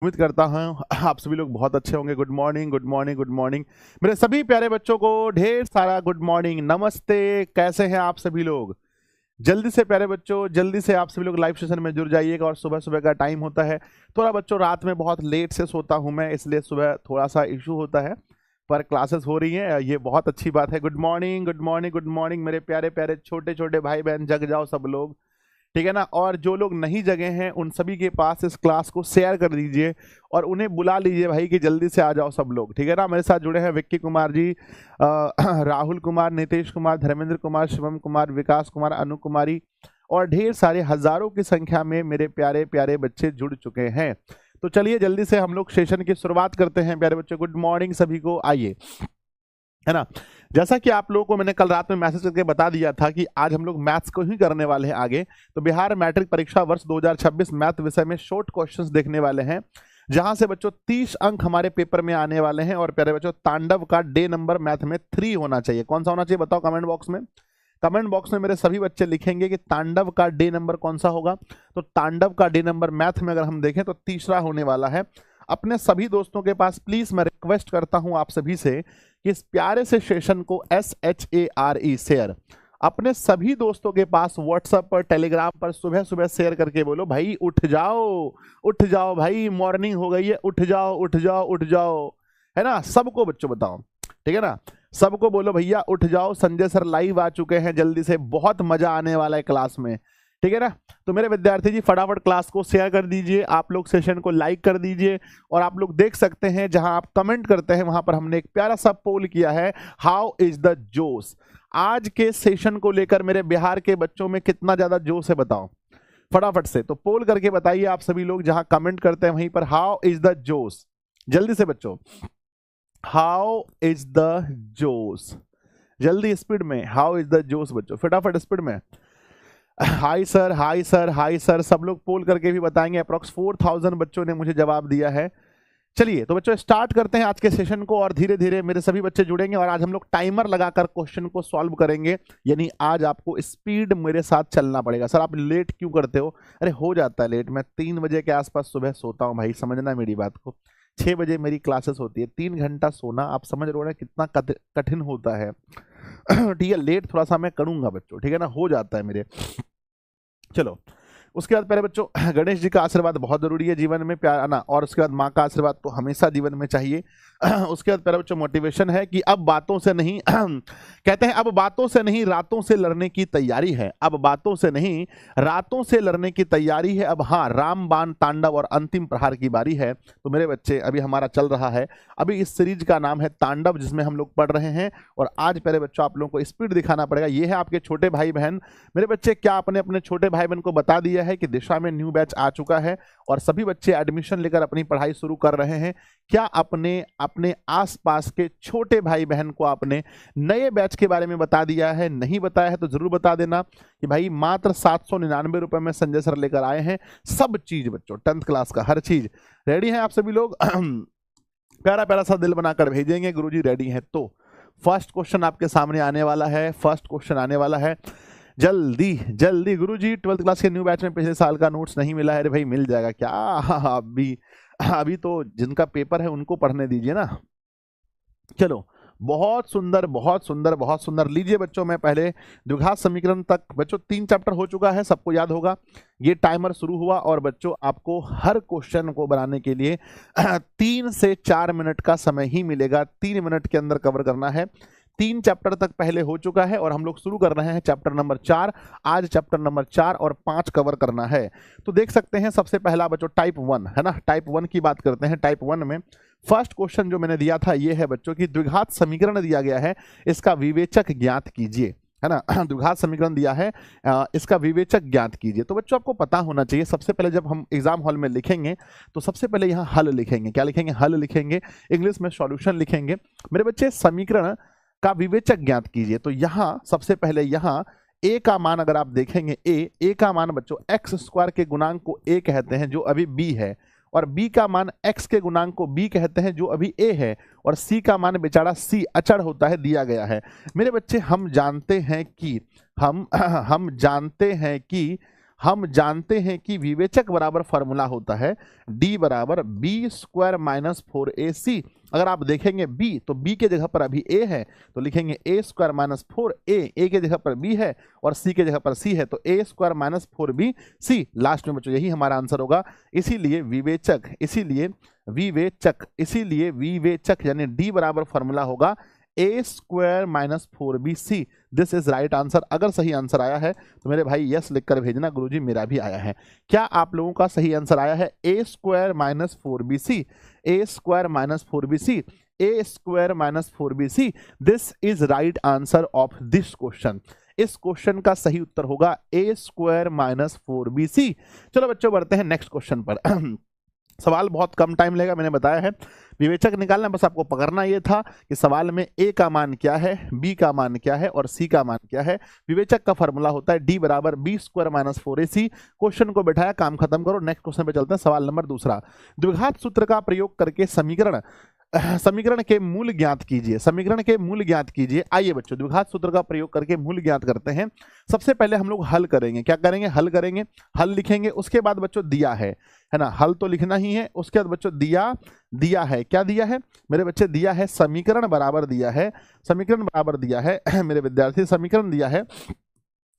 उम्मीद करता हूँ आप सभी लोग बहुत अच्छे होंगे। Good morning, good morning, good morning मेरे सभी प्यारे बच्चों को। ढेर सारा गुड मॉर्निंग, नमस्ते। कैसे हैं आप सभी लोग? जल्दी से प्यारे बच्चों, जल्दी से आप सभी लोग लाइव सेशन में जुड़ जाइएगा। और सुबह सुबह का टाइम होता है, थोड़ा बच्चों रात में बहुत लेट से सोता हूँ मैं, इसलिए सुबह थोड़ा सा इशू होता है, पर क्लासेस हो रही हैं, ये बहुत अच्छी बात है। Good morning, good morning, good morning मेरे प्यारे प्यारे छोटे छोटे भाई बहन, जग जाओ सब लोग, ठीक है ना। और जो लोग नहीं जगे हैं उन सभी के पास इस क्लास को शेयर कर दीजिए और उन्हें बुला लीजिए भाई कि जल्दी से आ जाओ सब लोग, ठीक है ना। मेरे साथ जुड़े हैं विक्की कुमार जी, राहुल कुमार, नीतीश कुमार, धर्मेंद्र कुमार, शिवम कुमार, विकास कुमार, अनु कुमारी और ढेर सारे हजारों की संख्या में मेरे प्यारे प्यारे बच्चे जुड़ चुके हैं। तो चलिए जल्दी से हम लोग सेशन की शुरुआत करते हैं प्यारे बच्चों। गुड मॉर्निंग सभी को, आइए, है ना। जैसा कि आप लोगों को मैंने कल रात में मैसेज करके बता दिया था कि आज हम लोग मैथ्स को ही करने वाले हैं आगे। तो बिहार मैट्रिक परीक्षा वर्ष 2026 मैथ विषय में शॉर्ट क्वेश्चंस देखने वाले हैं, जहां से बच्चों 30 अंक हमारे पेपर में आने वाले हैं। और प्यारे बच्चों, तांडव का डे नंबर मैथ में 3 होना चाहिए। कौन सा होना चाहिए बताओ कमेंट बॉक्स में। कमेंट बॉक्स में मेरे सभी बच्चे लिखेंगे कि तांडव का डे नंबर कौन सा होगा। तो तांडव का डे नंबर मैथ में अगर हम देखें तो तीसरा होने वाला है। अपने सभी दोस्तों के पास प्लीज मैं रिक्वेस्ट करता हूं आप सभी से कि इस प्यारे से सेशन को SHARE शेयर अपने सभी दोस्तों के पास व्हाट्सएप पर, टेलीग्राम पर सुबह सुबह शेयर करके बोलो भाई उठ जाओ, उठ जाओ भाई, मॉर्निंग हो गई है, उठ जाओ, उठ जाओ, उठ जाओ, है ना। सबको बच्चों बताओ, ठीक है ना। सबको बोलो भैया उठ जाओ, संजय सर लाइव आ चुके हैं, जल्दी से, बहुत मजा आने वाला है क्लास में, ठीक है ना। तो मेरे विद्यार्थी जी फटाफट क्लास को शेयर कर दीजिए, आप लोग सेशन को लाइक कर दीजिए। और आप लोग देख सकते हैं जहां आप कमेंट करते हैं वहां पर हमने एक प्यारा सा पोल किया है, हाउ इज द जोश। आज के सेशन को लेकर मेरे बिहार के बच्चों में कितना ज्यादा जोश है बताओ फटाफट से। तो पोल करके बताइए आप सभी लोग, जहां कमेंट करते हैं वहीं पर हाउ इज द जोश, जल्दी से बच्चों, हाउ इज द जोश, जल्दी स्पीड में, हाउ इज द जोश बच्चों, फटाफट स्पीड में। Hi sir, hi sir, hi sir, सब लोग पोल करके भी बताएंगे। अप्रॉक्स 4000 बच्चों ने मुझे जवाब दिया है। चलिए तो बच्चों स्टार्ट करते हैं आज के सेशन को, और धीरे धीरे मेरे सभी बच्चे जुड़ेंगे। और आज हम लोग टाइमर लगाकर क्वेश्चन को सॉल्व करेंगे, यानी आज आपको स्पीड मेरे साथ चलना पड़ेगा। सर आप लेट क्यों करते हो? अरे हो जाता है लेट, मैं 3 बजे के आसपास सुबह सोता हूँ भाई, समझना मेरी बात को। 6 बजे मेरी क्लासेस होती है, 3 घंटा सोना, आप समझ रहे हो ना कितना कठिन होता है। ठीक है, लेट थोड़ा सा मैं करूंगा बच्चों, ठीक है ना, हो जाता है मेरे। चलो उसके बाद पहले बच्चों, गणेश जी का आशीर्वाद बहुत जरूरी है जीवन में, प्यार ना, और उसके बाद माँ का आशीर्वाद तो हमेशा जीवन में चाहिए। उसके बाद पहले बच्चों मोटिवेशन है कि अब बातों से नहीं कहते हैं अब बातों से नहीं रातों से लड़ने की तैयारी है, अब बातों से नहीं रातों से लड़ने की तैयारी है। अब हाँ, रामबाण, तांडव और अंतिम प्रहार की बारी है। तो मेरे बच्चे अभी हमारा चल रहा है, अभी इस सीरीज का नाम है तांडव, जिसमें हम लोग पढ़ रहे हैं। और आज पहले बच्चों आप लोगों को स्पीड दिखाना पड़ेगा। ये है आपके छोटे भाई बहन। मेरे बच्चे क्या आपने अपने छोटे भाई बहन को बता दिया है कि दिशा में न्यू बैच आ चुका है और सभी बच्चे एडमिशन लेकर अपनी पढ़ाई शुरू कर रहे हैं? क्या अपने अपने आसपास के छोटे भाई बहन को आपने नए बैच के बारे में बता दिया है? नहीं बताया है तो जरूर बता देना कि भाई मात्र 799 रुपए में संजय सर लेकर आए हैं सब चीज बच्चों, 10th क्लास का हर चीज। रेडी हैं आप सभी लोग? प्यारा प्यारा सा दिल बनाकर भेजेंगे गुरुजी रेडी हैं तो। फर्स्ट क्वेश्चन आपके सामने आने वाला है, फर्स्ट क्वेश्चन आने वाला है, जल्दी जल्दी। गुरुजी 12th क्लास के न्यू बैच में पिछले साल का नोट्स नहीं मिला है। अरे भाई मिल जाएगा क्या, अभी तो जिनका पेपर है उनको पढ़ने दीजिए ना। चलो बहुत सुंदर, बहुत सुंदर, बहुत सुंदर। लीजिए बच्चों, मैं पहले द्विघात समीकरण तक बच्चों 3 चैप्टर हो चुका है, सबको याद होगा। ये टाइमर शुरू हुआ और बच्चों आपको हर क्वेश्चन को बनाने के लिए 3 से 4 मिनट का समय ही मिलेगा, 3 मिनट के अंदर कवर करना है। 3 चैप्टर तक पहले हो चुका है और हम लोग शुरू कर रहे हैं चैप्टर नंबर 4। आज चैप्टर नंबर 4 और 5 कवर करना है। तो देख सकते हैं सबसे पहला बच्चों टाइप 1 है ना, टाइप 1 की बात करते हैं। टाइप 1 में फर्स्ट क्वेश्चन जो मैंने दिया था ये है बच्चों की द्विघात समीकरण दिया गया है, इसका विवेचक ज्ञात कीजिए, है ना। द्विघात समीकरण दिया है, इसका विवेचक ज्ञात कीजिए। तो बच्चों आपको पता होना चाहिए, सबसे पहले जब हम एग्जाम हॉल में लिखेंगे तो सबसे पहले यहाँ हल लिखेंगे। क्या लिखेंगे? हल लिखेंगे, इंग्लिश में सॉल्यूशन लिखेंगे। मेरे बच्चे समीकरण का विवेचक ज्ञात कीजिए। तो यहाँ सबसे पहले यहाँ a का मान अगर आप देखेंगे, a का मान बच्चों x स्क्वायर के गुणांक को a कहते हैं जो अभी b है, और b का मान x के गुणांक को b कहते हैं जो अभी a है, और c का मान बेचारा c अचर होता है, दिया गया है। मेरे बच्चे हम जानते हैं कि हम जानते हैं कि हम जानते हैं कि विवेचक बराबर फॉर्मूला होता है d बराबर बी स्क्वायर माइनस 4ac। अगर आप देखेंगे b तो b के जगह पर अभी a है तो लिखेंगे a स्क्वायर माइनस 4a के जगह पर b है और c के जगह पर c है तो a square minus 4bc। Last में बच्चों यही हमारा आंसर होगा। इसीलिए विवेचक यानी d बराबर फॉर्मूला होगा a square minus 4bc। This is right answer. अगर सही आंसर आया है तो मेरे भाई यस लिखकर भेजना, गुरुजी मेरा भी आया है। क्या आप लोगों का सही आंसर आया है a square minus 4bc? a square minus 4bc, a square minus 4bc। This is right answer of this question. इस क्वेश्चन का सही उत्तर होगा a स्क्वायर माइनस 4bc। चलो बच्चों बढ़ते हैं नेक्स्ट क्वेश्चन पर। सवाल बहुत कम टाइम लेगा, मैंने बताया है। विवेचक निकालना, बस आपको पकड़ना ये था कि सवाल में a का मान क्या है, b का मान क्या है और c का मान क्या है। विवेचक का फॉर्मूला होता है d बराबर B square minus 4ac। Question को बैठाया, काम खत्म करो। नेक्स्ट क्वेश्चन पे चलते हैं। सवाल नंबर दूसरा, द्विघात सूत्र का प्रयोग करके समीकरण के मूल ज्ञात कीजिए। समीकरण के मूल ज्ञात कीजिए। आइए बच्चों द्विघात सूत्र का प्रयोग करके मूल ज्ञात करते हैं। सबसे पहले हम लोग हल करेंगे। क्या करेंगे? हल करेंगे। हल लिखेंगे, उसके बाद बच्चों दिया है ना, हल तो लिखना ही है। उसके बाद बच्चों दिया है। क्या दिया है मेरे बच्चे? दिया है समीकरण बराबर दिया है, समीकरण बराबर दिया है मेरे विद्यार्थी। समीकरण दिया है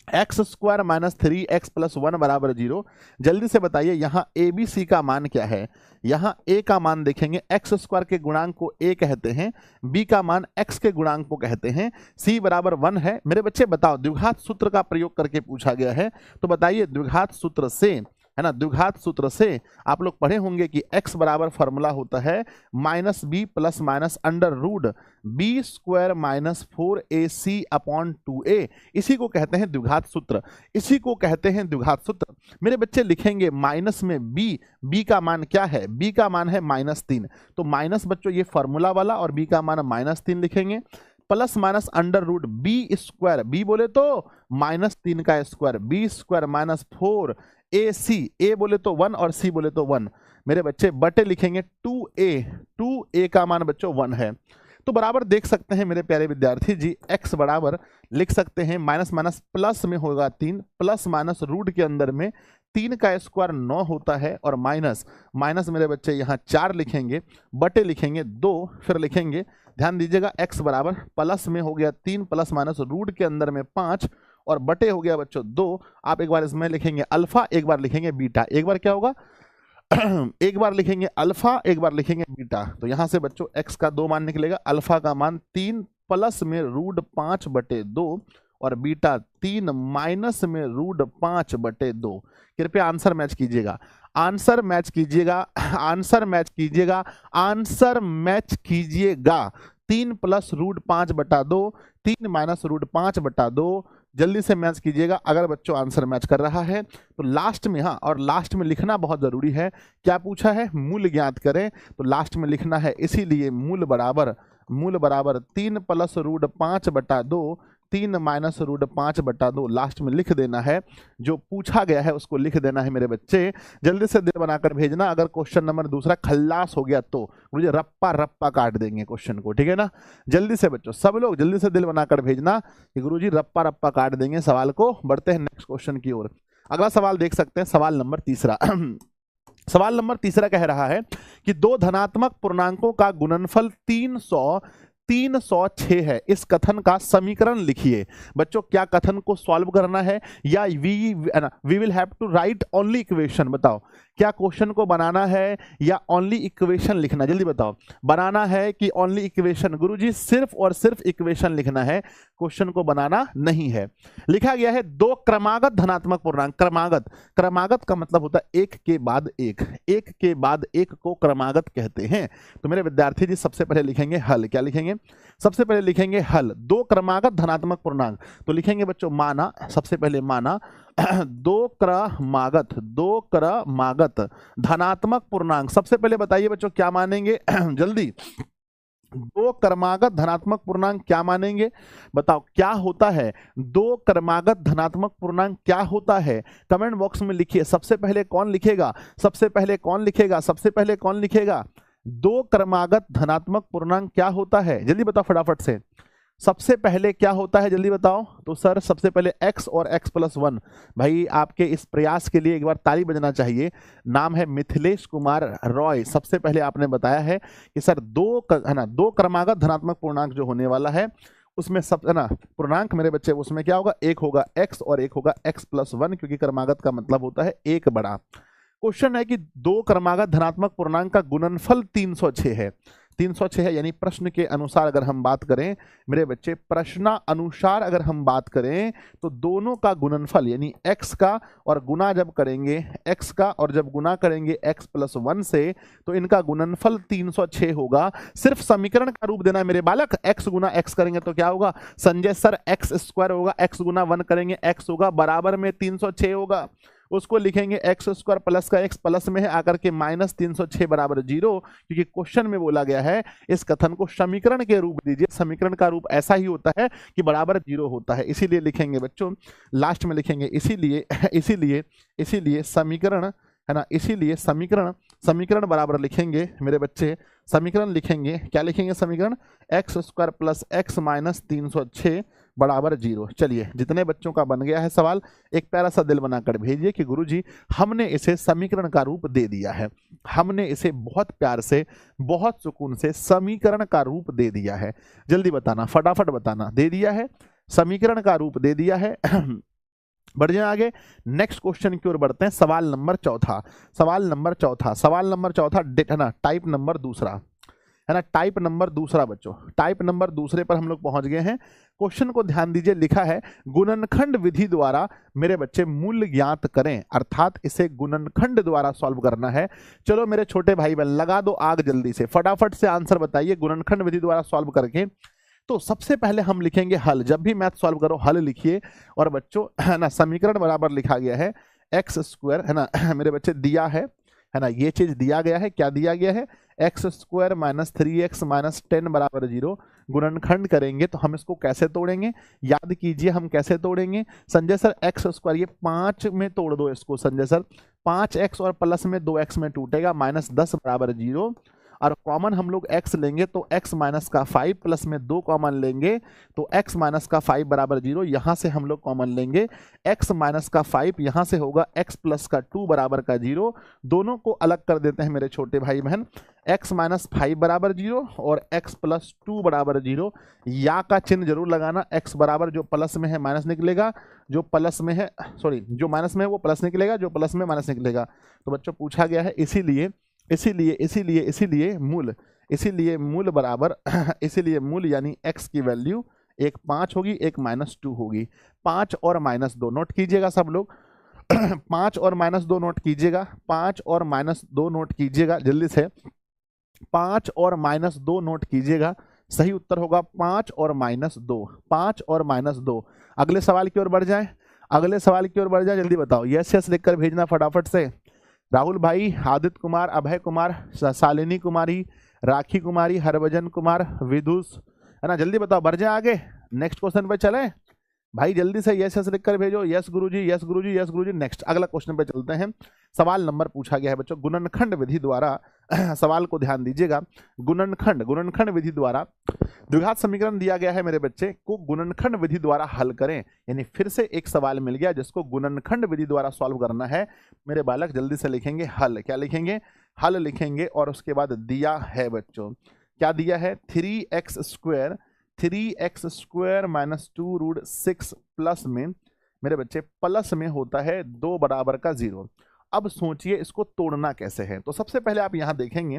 x square minus 3x plus 1 बराबर 0। जल्दी से बताइए यहाँ ए बी सी का मान क्या है। यहाँ a का मान देखेंगे, एक्स स्क्वायर के गुणांक को a कहते हैं, b का मान x के गुणांक को कहते हैं, c बराबर 1 है। मेरे बच्चे बताओ, द्विघात सूत्र का प्रयोग करके पूछा गया है तो बताइए द्विघात सूत्र से, है ना, द्विघात सूत्र से आप लोग पढ़े होंगे कि x बराबर फॉर्मूला होता है minus B plus minus under root B square minus 4ac upon 2a। इसी को कहते हैं द्विघात सूत्र, इसी को कहते हैं द्विघात सूत्र। मेरे बच्चे लिखेंगे माइनस में b का मान क्या है? b का मान है -3। तो माइनस बच्चों ये फॉर्मूला वाला और b का मान -3 लिखेंगे, plus minus under root B square, B बोले तो -3 का स्क्वायर, B square minus 4ac, a बोले तो 1 और c बोले तो 1। मेरे बच्चे बटे लिखेंगे 2a का मान बच्चों 1 है। तो बराबर देख सकते हैं मेरे प्यारे विद्यार्थी जी, x बराबर लिख सकते हैं माइनस माइनस प्लस में होगा 3, प्लस माइनस रूट के अंदर में 3 का स्क्वायर 9 होता है और माइनस माइनस मेरे बच्चे यहाँ 4 लिखेंगे, बटे लिखेंगे 2, फिर लिखेंगे, ध्यान दीजिएगा x बराबर प्लस में हो गया 3 प्लस माइनस रूट के अंदर में 5 और बटे हो गया बच्चों 2। आप एक बार इसमें लिखेंगे अल्फा, एक बार लिखेंगे बीटा। एक बार क्या होगा एक बार लिखेंगे अल्फा, एक बार लिखेंगे बीटा। तो यहां से बच्चों x का 2 मान निकलेगा, अल्फा का मान 3 प्लस में रूट 5 बटे 2 और बीटा 3 माइनस में रूट 5 बटे 2। कृपया आंसर मैच कीजिएगा, आंसर मैच कीजिएगा, आंसर मैच कीजिएगा, आंसर मैच कीजिएगा। 3 प्लस रूट 5 बटा 2, 3 माइनस रूट 5 बटा 2। जल्दी से मैच कीजिएगा अगर बच्चों आंसर मैच कर रहा है तो लास्ट में, हाँ, और लास्ट में लिखना बहुत जरूरी है। क्या पूछा है? मूल ज्ञात करें, तो लास्ट में लिखना है, इसीलिए मूल बराबर 3 प्लस रूट 5 बटा 2, 3 माइनस रूट 5 बटा 2 लास्ट में लिख देना है। जो पूछा गया है उसको लिख देना है मेरे बच्चे। जल्दी से दिल बनाकर भेजना। अगर क्वेश्चन नंबर दूसरा खल्लास हो गया तो मुझे रप्पा रप्पा काट देंगे क्वेश्चन को, ठीक है ना। जल्दी से बच्चों सब लोग जल्दी से दिल बनाकर भेजना कि गुरुजी रप्पा रप्पा काट देंगे सवाल को। बढ़ते हैं नेक्स्ट क्वेश्चन की ओर। अगला सवाल देख सकते हैं, सवाल नंबर तीसरा। सवाल नंबर तीसरा कह रहा है कि दो धनात्मक पूर्णांकों का गुणनफल 306 है। इस कथन का समीकरण लिखिए। बच्चों क्या कथन को सॉल्व करना है या we will have to write only equation? बताओ क्या क्वेश्चन को बनाना है या ओनली इक्वेशन लिखना? जल्दी बताओ, बनाना है कि ओनली इक्वेशन? गुरुजी सिर्फ और सिर्फ इक्वेशन लिखना है, क्वेश्चन को बनाना नहीं है। लिखा गया है दो क्रमागत धनात्मक पूर्णांक। क्रमागत का मतलब होता है एक के बाद एक, एक के बाद एक को क्रमागत कहते हैं। तो मेरे विद्यार्थी जी सबसे पहले लिखेंगे हल। क्या लिखेंगे? सबसे पहले लिखेंगे हल। दो क्रमागत धनात्मक पूर्णांक, तो लिखेंगे बच्चों माना, सबसे पहले माना दो क्रमागत धनात्मक पूर्णांक। सबसे पहले बताइए बच्चों क्या मानेंगे जल्दी। दो क्रमागत धनात्मक पूर्णांक क्या मानेंगे? बताओ क्या होता है दो क्रमागत धनात्मक पूर्णांक? क्या होता है कमेंट बॉक्स में लिखिए। सबसे पहले कौन लिखेगा? सबसे पहले कौन लिखेगा? सबसे पहले कौन लिखेगा? दो क्रमागत धनात्मक पूर्णांक क्या होता है? जल्दी बताओ फटाफट से। सबसे पहले क्या होता है जल्दी बताओ। तो सर सबसे पहले x और x+1, भाई आपके इस प्रयास के लिए एक बार ताली बजना चाहिए। नाम है मिथिलेश कुमार रॉय। सबसे पहले आपने बताया है कि सर दो क्रमागत धनात्मक पूर्णांक जो होने वाला है उसमें सब है ना पूर्णांक मेरे बच्चे, उसमें क्या होगा, एक होगा x और एक होगा x+1, क्योंकि क्रमागत का मतलब होता है एक बड़ा। क्वेश्चन है कि दो क्रमागत धनात्मक पूर्णांक का गुणनफल 306 है। 306 है, यानी प्रश्न के अनुसार अगर हम बात करें मेरे बच्चे, प्रश्नानुसार अगर हम बात करें तो दोनों का गुणनफल यानी x का और गुना जब करेंगे x का और जब गुना करेंगे x+1 से तो इनका गुणनफल 306 होगा। सिर्फ समीकरण का रूप देना है मेरे बालक। x गुना x करेंगे तो क्या होगा संजय सर, x² होगा, x गुना 1 करेंगे x होगा, बराबर में 306 होगा। उसको लिखेंगे x² प्लस का x प्लस में है आकर के -306 बराबर 0, क्योंकि क्वेश्चन में बोला गया है इस कथन को समीकरण के रूप दीजिए। समीकरण का रूप ऐसा ही होता है कि बराबर 0 होता है, इसीलिए लिखेंगे बच्चों लास्ट में लिखेंगे इसीलिए समीकरण है ना, इसीलिए समीकरण बराबर लिखेंगे मेरे बच्चे, समीकरण लिखेंगे, क्या लिखेंगे समीकरण, x² प्लस x माइनस 306 बराबर 0। चलिए जितने बच्चों का बन गया है सवाल, एक प्यारा सा दिल बनाकर भेजिए कि गुरुजी हमने इसे समीकरण का रूप दे दिया है, हमने इसे बहुत प्यार से बहुत सुकून से समीकरण का रूप दे दिया है। जल्दी बताना, फटाफट बताना, दे दिया है, समीकरण का रूप दे दिया है। बढ़ जाए आगे, नेक्स्ट क्वेश्चन की ओर बढ़ते हैं। सवाल नंबर चौथा है ना, टाइप नंबर दूसरा है ना, टाइप नंबर दूसरा बच्चों, टाइप नंबर दूसरे पर हम लोग पहुंच गए हैं। क्वेश्चन को ध्यान दीजिए, लिखा है गुणनखंड विधि द्वारा मेरे बच्चे मूल्य ज्ञात करें, अर्थात इसे गुणनखंड द्वारा सॉल्व करना है। चलो मेरे छोटे भाई बहन लगा दो आग, जल्दी से फटाफट से आंसर बताइए गुणनखंड विधि द्वारा सॉल्व करके। तो सबसे पहले हम लिखेंगे हल, जब भी मैथ सॉल्व करो हल लिखिए। और बच्चों है ना समीकरण बराबर लिखा गया है x² है ना मेरे बच्चे दिया है ना, ये चीज दिया गया है, क्या दिया गया है, x² माइनस 3x माइनस 10 बराबर 0। गुणनखंड करेंगे तो हम इसको कैसे तोड़ेंगे, याद कीजिए हम कैसे तोड़ेंगे संजय सर, x², ये 5 में तोड़ दो इसको संजय सर, 5x और प्लस में 2x में टूटेगा, -10 बराबर 0। और कॉमन हम लोग x लेंगे तो x माइनस का 5 प्लस में 2 कॉमन लेंगे तो x माइनस का 5 बराबर 0। यहाँ से हम लोग कॉमन लेंगे x माइनस का 5, यहाँ से होगा x प्लस का 2 बराबर का 0। दोनों को अलग कर देते हैं मेरे छोटे भाई बहन, x माइनस 5 बराबर 0 और x प्लस 2 बराबर 0। या का चिन्ह जरूर लगाना, x बराबर जो प्लस में है माइनस निकलेगा, जो प्लस में है सॉरी जो माइनस में है वो प्लस निकलेगा, जो प्लस में माइनस निकलेगा। तो बच्चों पूछा गया है इसीलिए मूल बराबर इसीलिए मूल यानी x की वैल्यू एक 5 होगी, एक -2 होगी। 5 और -2 नोट कीजिएगा सब लोग। 5 और -2 नोट कीजिएगा, 5 और -2 नोट कीजिएगा जल्दी से, 5 और -2 नोट कीजिएगा। सही उत्तर होगा 5 और -2, 5 और -2। अगले सवाल की ओर बढ़ जाए, जल्दी बताओ, यस लिखकर भेजना फटाफट से। राहुल भाई, आदित्य कुमार, अभय कुमार, शालिनी कुमारी, राखी कुमारी, हरभजन कुमार, विदुष है ना, जल्दी बताओ, बढ़ जाए आगे, नेक्स्ट क्वेश्चन पे चले भाई, जल्दी से यस लिखकर भेजो, यस गुरुजी। नेक्स्ट अगला क्वेश्चन पे चलते हैं। सवाल नंबर पूछा गया है बच्चों गुणनखंड विधि द्वारा सवाल को ध्यान दीजिएगा, गुणनखंड विधि द्वारा द्विघात समीकरण दिया गया है मेरे बच्चे को गुणनखंड विधि द्वारा हल करें। यानी फिर से एक सवाल मिल गया जिसको गुणनखंड विधि द्वारा सॉल्व करना है मेरे बालक। जल्दी से लिखेंगे हल, क्या लिखेंगे, हल लिखेंगे। और उसके बाद दिया है बच्चों, क्या दिया है, 3x² माइनस 2√6 प्लस में मेरे बच्चे प्लस में होता है 2 बराबर का 0। अब सोचिए इसको तोड़ना कैसे है। तो सबसे पहले आप यहां देखेंगे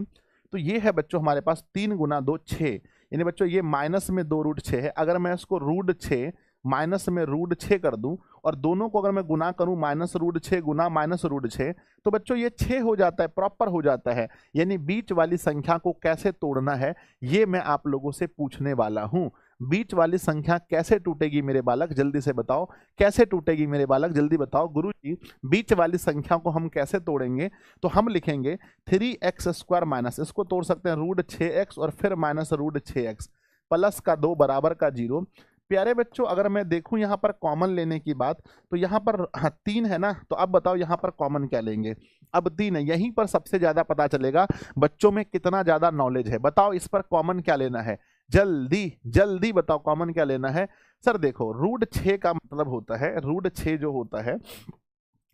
तो ये है बच्चों हमारे पास 3 गुना 2 6, यानी बच्चों ये माइनस में 2√6 है। अगर मैं इसको √6 माइनस में √6 कर दूं और दोनों को अगर मैं गुना करूं -√6 गुना -√6 तो बच्चों ये 6 हो जाता है, प्रॉपर हो जाता है। यानी बीच वाली संख्या को कैसे तोड़ना है ये मैं आप लोगों से पूछने वाला हूं। बीच वाली संख्या कैसे टूटेगी मेरे बालक, जल्दी से बताओ, कैसे टूटेगी मेरे बालक, जल्दी बताओ गुरुजी। बीच वाली संख्या को हम कैसे तोड़ेंगे, तो हम लिखेंगे 3x² माइनस, इसको तोड़ सकते हैं √6x और फिर -√6x प्लस का 2 बराबर का 0। प्यारे बच्चों अगर मैं देखूं यहाँ पर कॉमन लेने की बात तो यहाँ पर 3 है ना, तो अब बताओ यहाँ पर कॉमन क्या लेंगे। अब 3 है, यहीं पर सबसे ज्यादा पता चलेगा बच्चों में कितना ज्यादा नॉलेज है। बताओ इस पर कॉमन क्या लेना है, जल्दी जल्दी बताओ कॉमन क्या लेना है। सर देखो √6 का मतलब होता है, √6 जो होता है,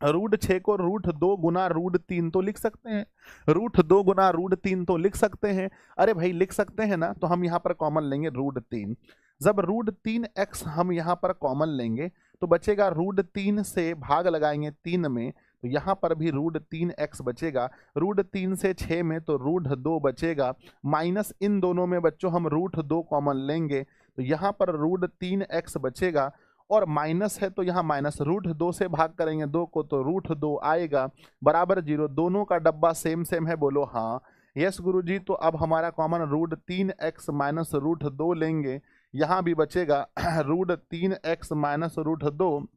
√6 को √2 गुना √3 तो लिख सकते हैं, √2 गुना √3 तो लिख सकते हैं। अरे भाई लिख सकते हैं ना, तो हम यहाँ पर कॉमन लेंगे √3। जब √3x हम यहाँ पर कॉमन लेंगे तो बचेगा √3 से भाग लगाएंगे 3 में, तो यहाँ पर भी √3x बचेगा। √3 से 6 में तो √2 बचेगा, माइनस इन दोनों में बच्चों हम √2 कॉमन लेंगे तो यहाँ पर √3x बचेगा, और माइनस है तो यहाँ माइनस √2 से भाग करेंगे 2 को तो √2 आएगा, बराबर 0। दोनों का डब्बा सेम सेम है, बोलो हाँ। यस गुरुजी, तो अब हमारा कॉमन √3x माइनस √2 लेंगे, यहाँ भी बचेगा √3x माइनस √2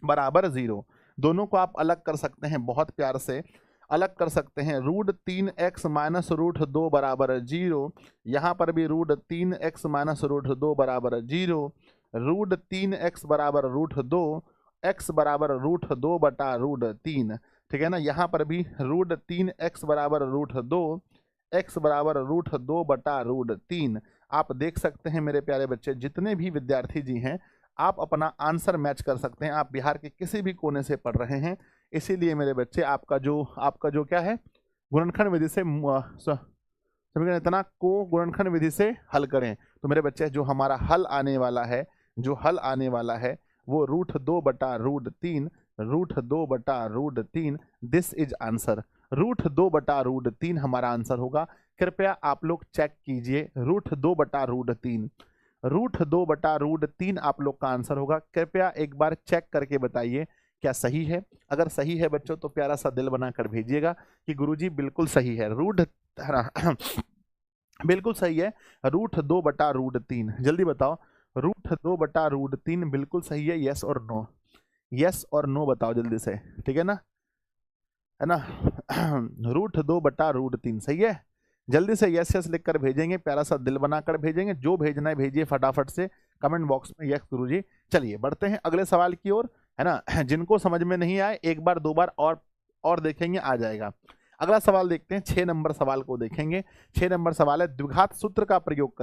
बराबर 0। दोनों को आप अलग कर सकते हैं, बहुत प्यार से अलग कर सकते हैं। √3x माइनस √2 बराबर 0, यहाँ पर भी √3x माइनस √2 बराबर 0, √3x बराबर √2, x बराबर √2 बटा √3, ठीक है ना। यहाँ पर भी √3x बराबर √2, x बराबर √2 बटा √3। आप देख सकते हैं मेरे प्यारे बच्चे, जितने भी विद्यार्थी जी हैं आप अपना आंसर मैच कर सकते हैं। आप बिहार के किसी भी कोने से पढ़ रहे हैं, इसीलिए मेरे बच्चे आपका जो क्या है, गुणनखंड विधि से समीकरण इतना को गुणनखंड विधि से हल करें। तो मेरे बच्चे जो हमारा हल आने वाला है, वो √2 बटा √3, √2 बटा √3, दिस इज आंसर। √2 बटा √3 हमारा आंसर होगा। कृपया आप लोग चेक कीजिए, √2 बटा √3, √2 बटा √3 आप लोग का आंसर होगा। कृपया एक बार चेक करके बताइए क्या सही है। अगर सही है बच्चों तो प्यारा सा दिल बनाकर भेजिएगा कि गुरुजी बिल्कुल सही है, बिल्कुल सही है, √2 बटा √3। जल्दी बताओ, √2 बटा √3 बिल्कुल सही है, यस और नो, यस और नो बताओ जल्दी से, ठीक है ना, है ना। √2 बटा √3 सही है। जल्दी से यस यस लिखकर भेजेंगे, प्यारा सा दिल बनाकर भेजेंगे। जो भेजना है भेजिए फटाफट से कमेंट बॉक्स में, यस गुरुजी। चलिए बढ़ते हैं अगले सवाल की ओर, है ना। जिनको समझ में नहीं आए एक बार दो बार और देखेंगे, आ जाएगा। अगला सवाल देखते हैं, 6 नंबर सवाल को देखेंगे। 6 नंबर सवाल है, द्विघात सूत्र का प्रयोग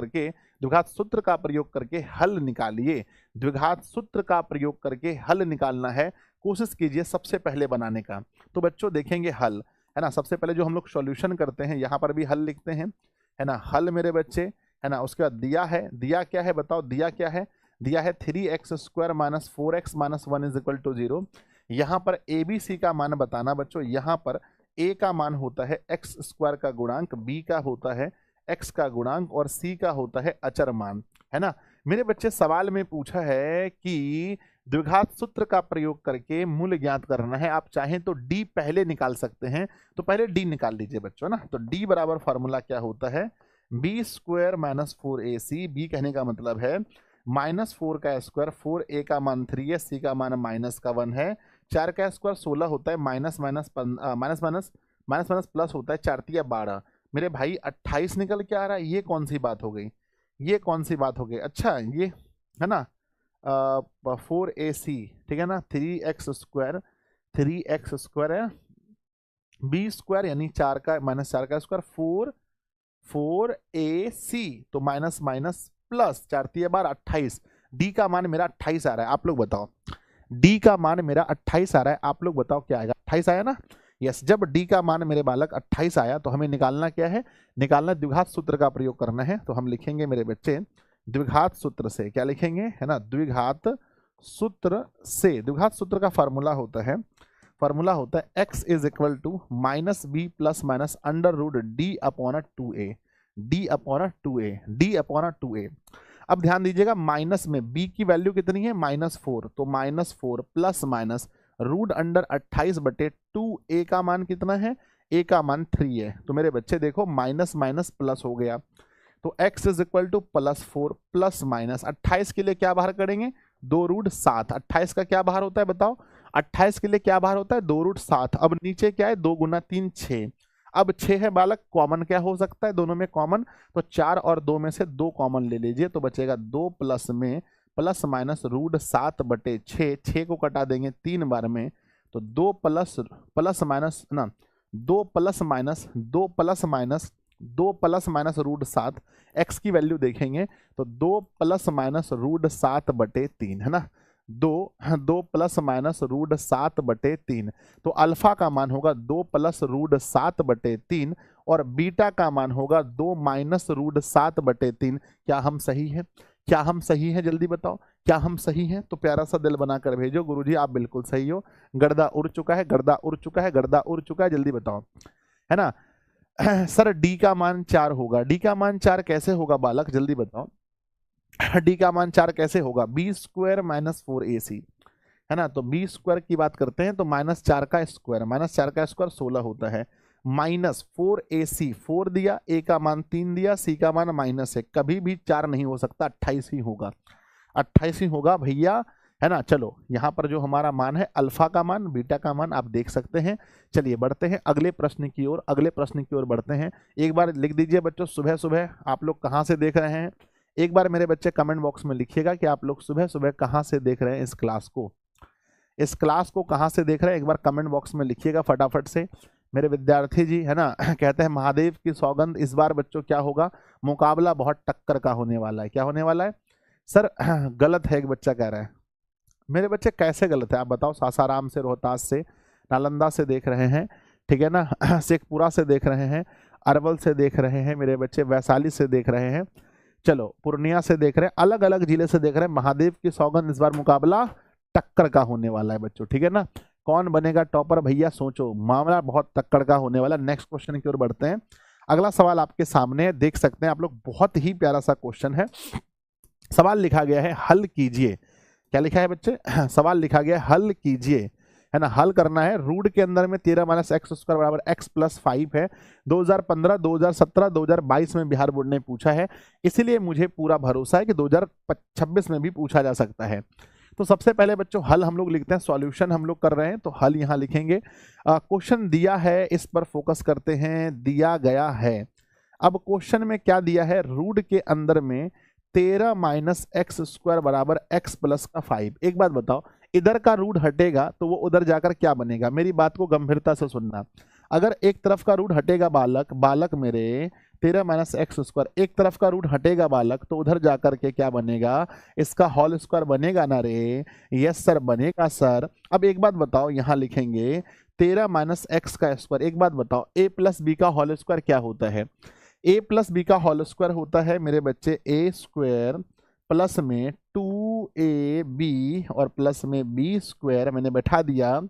करके हल निकालिए। द्विघात सूत्र का प्रयोग करके हल निकालना है, कोशिश कीजिए सबसे पहले बनाने का। तो बच्चों देखेंगे हल, है ना। सबसे पहले जो हम लोग सॉल्यूशन करते हैं, यहाँ पर भी हल लिखते हैं, है ना। हल मेरे बच्चे, है ना। उसके बाद दिया क्या है बताओ, दिया क्या है, दिया है 3x² minus 4x minus 1 is equal to 0। यहाँ पर ABC का मान बताना बच्चों। यहाँ पर A का मान होता है x² का गुणांक, B का होता है x का गुणांक, और C का होता है अचर मान, है ना। मेरे बच्चे सवाल में पूछा है कि द्विघात सूत्र का प्रयोग करके मूल ज्ञात करना है। आप चाहें तो D पहले निकाल सकते हैं, तो पहले D निकाल लीजिए बच्चों ना। तो D बराबर फॉर्मूला क्या होता है, B² माइनस 4AC। B कहने का मतलब है -4 का स्क्वायर, 4A का मान 3 है, C का मान माइनस का 1 है, 4 का स्क्वायर 16 होता है, माइनस माइनस प्लस होता है, 4 तिया 12। मेरे भाई 28 निकल के आ रहा है, ये कौन सी बात हो गई, ये कौन सी बात हो गई। अच्छा ये है ना 4AC, ठीक है ना। 3x² है, B² यानी 4 का माइनस 4 का स्क्वायर 4AC, तो माइनस माइनस प्लस 4 तिया 12 28। डी का मान मेरा 28 आ रहा है, आप लोग बताओ। डी का मान मेरा 28 आ रहा है, आप लोग बताओ क्या आएगा। 28 आया ना, यस। जब डी का मान मेरे बालक 28 आया तो हमें निकालना क्या है, निकालना द्विघात सूत्र का प्रयोग करना है। तो हम लिखेंगे मेरे बच्चे द्विघात सूत्र से, क्या लिखेंगे, है ना। द्विघात सूत्र से, द्विघात सूत्र का फार्मूला होता है x is equal to -b plus minus √d/2a, d/2a। अब ध्यान दीजिएगा, माइनस में b की वैल्यू कितनी है, -4, तो -4 प्लस माइनस √28 बटे 2a का मान कितना है, a का मान 3 है। तो मेरे बच्चे देखो माइनस माइनस प्लस हो गया, तो x is equal to +4 plus minus 28 के लिए क्या बाहर करेंगे, 2√7। 28 का क्या बाहर होता है बताओ, 28 के लिए क्या बाहर होता है, 2√7। अब नीचे क्या है, 2 गुना 3 6। अब 6 है बालक, कॉमन क्या हो सकता है दोनों में कॉमन, तो 4 और 2 में से 2 कॉमन ले लीजिए, तो बचेगा 2 प्लस में प्लस माइनस √7 बटे 6, 6 को कटा देंगे 3 बार में, तो 2 plus minus 2 plus minus root 7, X की वैल्यू देखेंगे तो 2 प्लस माइनस रूट 7/3 है ना, 2 प्लस माइनस रूट 7/3। तो अल्फा का मान होगा 2 प्लस रूट 7/3 और बीटा का मान होगा 2 माइनस रूट 7/3। क्या हम सही है? क्या हम सही है? जल्दी बताओ, क्या हम सही हैं? तो प्यारा सा दिल बनाकर भेजो, गुरुजी आप बिल्कुल सही हो, गर्दा उड़ चुका है, गर्दा उड़ चुका है, गर्दा उड़ चुका है, जल्दी बताओ, है ना। सर डी का मान 4 होगा, डी का मान 4 कैसे होगा बालक, जल्दी बताओ, डी का मान 4 कैसे होगा? बी स्क्वायर माइनस 4ac, है ना। तो बी स्क्वायर की बात करते हैं तो -4 का स्क्वायर, -4 का स्क्वायर 16 होता है, माइनस 4ac, 4 दिया, ए का मान 3 दिया, सी का मान -1, कभी भी 4 नहीं हो सकता, 28 ही होगा, 28 ही होगा भैया, है ना। चलो यहाँ पर जो हमारा मान है अल्फा का मान, बीटा का मान आप देख सकते हैं। चलिए बढ़ते हैं अगले प्रश्न की ओर, अगले प्रश्न की ओर बढ़ते हैं। एक बार लिख दीजिए बच्चों, सुबह सुबह आप लोग कहाँ से देख रहे हैं, एक बार मेरे बच्चे कमेंट बॉक्स में लिखिएगा कि आप लोग सुबह सुबह कहाँ से देख रहे हैं इस क्लास को, इस क्लास को कहाँ से देख रहे हैं, एक बार कमेंट बॉक्स में लिखिएगा फटाफट से मेरे विद्यार्थी जी, है ना। कहते हैं महादेव की सौगंध, इस बार बच्चों क्या होगा, मुकाबला बहुत टक्कर का होने वाला है। क्या होने वाला है सर? गलत है, एक बच्चा कह रहा है। मेरे बच्चे कैसे गलत है आप बताओ? सासाराम से, रोहतास से, नालंदा से देख रहे हैं, ठीक है ना, शेखपुरा से देख रहे हैं, अरवल से देख रहे हैं मेरे बच्चे, वैशाली से देख रहे हैं, चलो पूर्णिया से देख रहे हैं, अलग अलग जिले से देख रहे हैं। महादेव की सौगंध, इस बार मुकाबला टक्कर का होने वाला है बच्चों, ठीक है ना। कौन बनेगा टॉपर भैया सोचो, मामला बहुत टक्कर का होने वाला। नेक्स्ट क्वेश्चन की ओर बढ़ते हैं। अगला सवाल आपके सामने है, देख सकते हैं आप लोग, बहुत ही प्यारा सा क्वेश्चन है। सवाल लिखा गया है हल कीजिए, क्या लिखा है बच्चे? सवाल लिखा गया है हल कीजिए, है ना। हल करना है, रूट के अंदर में 13 माइनस एक्स स्क्वायर बराबर x प्लस 5 है। 2015, 2017, 2022 में बिहार बोर्ड ने पूछा है, इसीलिए मुझे पूरा भरोसा है कि 2026 में भी पूछा जा सकता है। तो सबसे पहले बच्चों हल हम लोग लिखते हैं, सॉल्यूशन हम लोग कर रहे हैं, तो हल यहाँ लिखेंगे। क्वेश्चन दिया है, इस पर फोकस करते हैं, दिया गया है। अब क्वेश्चन में क्या दिया है, रूट के अंदर में 13 माइनस एक्स स्क्वायर बराबर x प्लस का 5। एक बात बताओ, इधर का रूट हटेगा तो वो उधर जाकर क्या बनेगा? मेरी बात को गंभीरता से सुनना। अगर एक तरफ का रूट हटेगा बालक, बालक मेरे 13 माइनस एक्स स्क्वायर, एक तरफ का रूट हटेगा बालक, तो उधर जाकर के क्या बनेगा? इसका होल स्क्वायर बनेगा ना रे? यस सर बनेगा सर। अब एक बात बताओ, यहाँ लिखेंगे 13 माइनस एक्स का स्क्वायर। एक बात बताओ, a प्लस बी का होल स्क्वायर क्या होता है? a प्लस बी का होल स्क्वायर होता है मेरे बच्चे a स्क्वायर प्लस में 2ab और प्लस में b स्क्वायर, मैंने बैठा दिया।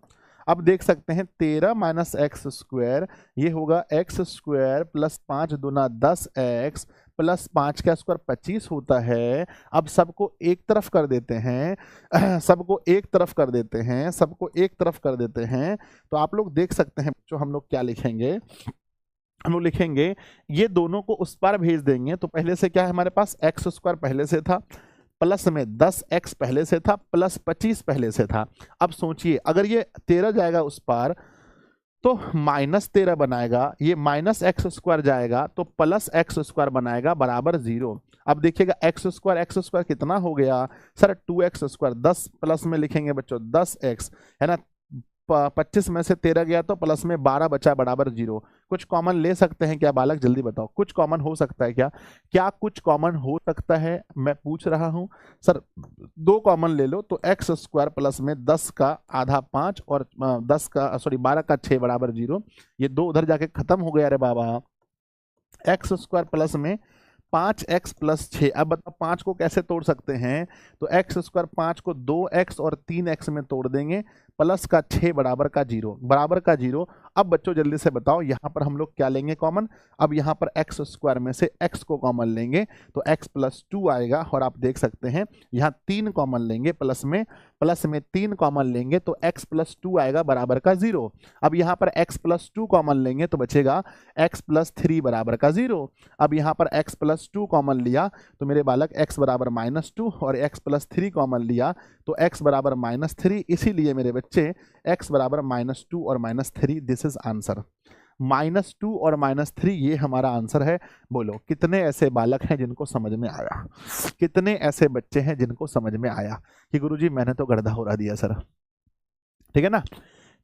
अब देख सकते हैं 13 माइनस एक्स स्क्वायर, ये होगा एक्स स्क्वायर प्लस 5 दूना 10x प्लस 5 का स्क्वायर 25 होता है। अब सबको एक तरफ कर देते हैं, सबको एक तरफ कर देते हैं, सबको एक तरफ कर देते हैं। तो आप लोग देख सकते हैं बच्चों, हम लोग क्या लिखेंगे, हम लोग लिखेंगे ये दोनों को उस पार भेज देंगे। तो पहले से क्या है हमारे पास, एक्स स्क्वायर पहले से था, प्लस में 10x पहले से था, प्लस 25 पहले से था। अब सोचिए अगर ये 13 जाएगा उस पार तो -13 बनाएगा, ये माइनस एक्स स्क्वायर जाएगा तो प्लस एक्स स्क्वायर बनाएगा बराबर 0। अब देखिएगा एक्स स्क्वायर कितना हो गया सर? 2x स्क्वायर, 10 प्लस में लिखेंगे बच्चों 10x, है ना। 25 में से 13 गया तो प्लस में 12 बचा बराबर 0। कुछ कॉमन ले सकते हैं क्या बालक, जल्दी बताओ, कुछ कॉमन हो सकता है क्या? क्या कुछ कॉमन हो सकता है? मैं पूछ रहा हूं सर, 2 कॉमन ले लो तो एक्स स्क्वायर प्लस में 10 का आधा 5 और 12 का 6 बराबर 0। ये 2 उधर जाके खत्म हो गया रे बाबा। एक्स स्क्वायर प्लस में 5x प्लस 6। अब बताओ 5 को कैसे तोड़ सकते हैं? तो एक्स स्क्वायर 5 को 2x और 3x में तोड़ देंगे, प्लस का 6 बराबर का 0, बराबर का 0। अब बच्चों जल्दी से बताओ यहाँ पर हम लोग क्या लेंगे कॉमन? अब यहाँ पर एक्स स्क्वायर में से x को कॉमन लेंगे तो x प्लस 2 आएगा। और आप देख सकते हैं यहाँ 3 कॉमन लेंगे, प्लस में 3 कॉमन लेंगे तो x प्लस 2 आएगा बराबर का 0। अब यहाँ पर x प्लस 2 कॉमन लेंगे तो बचेगा x प्लस 3 बराबर का 0। अब यहाँ पर x प्लस 2 कॉमन लिया तो मेरे बालक x बराबर -2 और x प्लस 3 कॉमन लिया तो x बराबर -3। इसीलिए मेरे बच्चे x बराबर -2 और -3, दिस इज आंसर। -2 और -3 ये हमारा आंसर है। बोलो कितने ऐसे बालक हैं जिनको समझ में आया, कितने ऐसे बच्चे हैं जिनको समझ में आया कि गुरुजी मैंने तो गड़धा उड़ा दिया सर, ठीक है ना।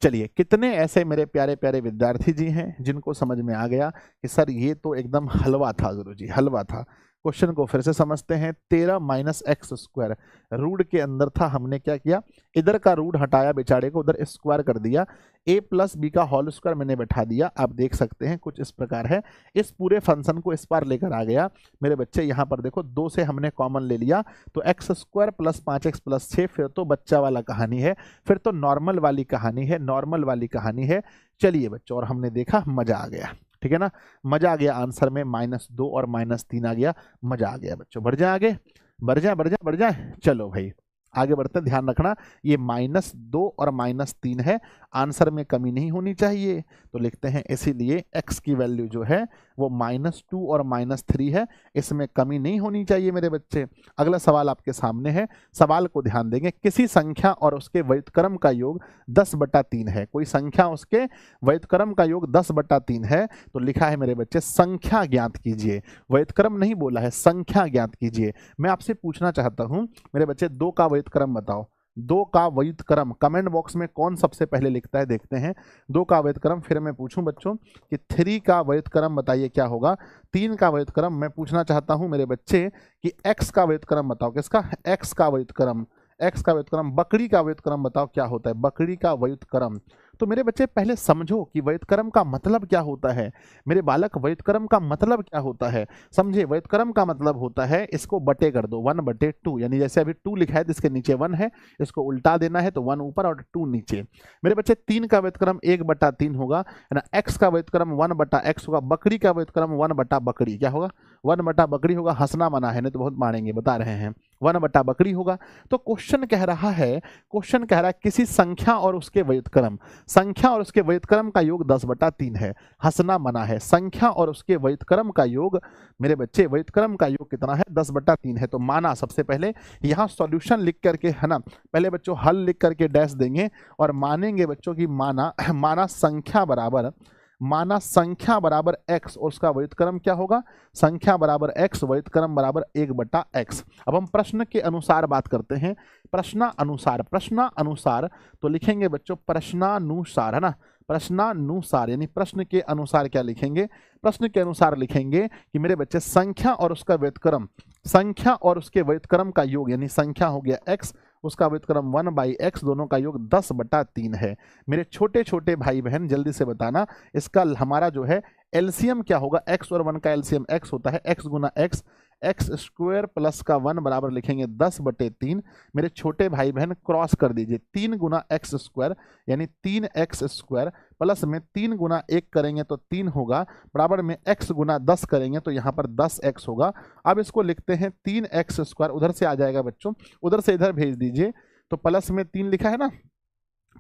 चलिए, कितने ऐसे मेरे प्यारे प्यारे विद्यार्थी जी हैं जिनको समझ में आ गया कि सर ये तो एकदम हलवा था गुरुजी, हलवा था। क्वेश्चन को फिर से समझते हैं। 13 माइनस एक्स स्क्वायर रूट के अंदर था, हमने क्या किया, इधर का रूट हटाया, बेचारे को उधर स्क्वायर कर दिया, a प्लस बी का होल स्क्वायर मैंने बैठा दिया। आप देख सकते हैं कुछ इस प्रकार है। इस पूरे फंक्शन को इस पार लेकर आ गया मेरे बच्चे। यहाँ पर देखो 2 से हमने कॉमन ले लिया तो x square plus 5x plus 6, फिर तो बच्चा वाला कहानी है, फिर तो नॉर्मल वाली कहानी है, नॉर्मल वाली कहानी है। चलिए बच्चों, और हमने देखा मजा आ गया, ठीक है ना, मजा आ गया। आंसर में -2 और -3 आ गया, मजा आ गया बच्चों। बढ़ जाए आगे, बढ़ जाए, बढ़ जाए, बढ़ जाए। चलो भाई आगे बढ़ते हैं, ध्यान रखना ये -2 और -3 है, आंसर में कमी नहीं होनी चाहिए। तो लिखते हैं इसीलिए x की वैल्यू जो है वो -2 और -3 है, इसमें कमी नहीं होनी चाहिए मेरे बच्चे। अगला सवाल आपके सामने है, सवाल को ध्यान देंगे। किसी संख्या और उसके व्युत्क्रम का योग 10/3 है। कोई संख्या उसके व्युत्क्रम का योग 10/3 है, तो लिखा है मेरे बच्चे संख्या ज्ञात कीजिए। व्युत्क्रम नहीं बोला है, संख्या ज्ञात कीजिए। मैं आपसे पूछना चाहता हूं मेरे बच्चे, 2 का व्युत्क्रम बताओ। 2 का व्युत्क्रम कमेंट बॉक्स में कौन सबसे पहले लिखता है, देखते हैं। 2 का व्युत्क्रम, फिर मैं पूछूं बच्चों कि 3 का व्युत्क्रम बताइए क्या होगा। 3 का व्युत्क्रम मैं पूछना चाहता हूं मेरे बच्चे कि x का व्युत्क्रम बताओ। किसका? x का व्युत्क्रम। x का व्युत्क्रम, बकरी का व्युत्क्रम बताओ क्या होता है, बकरी का व्युत्क्रम। तो मेरे बच्चे पहले समझो कि व्युत्क्रम का मतलब क्या होता है। मेरे बालक, व्युत्क्रम का मतलब क्या होता है समझे। व्युत्क्रम का मतलब होता है, इसको बटे कर दो, 1/2, यानी जैसे अभी 2 लिखा है तो इसके नीचे 1 है, इसको उल्टा देना है तो 1 ऊपर और 2 नीचे। मेरे बच्चे 3 का व्युत्क्रम 1/3 होगा, है ना। x का व्युत्क्रम 1/x होगा, बकरी का व्युत्क्रम 1/बकरी, क्या होगा, 1/बकरी होगा। हंसना मना है, नहीं तो बहुत मारेंगे, बता रहे हैं, 1/बकरी होगा। तो क्वेश्चन कह रहा है, क्वेश्चन कह रहा है किसी संख्या और उसके व्युत्क्रम, संख्या और उसके व्युत्क्रम का योग 10/3 है। हंसना मना है। संख्या और उसके व्युत्क्रम का योग मेरे बच्चे, व्युत्क्रम का योग कितना है, 10/3 है। तो माना, सबसे पहले यहाँ सॉल्यूशन लिख करके, है ना, पहले बच्चों हल लिख करके डैश देंगे और मानेंगे बच्चों की माना, माना संख्या बराबर, माना संख्या बराबर x और उसका व्युत्क्रम क्या होगा, संख्या बराबर x, व्युत्क्रम बराबर 1/x। अब हम प्रश्न के अनुसार बात करते हैं, प्रश्नानुसार, प्रश्नानुसार तो लिखेंगे बच्चों प्रश्नानुसार, है ना, प्रश्नानुसार, यानी प्रश्न के अनुसार क्या लिखेंगे, प्रश्न के अनुसार लिखेंगे कि मेरे बच्चे संख्या और उसका व्युत्क्रम, संख्या और उसके व्युत्क्रम का योग, यानी संख्या हो गया x, उसका व्युत्क्रम 1/x, दोनों का योग 10/3 है। मेरे छोटे छोटे भाई बहन जल्दी से बताना, इसका हमारा जो है एलसीएम क्या होगा। x और 1 का एलसीएम x होता है, x गुना x, एक्स स्क्वायर प्लस का 1 बराबर लिखेंगे 10/3। मेरे छोटे भाई बहन क्रॉस कर दीजिए, 3 गुना एक्स स्क्वायर यानी 3x स्क्वायर प्लस में 3 गुना 1 करेंगे तो 3 होगा, बराबर में x गुना 10 करेंगे तो यहाँ पर 10x होगा। अब इसको लिखते हैं 3x स्क्वायर, उधर से आ जाएगा बच्चों, उधर से इधर भेज दीजिए, तो प्लस में 3 लिखा है ना,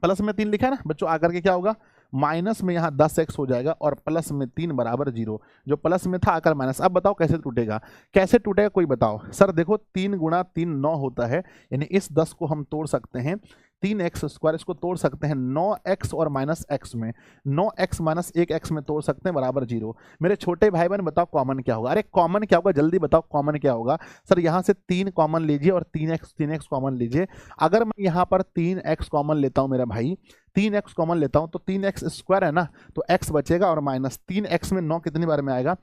प्लस में 3 लिखा है ना बच्चों, आकर के क्या होगा, माइनस में यहाँ 10x हो जाएगा और प्लस में 3 बराबर 0, जो प्लस में था आकर माइनस। अब बताओ कैसे टूटेगा, कैसे टूटेगा कोई बताओ। सर देखो 3 गुना 3 9 होता है, यानी इस 10 को हम तोड़ सकते हैं, 3x स्क्वायर इसको तोड़ सकते हैं 9x और माइनस x में, 9x माइनस 1x में तोड़ सकते हैं बराबर 0। मेरे छोटे भाई बहन बताओ कॉमन क्या होगा, अरे कॉमन क्या होगा जल्दी बताओ, कॉमन क्या होगा। सर यहाँ से 3 कॉमन लीजिए और 3x कॉमन लीजिए। अगर मैं यहाँ पर 3x कॉमन लेता हूँ मेरा भाई, 3x कॉमन लेता हूँ तो 3x स्क्वायर है ना, तो x बचेगा और माइनस 3x में 9 कितनी बार में आएगा,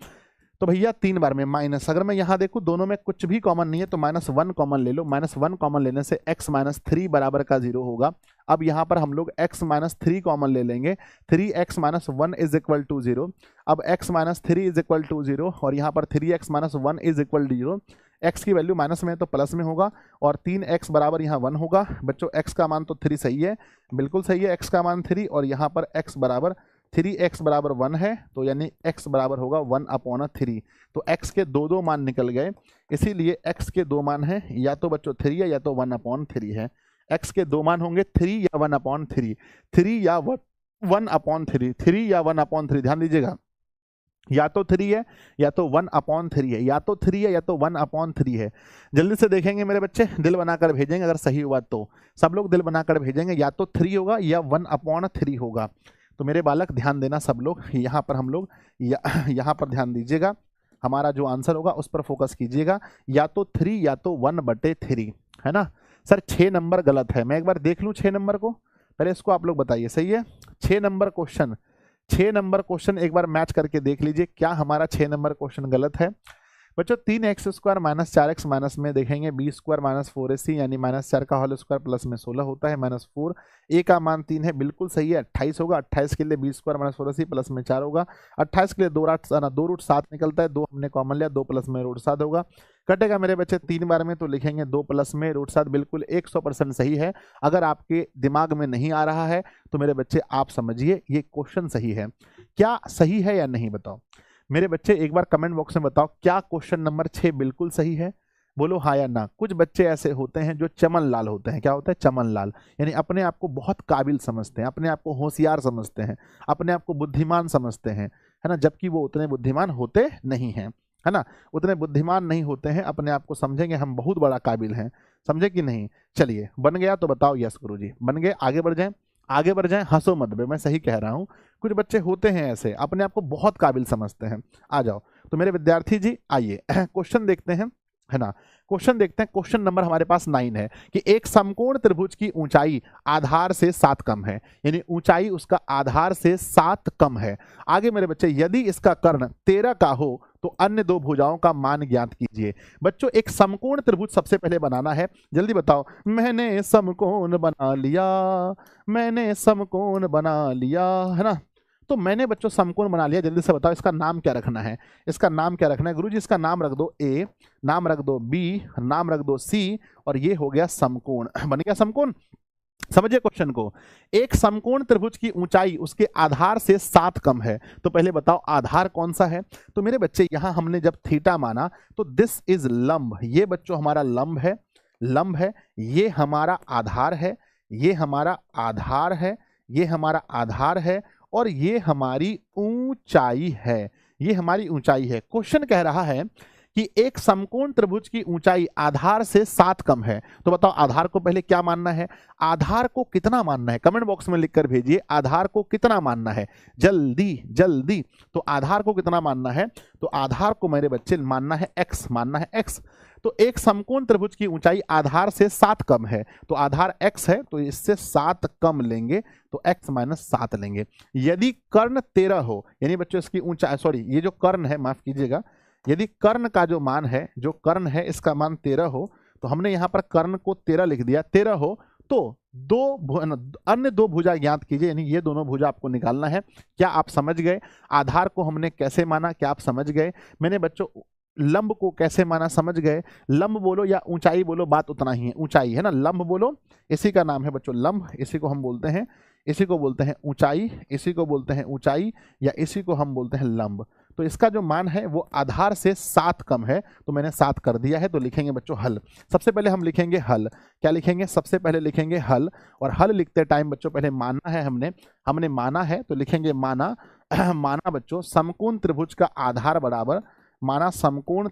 तो भैया 3 बार में माइनस। अगर मैं यहाँ देखूँ दोनों में कुछ भी कॉमन नहीं है तो -1 कॉमन ले लो, -1 कॉमन लेने से x माइनस 3 बराबर का 0 होगा। अब यहाँ पर हम लोग x माइनस 3 कॉमन ले लेंगे, 3x minus 1 is equal to 0। अब x minus 3 is equal to 0 और यहाँ पर 3x minus 1 is equal to 0। x की वैल्यू माइनस में है तो प्लस में होगा और 3x बराबर यहाँ 1 होगा। बच्चों x का मान तो 3 सही है, बिल्कुल सही है, x का मान 3 और यहाँ पर x बराबर 3x बराबर 1 है, तो यानी x बराबर होगा 1/3। तो x के दो मान निकल गए, इसीलिए x के 2 मान हैं, या तो बच्चों 3 है या तो 1/3 है। x के 2 मान होंगे 3 या 1/3, 3 या 1/3, 3 या 1/3, ध्यान दीजिएगा, या तो 3 है या तो 1/3 है, या तो 3 है या तो 1/3 है। जल्दी से देखेंगे मेरे बच्चे, दिल बनाकर भेजेंगे अगर सही हुआ तो, सब लोग दिल बनाकर भेजेंगे, या तो 3 होगा या 1/3 होगा। तो मेरे बालक ध्यान देना सब लोग, यहाँ पर हम लोग यहाँ पर ध्यान दीजिएगा, हमारा जो आंसर होगा उस पर फोकस कीजिएगा, या तो 3 या तो 1/3, है ना। सर 6 नंबर गलत है, मैं एक बार देख लूँ 6 नंबर को, पहले इसको आप लोग बताइए, सही है। 6 नंबर क्वेश्चन, 6 नंबर क्वेश्चन एक बार मैच करके देख लीजिए क्या हमारा 6 नंबर क्वेश्चन गलत है। बच्चों 3x² माइनस 4x माइनस में देखेंगे b² माइनस 4ac यानी -4 का होल स्क्वायर प्लस में 16 होता है -4, a का मान 3 है, बिल्कुल सही है, 28 होगा। 28 के लिए b² माइनस 4ac प्लस में 4 होगा। 28 के लिए 2 रूट 7 निकलता है, 2 हमने कॉमन लिया, 2 प्लस में रूट 7 होगा। कटेगा मेरे बच्चे 3 बार में, तो लिखेंगे 2 प्लस में रूट 7, बिल्कुल 100% सही है। अगर आपके दिमाग में नहीं आ रहा है तो मेरे बच्चे आप समझिए ये क्वेश्चन सही है। क्या सही है या नहीं बताओ मेरे बच्चे, एक बार कमेंट बॉक्स में बताओ क्या क्वेश्चन नंबर 6 बिल्कुल सही है, बोलो हाँ या ना। कुछ बच्चे ऐसे होते हैं जो चमन लाल होते हैं, क्या होता है चमन लाल, यानी अपने आप को बहुत काबिल समझते हैं, अपने आप को होशियार समझते हैं, अपने आप को बुद्धिमान समझते हैं, है ना, जबकि वो उतने बुद्धिमान होते नहीं हैं, है ना, उतने बुद्धिमान नहीं होते हैं, अपने आप को समझेंगे हम बहुत बड़ा काबिल हैं, समझे कि नहीं। चलिए बन गया तो बताओ यस गुरुजी, बन गए, आगे बढ़ जाएं, आगे बढ़ जाएं, हंसो मत बे, मैं सही कह रहा हूं। कुछ बच्चे होते हैं ऐसे, अपने आप को बहुत काबिल समझते हैं। आ जाओ तो मेरे विद्यार्थी जी आइए क्वेश्चन देखते हैं, है ना। क्वेश्चन देखते हैं, क्वेश्चन नंबर हमारे पास 9 है कि एक समकोण त्रिभुज की ऊंचाई आधार से 7 कम है, यानी ऊंचाई उसका आधार से 7 कम है। आगे मेरे बच्चे यदि इसका कर्ण 13 का हो तो अन्य दो भुजाओं का मान ज्ञात कीजिए। बच्चों एक समकोण त्रिभुज सबसे पहले बनाना है, जल्दी बताओ। मैंने समकोण बना लिया, मैंने समकोण बना लिया, है ना। तो मैंने बच्चों समकोण बना लिया, जल्दी से बताओ इसका नाम क्या रखना है, इसका नाम क्या रखना है गुरुजी। इसका नाम रख दो ए, नाम रख दो बी, नाम रख दो सी, और ये हो गया समकोण, बन गया समकोण। समझिए क्वेश्चन को, एक समकोण त्रिभुज की ऊंचाई उसके आधार से 7 कम है, तो पहले बताओ आधार कौन सा है। तो मेरे बच्चे यहां हमने जब थीटा माना तो दिस इज लंब, ये बच्चों हमारा लंब है, लंब है, ये हमारा आधार है, ये हमारा आधार है, ये हमारा आधार है, और ये हमारी ऊंचाई है, ये हमारी ऊंचाई है। क्वेश्चन कह रहा है कि एक समकोण त्रिभुज की ऊंचाई आधार से 7 कम है, तो बताओ आधार को पहले क्या मानना है, आधार को कितना मानना है, कमेंट बॉक्स में लिखकर भेजिए आधार को कितना मानना है, जल्दी जल्दी। तो आधार को कितना मानना है, तो आधार को मेरे बच्चे मानना है x, मानना है x। तो एक समकोण त्रिभुज की ऊंचाई आधार से 7 कम है, तो आधार x है तो इससे 7 कम लेंगे, तो x माइनस 7 लेंगे। यदि कर्ण 13 हो, यानी बच्चों इसकी ऊंचाई, सॉरी ये जो कर्ण है माफ कीजिएगा, यदि कर्ण का जो मान है, जो कर्ण है इसका मान 13 हो, तो हमने यहां पर कर्ण को 13 लिख दिया, 13 हो तो अन्य दो भुजा ज्ञात कीजिए, यानी ये दोनों भुजा आपको निकालना है। क्या आप समझ गए आधार को हमने कैसे माना, क्या आप समझ गए। मैंने बच्चों लंब को कैसे माना, समझ गए। लंब बोलो या ऊंचाई बोलो, बात उतना ही है, ऊंचाई है ना, लंब बोलो, इसी का नाम है बच्चों लंब, इसी को हम बोलते हैं, इसी को बोलते हैं ऊंचाई, इसी को बोलते हैं ऊंचाई, या इसी को हम बोलते हैं लंब। तो इसका जो मान है वो आधार से 7 कम है, तो मैंने 7 कर दिया है, तो लिखेंगे बच्चों हल। सबसे पहले हम लिखेंगे हल, क्या लिखेंगे, सबसे पहले लिखेंगे हल, और हल लिखते टाइम बच्चों पहले माना है, हमने माना है, तो लिखेंगे माना माना बच्चों समकोण त्रिभुज का आधार बराबर, माना समकोण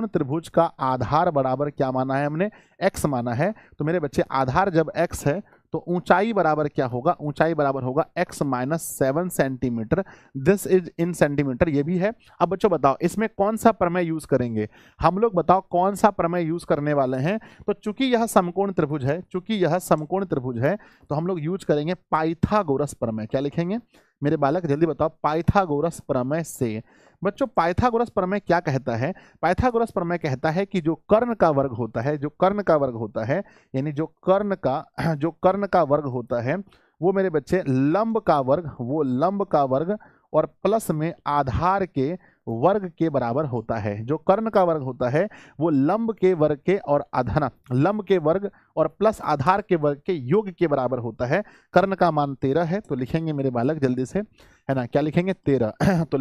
त्रिभुज का आधार बराबर क्या माना है हमने, x माना है। तो मेरे बच्चे आधार जब x है तो ऊंचाई बराबर क्या होगा, ऊंचाई बराबर होगा x minus 7 centimetre, this is in centimetre, ये भी है। अब बच्चों बताओ इसमें कौन सा प्रमेय यूज करेंगे हम लोग, बताओ कौन सा प्रमेय यूज करने वाले हैं। तो चूंकि यह समकोण त्रिभुज है, चूंकि यह समकोण त्रिभुज है, तो हम लोग यूज करेंगे पाइथागोरस प्रमेय। क्या लिखेंगे मेरे बालक, जल्दी बताओ, पाइथागोरस प्रमेय से। बच्चों पाइथागोरस प्रमेय क्या कहता है, पाइथागोरस प्रमेय कहता है कि जो कर्ण का वर्ग होता है, जो कर्ण का वर्ग होता है, यानी जो कर्ण का वर्ग होता है वो मेरे बच्चे लंब का वर्ग, वो लंब का वर्ग और प्लस में आधार के वर्ग के बराबर होता है। जो कर्ण का वर्ग होता है वो लंब के वर्ग के और आधार, लंब के वर्ग और प्लस आधार के वर्ग के योग के बराबर होता है। कर्ण का मान 13 है, तो लिखेंगे मेरे बालक जल्दी से, है ना, क्या लिखेंगे 13 तो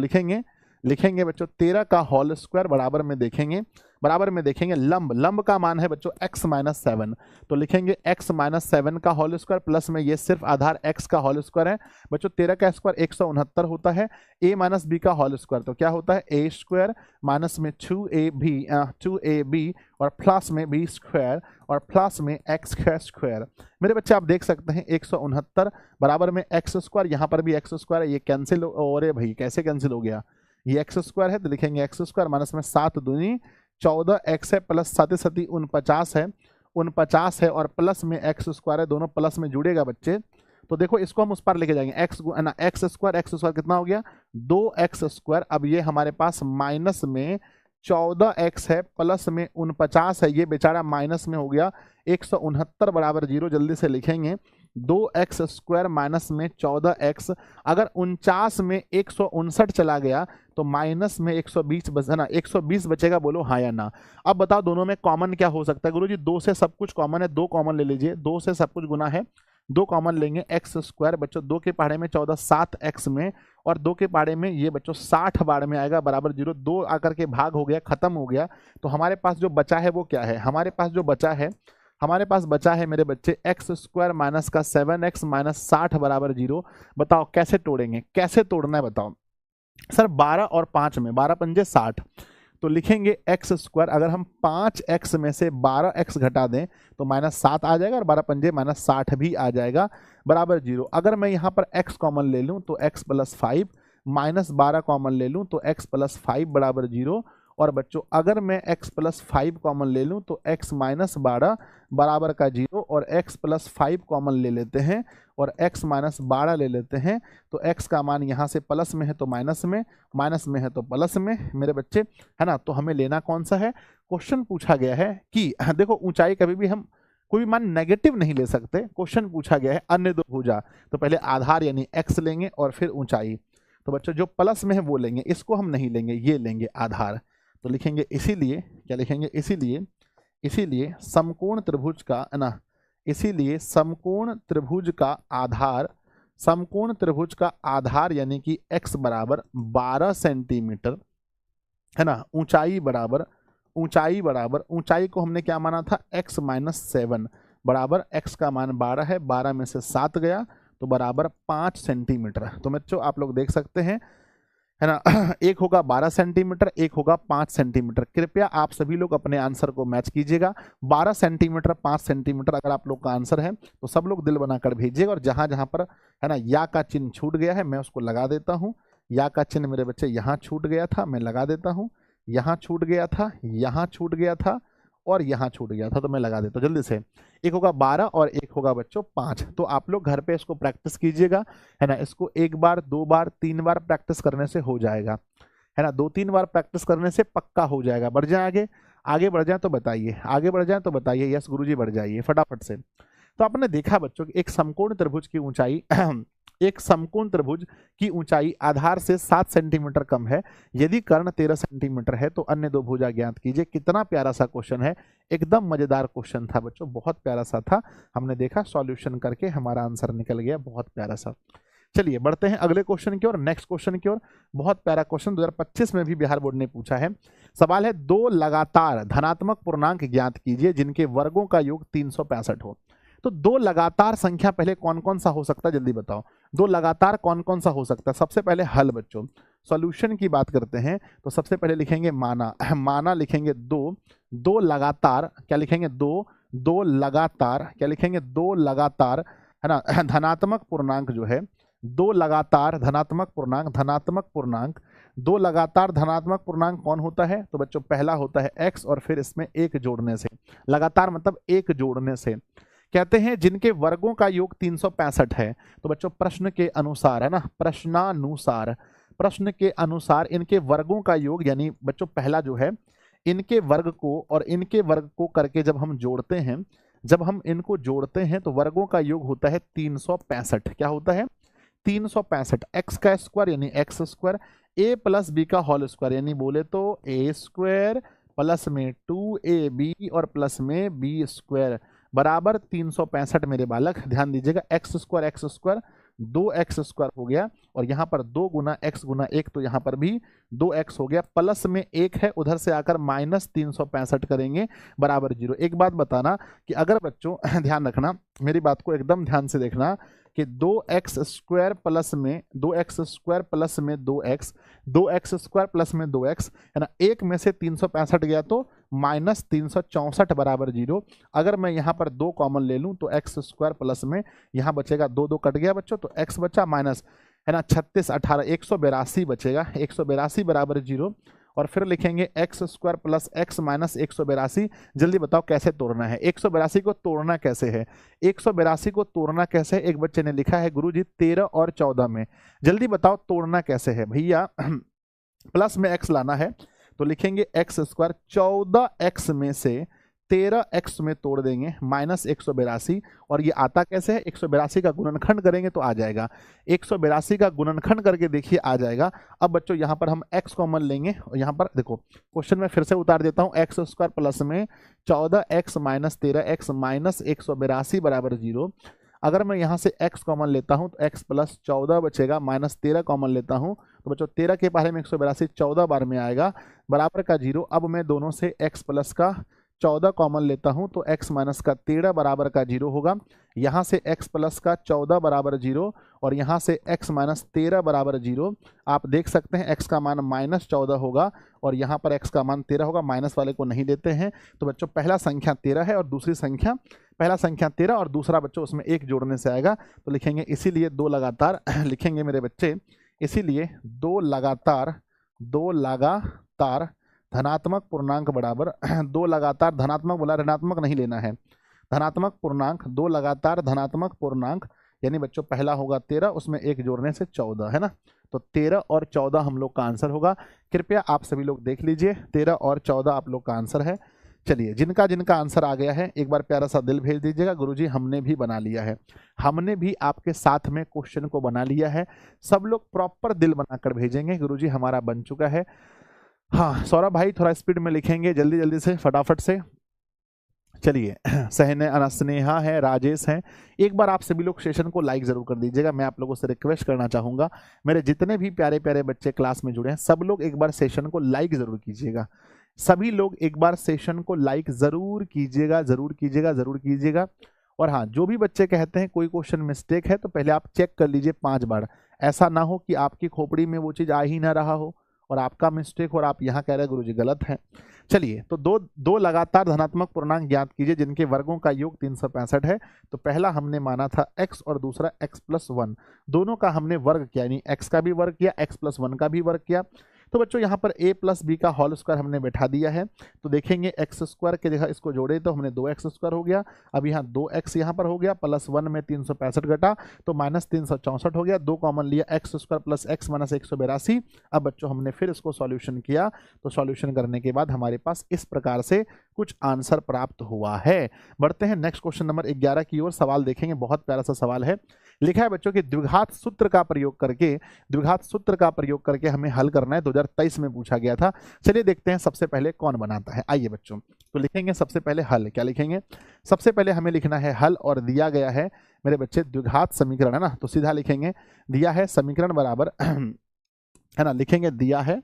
लिखेंगे बच्चों 13 का होल स्क्वायर बराबर में देखेंगे लंब का मान है बच्चों x माइनस 7, तो लिखेंगे x माइनस 7 का होल स्क्वायर प्लस में ये सिर्फ आधार x का होल स्क्वायर है बच्चों। 13 का स्क्वायर 169 होता है, a माइनस b का होल स्क्वायर तो क्या होता है a स्क्वायर माइनस में 2ab और प्लस में b स्क्वायर और प्लस में x स्क्वायर। मेरे बच्चे आप देख सकते हैं 169 बराबर में x स्क्वायर, यहाँ पर भी x स्क्वायर है, ये कैंसिल, और भाई कैसे कैंसिल हो गया, ये x स्क्वायर है तो लिखेंगे x स्क्वायर माइनस में 7 दूनी 14 x है प्लस 7 7 49 है 49 है और प्लस में एक्स स्क्वायर है, दोनों प्लस में जुड़ेगा बच्चे। तो देखो इसको हम उस पर लेके जाएंगे, एक्स स्क्वायर कितना हो गया 2x स्क्वायर। अब ये हमारे पास माइनस में 14x है, प्लस में 49 है, ये बेचारा माइनस में हो गया 169 बराबर 0। जल्दी से लिखेंगे 2x स्क्वायर माइनस में 14x, अगर 49 में 159 चला गया तो माइनस में 120 बचा ना, 120 बचेगा, बोलो हाँ या ना। अब बताओ दोनों में कॉमन क्या हो सकता है गुरुजी? 2 से सब कुछ कॉमन है, 2 कॉमन ले लीजिए, 2 से सब कुछ गुना है, 2 कॉमन लेंगे। एक्स स्क्वायर बच्चों 2 के पहाड़े में 14, 7x में, और 2 के पहाड़े में ये बच्चों 60 बार में आएगा बराबर 0। 2 आकर के भाग हो गया, खत्म हो गया। तो हमारे पास जो बचा है वो क्या है? हमारे पास जो बचा है, हमारे पास बचा है मेरे बच्चे एक्स स्क्वायर माइनस का 7x माइनस 60 बराबर 0। बताओ कैसे तोड़ेंगे, कैसे तोड़ना है बताओ सर? 12 और 5 में 12 पंजे 60, तो लिखेंगे एक्स स्क्वायर, अगर हम 5x में से 12x घटा दें तो माइनस 7 आ जाएगा, और 12 पंजे माइनस 60 भी आ जाएगा बराबर 0। अगर मैं यहाँ पर x कॉमन ले लूँ तो x प्लस 5, माइनस 12 कॉमन ले लूँ तो x प्लस 5 बराबर 0। और बच्चों अगर मैं x प्लस 5 कॉमन ले लूँ तो x माइनस 12 बराबर का 0, और x प्लस 5 कॉमन ले लेते हैं और x माइनस 12 ले लेते हैं, तो x का मान यहाँ से प्लस में है तो माइनस में, माइनस में है तो प्लस में मेरे बच्चे, है ना। तो हमें लेना कौन सा है? क्वेश्चन पूछा गया है कि देखो ऊंचाई कभी भी हम कोई भी मान नेगेटिव नहीं ले सकते। क्वेश्चन पूछा गया है अन्य दो भुजा, तो पहले आधार यानी x लेंगे और फिर ऊंचाई। तो बच्चों जो प्लस में है वो लेंगे, इसको हम नहीं लेंगे, ये लेंगे आधार। तो लिखेंगे इसीलिए, क्या लिखेंगे? इसीलिए समकोण त्रिभुज का, है ना, इसीलिए समकोण त्रिभुज का आधार, समकोण त्रिभुज का आधार यानी कि x बराबर 12 सेंटीमीटर, है ना। ऊंचाई बराबर, ऊंचाई को हमने क्या माना था? x माइनस 7 बराबर x का मान 12 है, 12 में से 7 गया तो बराबर 5 सेंटीमीटर। तो बच्चों आप लोग देख सकते हैं, है ना, एक होगा 12 सेंटीमीटर, एक होगा 5 सेंटीमीटर। कृपया आप सभी लोग अपने आंसर को मैच कीजिएगा। 12 सेंटीमीटर 5 सेंटीमीटर अगर आप लोग का आंसर है तो सब लोग दिल बनाकर भेजिएगा, और जहां जहां पर, है ना, या का चिन्ह छूट गया है मैं उसको लगा देता हूं। या का चिन्ह मेरे बच्चे यहाँ छूट गया था, मैं लगा देता हूँ। यहाँ छूट गया था, यहाँ छूट गया था, और यहाँ छूट गया था, तो मैं लगा देता हूँ जल्दी से। एक होगा 12 और एक होगा बच्चों 5। तो आप लोग घर पे इसको प्रैक्टिस कीजिएगा, है ना। इसको 1 बार 2 बार 3 बार प्रैक्टिस करने से हो जाएगा, है ना। 2-3 बार प्रैक्टिस करने से पक्का हो जाएगा। बढ़ जाए आगे, आगे बढ़ जाए तो बताइए, आगे बढ़ जाए तो बताइए। यस गुरुजी बढ़ जाइए फटाफट से। तो आपने देखा बच्चों कि एक समकोण त्रिभुज की ऊंचाई एक समकोण त्रिभुज की ऊंचाई आधार से 7 सेंटीमीटर कम है यदि कर्ण 13 सेंटीमीटर है तो अन्य दो भुजा ज्ञात कीजिए। कितना प्यारा सा क्वेश्चन है, एकदम मजेदार क्वेश्चन था बच्चों, बहुत प्यारा सा था। हमने देखा सॉल्यूशन करके हमारा आंसर निकल गया, बहुत प्यारा सा। चलिए बढ़ते हैं अगले क्वेश्चन की ओर, नेक्स्ट क्वेश्चन की ओर। बहुत प्यारा क्वेश्चन 2025 में भी बिहार बोर्ड ने पूछा है। सवाल है, दो लगातार धनात्मक पूर्णांक ज्ञात कीजिए जिनके वर्गों का योग 365 हो। तो दो लगातार संख्या पहले कौन कौन सा हो सकता है, जल्दी बताओ। दो लगातार कौन कौन सा हो सकता है? सबसे पहले हल बच्चों, सॉल्यूशन की बात करते हैं तो सबसे पहले लिखेंगे माना, माना लिखेंगे दो, दो लगातार, क्या लिखेंगे? दो, दो लगातार, क्या लिखेंगे? दो लगातार, है ना, धनात्मक पूर्णांक जो है, दो लगातार धनात्मक पूर्णांक, धनात्मक पूर्णांक, दो लगातार धनात्मक पूर्णांक कौन होता है? तो बच्चों पहला होता है x और फिर इसमें एक जोड़ने से, लगातार मतलब एक जोड़ने से। कहते हैं जिनके वर्गों का योग 365 है। तो बच्चों प्रश्न के अनुसार, है ना, प्रश्नानुसार, प्रश्न के अनुसार इनके वर्गों का योग, यानी बच्चों पहला जो है इनके वर्ग को और इनके वर्ग को करके जब हम जोड़ते हैं, जब हम इनको जोड़ते हैं तो वर्गों का योग होता है 365। क्या होता है? 365। एक्स का स्क्वायर यानी एक्स स्क्वायर, ए प्लस बी का होल स्क्वायर यानी बोले तो ए स्क्वायर प्लस में 2ab और प्लस में बी स्क्वायर बराबर 365 मेरे बालक। ध्यान दीजिएगा, एक्स स्क्वायर 2x स्क्वायर हो गया, और यहाँ पर 2 गुना x गुना 1, तो यहाँ पर भी 2x हो गया, प्लस में 1 है, उधर से आकर माइनस 365 करेंगे बराबर 0। एक बात बताना कि अगर बच्चों ध्यान रखना, मेरी बात को एकदम ध्यान से देखना कि 2x स्क्वायर प्लस में 2x स्क्वायर प्लस में 2x, 2x स्क्वायर प्लस में 2x, है ना, एक में से 365 गया तो माइनस 364 बराबर 0। अगर मैं यहाँ पर 2 कॉमन ले लूँ तो एक्स स्क्वायर प्लस में यहाँ बचेगा 2, 2 कट गया बच्चों, तो x बचा माइनस, है ना, 36 18 182 बचेगा, 182 बराबर 0। और फिर लिखेंगे x square plus x minus 182। जल्दी बताओ कैसे तोड़ना है, 182 को तोड़ना कैसे है, 182 को तोड़ना कैसे है। एक बच्चे ने लिखा है गुरुजी 13 और 14 में, जल्दी बताओ तोड़ना कैसे है भैया। प्लस में एक्स लाना है तो लिखेंगे एक्स स्क्वायर 14x में से 13x में तोड़ देंगे माइनस 182। और ये आता कैसे है, 182 का गुणनखंड करेंगे तो आ जाएगा, 182 का गुणनखंड करके देखिए आ जाएगा। अब बच्चों यहाँ पर हम x कॉमन लेंगे और यहाँ पर देखो क्वेश्चन में फिर से उतार देता हूँ, एक्स स्क्वायर प्लस में 14x माइनस 13x माइनस 182 बराबर 0। अगर मैं यहाँ से x कॉमन लेता हूँ तो x प्लस 14 बचेगा, माइनस 13 कॉमन लेता हूँ तो बच्चों 13 के पहले में 182 14 बार में आएगा बराबर का 0। अब मैं दोनों से x प्लस का 14 कॉमन लेता हूं तो x माइनस का 13 बराबर का 0 होगा। यहाँ से x प्लस का 14 बराबर 0 और यहाँ से x माइनस 13 बराबर 0। आप देख सकते हैं x का मान माइनस 14 होगा और यहाँ पर x का मान 13 होगा, माइनस वाले को नहीं देते हैं। तो बच्चों पहला संख्या 13 है और दूसरी संख्या, पहला संख्या 13 और दूसरा बच्चों उसमें 1 जोड़ने से आएगा तो लिखेंगे इसीलिए 2 लगातार लिखेंगे मेरे बच्चे, इसीलिए 2 लगातार धनात्मक पूर्णांक बराबर 2 लगातार धनात्मक बोला, ऋणात्मक नहीं लेना है, धनात्मक पूर्णांक 2 लगातार धनात्मक पूर्णांक यानी बच्चों पहला होगा 13 उसमें 1 जोड़ने से 14 है ना। तो 13 और 14 हम लोग का आंसर होगा। कृपया आप सभी लोग देख लीजिए 13 और 14 आप लोग का आंसर है। चलिए जिनका जिनका आंसर आ गया है एक बार प्यारा सा दिल भेज दीजिएगा, गुरुजी हमने भी बना लिया है, हमने भी आपके साथ में क्वेश्चन को बना लिया है। सब लोग प्रॉपर दिल बनाकर भेजेंगे, गुरुजी हमारा बन चुका है। हाँ सौरभ भाई थोड़ा स्पीड में लिखेंगे, जल्दी जल्दी से फटाफट से। चलिए सहने अनस्नेहा है, राजेश है, एक बार आप सभी लोग सेशन को लाइक जरूर कर दीजिएगा। मैं आप लोगों से रिक्वेस्ट करना चाहूंगा, मेरे जितने भी प्यारे प्यारे बच्चे क्लास में जुड़े हैं सब लोग एक बार सेशन को लाइक जरूर कीजिएगा, सभी लोग एक बार सेशन को लाइक जरूर कीजिएगा, जरूर कीजिएगा, जरूर कीजिएगा। और हाँ जो भी बच्चे कहते हैं कोई क्वेश्चन मिस्टेक है तो पहले आप चेक कर लीजिए 5 बार, ऐसा ना हो कि आपकी खोपड़ी में वो चीज़ आ ही ना रहा हो और आपका मिस्टेक और आप यहाँ कह रहे हैं गुरुजी गलत है। चलिए तो दो लगातार धनात्मक पूर्णांक ज्ञात कीजिए जिनके वर्गों का योग 365 है। तो पहला हमने माना था x और दूसरा x प्लस 1, दोनों का हमने वर्ग किया यानी x का भी वर्ग किया, x प्लस 1 का भी वर्ग किया। तो बच्चों यहाँ पर a प्लस बी का होल स्क्वायर हमने बैठा दिया है तो देखेंगे एक्स स्क्वायर के जगह इसको जोड़े तो हमने 2x स्क्वायर हो गया, अब यहाँ 2x यहाँ पर हो गया, प्लस 1 में 365 घटा तो माइनस 364 हो गया, 2 कॉमन लिया x square plus x minus 182। अब बच्चों हमने फिर इसको सॉल्यूशन किया तो सॉल्यूशन करने के बाद हमारे पास इस प्रकार से कुछ आंसर प्राप्त हुआ है। बढ़ते हैं नेक्स्ट क्वेश्चन नंबर 11 की ओर, सवाल देखेंगे, बहुत प्यारा सा सवाल है। लिखा है बच्चों कि द्विघात सूत्र का प्रयोग करके हमें हल करना है, 2023 में पूछा गया था। चलिए देखते हैं सबसे पहले कौन बनाता है। आइए बच्चों तो लिखेंगे सबसे पहले हल, क्या लिखेंगे, सबसे पहले हमें लिखना है हल और दिया गया है मेरे बच्चे द्विघात समीकरण है ना, तो सीधा लिखेंगे दिया है समीकरण बराबर है ना, लिखेंगे दिया है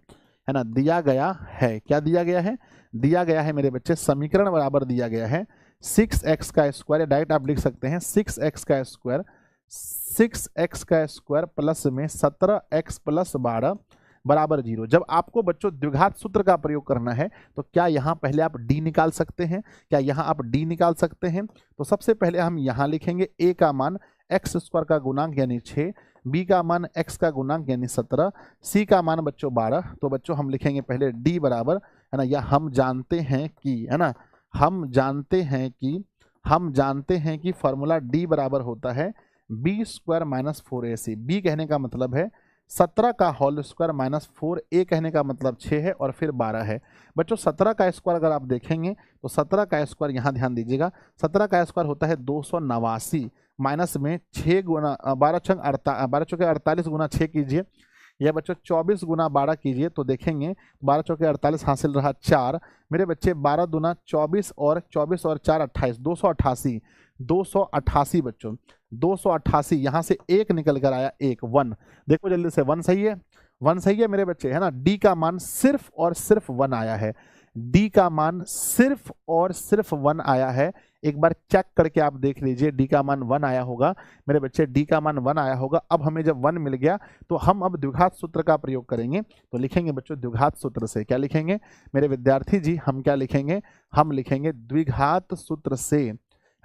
ना, दिया गया है, क्या दिया गया है, दिया गया है मेरे बच्चे समीकरण बराबर दिया गया है 6x का स्क्वायर, डायरेक्ट आप लिख सकते हैं 6x का स्क्वायर प्लस में 17x प्लस 12 बराबर 0। जब आपको बच्चों द्विघात सूत्र का प्रयोग करना है तो क्या यहाँ पहले आप d निकाल सकते हैं, क्या यहाँ आप d निकाल सकते हैं। तो सबसे पहले हम यहाँ लिखेंगे a का मान x स्क्वायर का गुणांक यानी 6, b का मान x का गुणांक यानी 17, c का मान बच्चों 12। तो बच्चों हम लिखेंगे पहले d बराबर है ना, या हम जानते हैं कि है ना, हम जानते हैं कि फॉर्मूला d बराबर होता है b square minus 4ac। b कहने का मतलब है 17 का होल स्क्वायर माइनस 4a कहने का मतलब 6 है और फिर 12 है। बच्चों 17 का स्क्वायर अगर आप देखेंगे तो 17 का स्क्वायर यहाँ ध्यान दीजिएगा, 17 का स्क्वायर होता है 289 माइनस में 6 गुना 12 चौके 48 गुना 6 कीजिए, या बच्चों 24 गुना 12 कीजिए तो देखेंगे 12 चौके 48 हासिल रहा 4 मेरे बच्चे, 12 दुना 24 और 4 28 288 बच्चों 288, यहाँ से 1 निकल कर आया 1 देखो जल्दी से 1 सही है, 1 सही है मेरे बच्चे है ना। d का मान सिर्फ और सिर्फ 1 आया है, d का मान सिर्फ और सिर्फ 1 आया है। एक बार चेक करके आप देख लीजिए d का मान 1 आया होगा मेरे बच्चे, d का मान 1 आया होगा। अब हमें जब 1 मिल गया तो हम अब द्विघात सूत्र का प्रयोग करेंगे, तो लिखेंगे बच्चों द्विघात सूत्र से, क्या लिखेंगे मेरे विद्यार्थी जी, हम क्या लिखेंगे, हम लिखेंगे द्विघात सूत्र से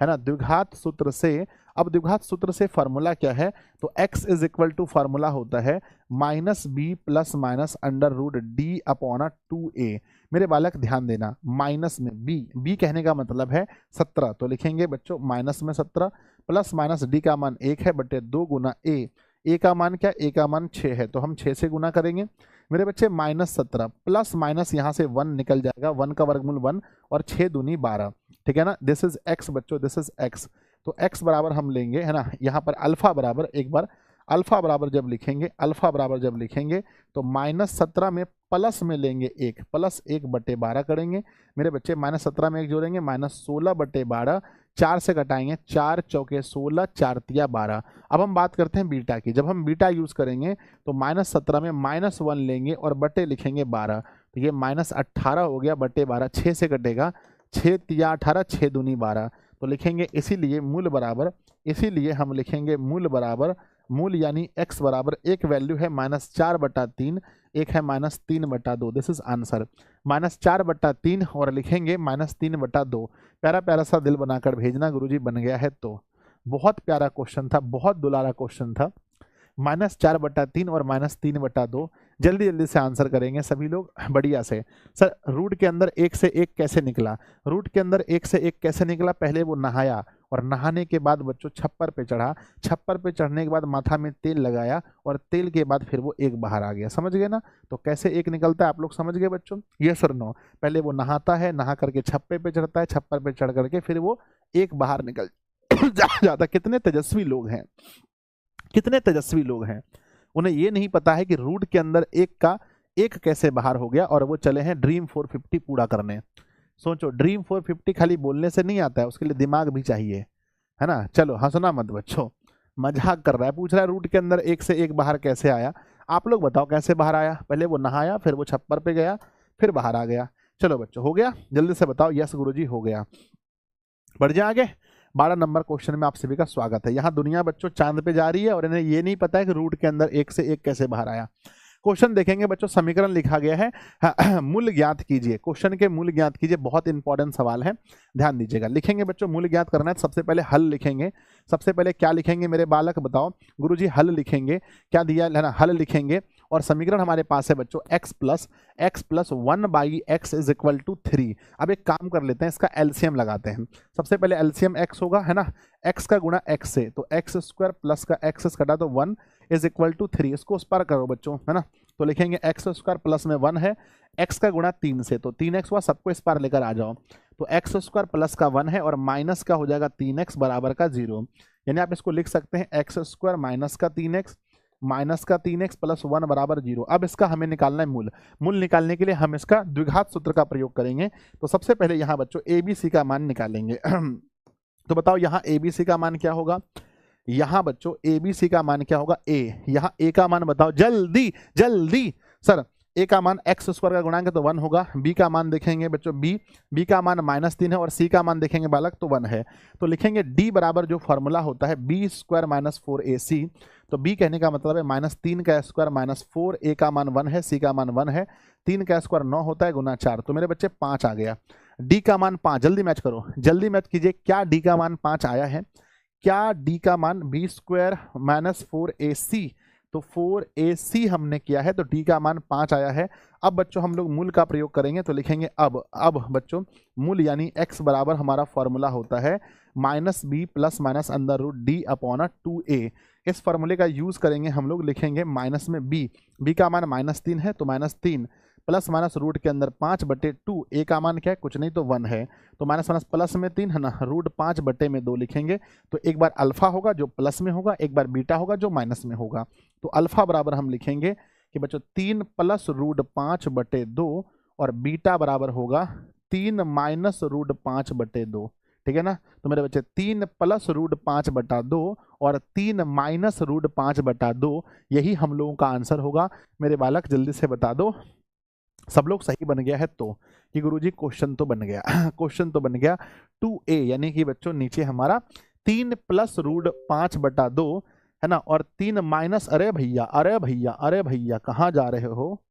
है ना, द्विघात सूत्र से। अब द्विघात सूत्र से फॉर्मूला क्या है, तो x is equal to formula होता है minus B plus minus under root D upon 2a। मेरे बालक ध्यान देना, माइनस में b कहने का मतलब है 17, तो लिखेंगे बच्चों माइनस में 17 प्लस माइनस d का मान 1 है बटे 2 गुना a का मान क्या, a का मान 6 है, तो हम 6 से गुना करेंगे मेरे बच्चे, माइनस 17 प्लस माइनस यहाँ से 1 निकल जाएगा, 1 का वर्गमूल 1 और 6 दूनी 12, ठीक है ना। दिस इज x बच्चों, दिस इज x। तो x बराबर हम लेंगे है ना, यहाँ पर अल्फा बराबर, एक बार अल्फा बराबर जब लिखेंगे, अल्फा बराबर जब लिखेंगे तो माइनस 17 में प्लस में लेंगे 1, प्लस 1 बटे 12 करेंगे मेरे बच्चे, माइनस 17 में 1 जोड़ेंगे, माइनस 16 बटे 12, 4 से घटाएंगे, 4 चौके 16, 4 तिया 12। अब हम बात करते हैं बीटा की, जब हम बीटा यूज करेंगे तो माइनस 17 में माइनस 1 लेंगे और बटे लिखेंगे 12, तो ये माइनस 18 हो गया बटे 12, 6 से कटेगा, 6 तिया 18, 6 दूनी 12, तो लिखेंगे इसीलिए मूल बराबर, इसीलिए हम लिखेंगे मूल बराबर, मूल यानी x बराबर एक वैल्यू है -4/3, एक है -3/2। दिस इज आंसर, -4/3 और लिखेंगे -3/2। प्यारा प्यारा सा दिल बनाकर भेजना गुरुजी बन गया है तो। बहुत प्यारा क्वेश्चन था, बहुत दुलारा क्वेश्चन था। -4/3 और -3/2 जल्दी जल्दी से आंसर करेंगे सभी लोग बढ़िया से। सर रूट के अंदर 1 से 1 कैसे निकला, रूट के अंदर 1 से 1 कैसे निकला, पहले वो नहाया और नहाने के बाद बच्चों छप्पर पे चढ़ा, छप्पर पे चढ़ने के बाद माथा में तेल लगाया और तेल के बाद फिर वो 1 बाहर आ गया, समझ गए ना। तो कैसे 1 निकलता है आप लोग समझ गए बच्चों, यस और नो। पहले वो नहाता है, नहा करके छप्पे पे चढ़ता है, छप्पर पे चढ़ करके फिर वो 1 बाहर निकल जाता। कितने तेजस्वी लोग हैं, कितने तेजस्वी लोग हैं, उन्हें ये नहीं पता है कि रूट के अंदर 1 का 1 कैसे बाहर हो गया और वो चले हैं ड्रीम 450 पूरा करने। सोचो ड्रीम 450 खाली बोलने से नहीं आता है, उसके लिए दिमाग भी चाहिए, है ना। चलो हंसना मत बच्चों, मजाक कर रहा है, पूछ रहा है रूट के अंदर 1 से 1 बाहर कैसे आया। आप लोग बताओ कैसे बाहर आया, पहले वो नहाया, फिर वो छप्पर पे गया, फिर बाहर आ गया। चलो बच्चों हो गया, जल्दी से बताओ, यस गुरुजी हो गया। बढ़ जाए आगे, 12 नंबर क्वेश्चन में आप सभी का स्वागत है। यहाँ दुनिया बच्चों चांद पे जा रही है और इन्हें ये नहीं पता है कि रूट के अंदर 1 से 1 कैसे बाहर आया। क्वेश्चन देखेंगे बच्चों, समीकरण लिखा गया है, मूल ज्ञात कीजिए, क्वेश्चन के मूल ज्ञात कीजिए, बहुत इंपॉर्टेंट सवाल है, ध्यान दीजिएगा। लिखेंगे बच्चों मूल ज्ञात करना है, सबसे पहले हल लिखेंगे। सबसे पहले क्या लिखेंगे मेरे बालक बताओ, गुरुजी हल लिखेंगे, क्या दिया है ना, हल लिखेंगे और समीकरण हमारे पास है बच्चों x plus 1/x is equal to 3। अब एक काम कर लेते हैं, इसका एलसीएम लगाते हैं। सबसे पहले एलसीएम x होगा, है ना, x का गुणा x से, तो x² प्लस का x कटा तो 1 इज इक्वल टू 3। इसको उस पर करो बच्चों, है ना, तो लिखेंगे x² प्लस में 1 है, x का गुणा 3 से, तो 3x हुआ, सबको इस पार लेकर आ जाओ, तो x² प्लस का 1 है और माइनस का हो जाएगा 3x बराबर का 0। यानी आप इसको लिख सकते हैं x² माइनस का 3x माइनस का 3x प्लस 1 बराबर 0। अब इसका हमें निकालना है मूल, मूल निकालने के लिए हम इसका द्विघात सूत्र का प्रयोग करेंगे। तो सबसे पहले यहाँ बच्चों ABC का मान निकालेंगे। तो बताओ यहाँ ABC का मान क्या होगा, यहाँ बच्चों ABC का मान क्या होगा, a। यहाँ a का मान बताओ जल्दी जल्दी, सर a का मान x² का गुणांक है तो 1 होगा। b का मान देखेंगे बच्चों, b का मान -3 है और c का मान देखेंगे बालक तो 1 है। तो लिखेंगे d बराबर जो फॉर्मूला होता है b² - 4ac, तो b कहने का मतलब है -3 का स्क्वायर -4, a का मान 1 है, c का मान 1 है, 3 का स्क्वायर 9 होता है गुना 4, तो मेरे बच्चे 5 आ गया। d का मान 5, जल्दी मैच करो, जल्दी मैच कीजिए, क्या d का मान 5 आया है, क्या d का मान b² - 4ac, तो 4ac हमने किया है, तो d का मान 5 आया है। अब बच्चों हम लोग मूल का प्रयोग करेंगे, तो लिखेंगे अब बच्चों मूल यानी x बराबर हमारा फॉर्मूला होता है -b plus minus under root d upon 2a। इस फॉर्मूले का यूज करेंगे हम लोग, लिखेंगे माइनस में b का मान -3 है तो -3 प्लस माइनस रूट के अंदर 5/2, a का मान क्या है कुछ नहीं तो 1 है, तो माइनस माइनस प्लस में 3 है ना, रूट 5/2 लिखेंगे। तो एक बार अल्फा होगा जो प्लस में होगा, एक बार बीटा होगा जो माइनस में होगा। तो अल्फा बराबर हम लिखेंगे कि बच्चों 3 प्लस रूट 5/2 और बीटा बराबर होगा 3 माइनस रूट 5/2, ठीक है ना। तो मेरे बच्चे 3 प्लस रूट 5/2 और 3 माइनस रूट 5/2, यही हम लोगों का आंसर होगा। मेरे बालक जल्दी से बता दो, सब लोग सही बन गया है तो, कि गुरुजी क्वेश्चन तो बन गया, क्वेश्चन तो बन गया 2a, यानी कि बच्चों नीचे हमारा 3 प्लस रूट 5/2 है ना, और 3 माइनस, अरे भैया अरे भैया अरे भैया कहाँ जा रहे हो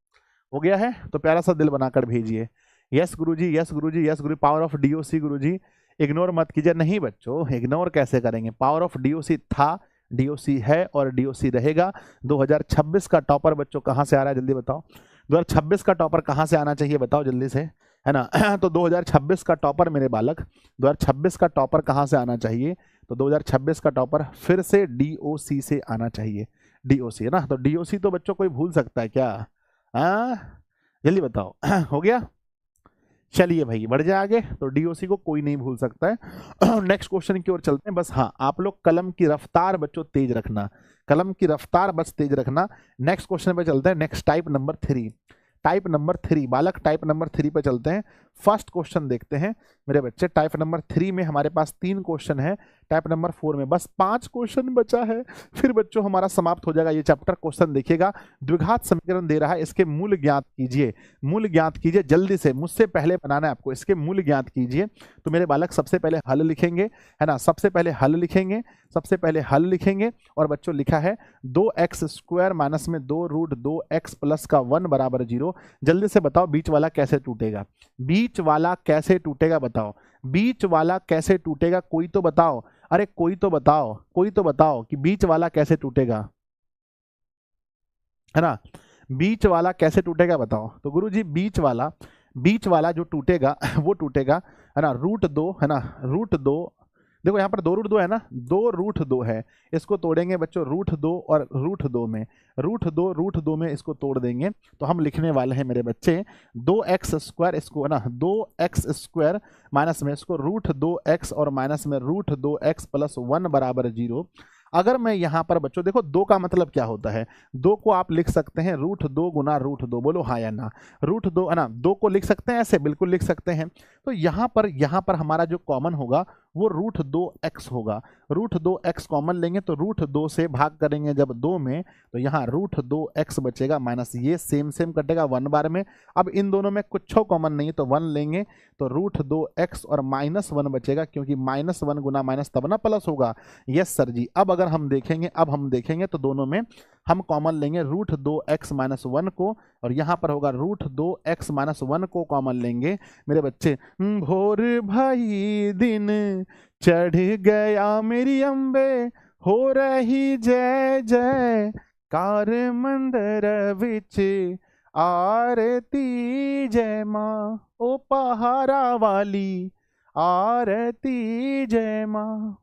गया है, तो प्यारा सा दिल बनाकर भेजिए, yes Guruji yes Guruji yes Guru, power of DOC Guruji. Ignore मत कीजिए। नहीं बच्चों, इग्नोर कैसे करेंगे, पावर ऑफ डीओसी था, डीओसी है और डीओसी रहेगा। 2026 का टॉपर बच्चों कहाँ से आ रहा है जल्दी बताओ। 2026 का टॉपर कहाँ से आना चाहिए बताओ जल्दी से, है ना। तो 2026 का टॉपर मेरे बालक, 2026 का टॉपर कहाँ से आना चाहिए, तो 2026 का टॉपर फिर से डीओसी से आना चाहिए। डीओसी है ना, तो डीओसी तो बच्चों कोई भूल सकता है क्या, जल्दी बताओ। हो गया, चलिए भाई बढ़ जाए आगे। तो डीओसी को कोई नहीं भूल सकता है। नेक्स्ट क्वेश्चन की ओर चलते हैं। बस हाँ, आप लोग कलम की रफ्तार बच्चों तेज रखना, कलम की रफ्तार बस तेज रखना। नेक्स्ट क्वेश्चन पे चलते हैं। Next type number 3, type number 3 बालक, टाइप नंबर 3 पे चलते हैं। फर्स्ट क्वेश्चन देखते हैं मेरे बच्चे। टाइप नंबर 3 में हमारे पास 3 क्वेश्चन है, टाइप नंबर 4 में बस 5 क्वेश्चन बचा है, फिर बच्चों हमारा समाप्त हो जाएगा ये चैप्टर। क्वेश्चन देखिएगा, द्विघात समीकरण दे रहा है, इसके मूल ज्ञात कीजिए। मूल ज्ञात कीजिए जल्दी से, मुझसे पहले बनाना है आपको, इसके मूल ज्ञात कीजिए। तो मेरे बालक सबसे पहले हल लिखेंगे, है ना, सबसे पहले हल लिखेंगे, सबसे पहले हल लिखेंगे। और बच्चों लिखा है 2x² माइनस में 2√2x प्लस का 1 बराबर 0। जल्दी से बताओ बीच वाला कैसे टूटेगा, बीच वाला कैसे टूटेगा बताओ, बीच वाला कैसे टूटेगा, कोई तो बताओ, अरे कोई तो बताओ, कोई तो बताओ कि बीच वाला कैसे टूटेगा, है ना, बीच वाला कैसे टूटेगा बताओ। तो गुरुजी बीच वाला जो टूटेगा वो टूटेगा, है ना, √2, है ना, √2। देखो यहाँ पर 2√2 है ना, 2√2 है, इसको तोड़ेंगे बच्चों √2 और √2 में, √2 में इसको तोड़ देंगे तो हम लिखने वाले हैं मेरे बच्चे 2x², इसको है ना 2x² माइनस में इसको √2x और माइनस में √2x प्लस 1 बराबर 0। अगर मैं यहाँ पर बच्चों देखो 2 का मतलब क्या होता है, 2 को आप लिख सकते हैं √2 गुना √2, बोलो हाँ या ना, √2 है ना, 2 को लिख सकते हैं ऐसे, बिल्कुल लिख सकते हैं। तो यहाँ पर हमारा जो कॉमन होगा वो √2x होगा, √2x कॉमन लेंगे तो √2 से भाग करेंगे जब 2 में, तो यहाँ √2x बचेगा माइनस ये सेम सेम कटेगा 1 बार में। अब इन दोनों में कुछ कॉमन नहीं है तो 1 लेंगे तो √2x और -1 बचेगा, क्योंकि -1 गुना माइनस तब ना प्लस होगा। यस सर जी। अब अगर हम देखेंगे तो दोनों में हम कॉमन लेंगे √2x माइनस 1 को, और यहाँ पर होगा √2x माइनस 1 को कॉमन लेंगे मेरे बच्चे। भोर भाई दिन चढ़ गया मेरी अम्बे, हो रही जय जय कार मंदिर विच आरती जय माँ, ओ पहाड़ा वाली आरती जय माँ।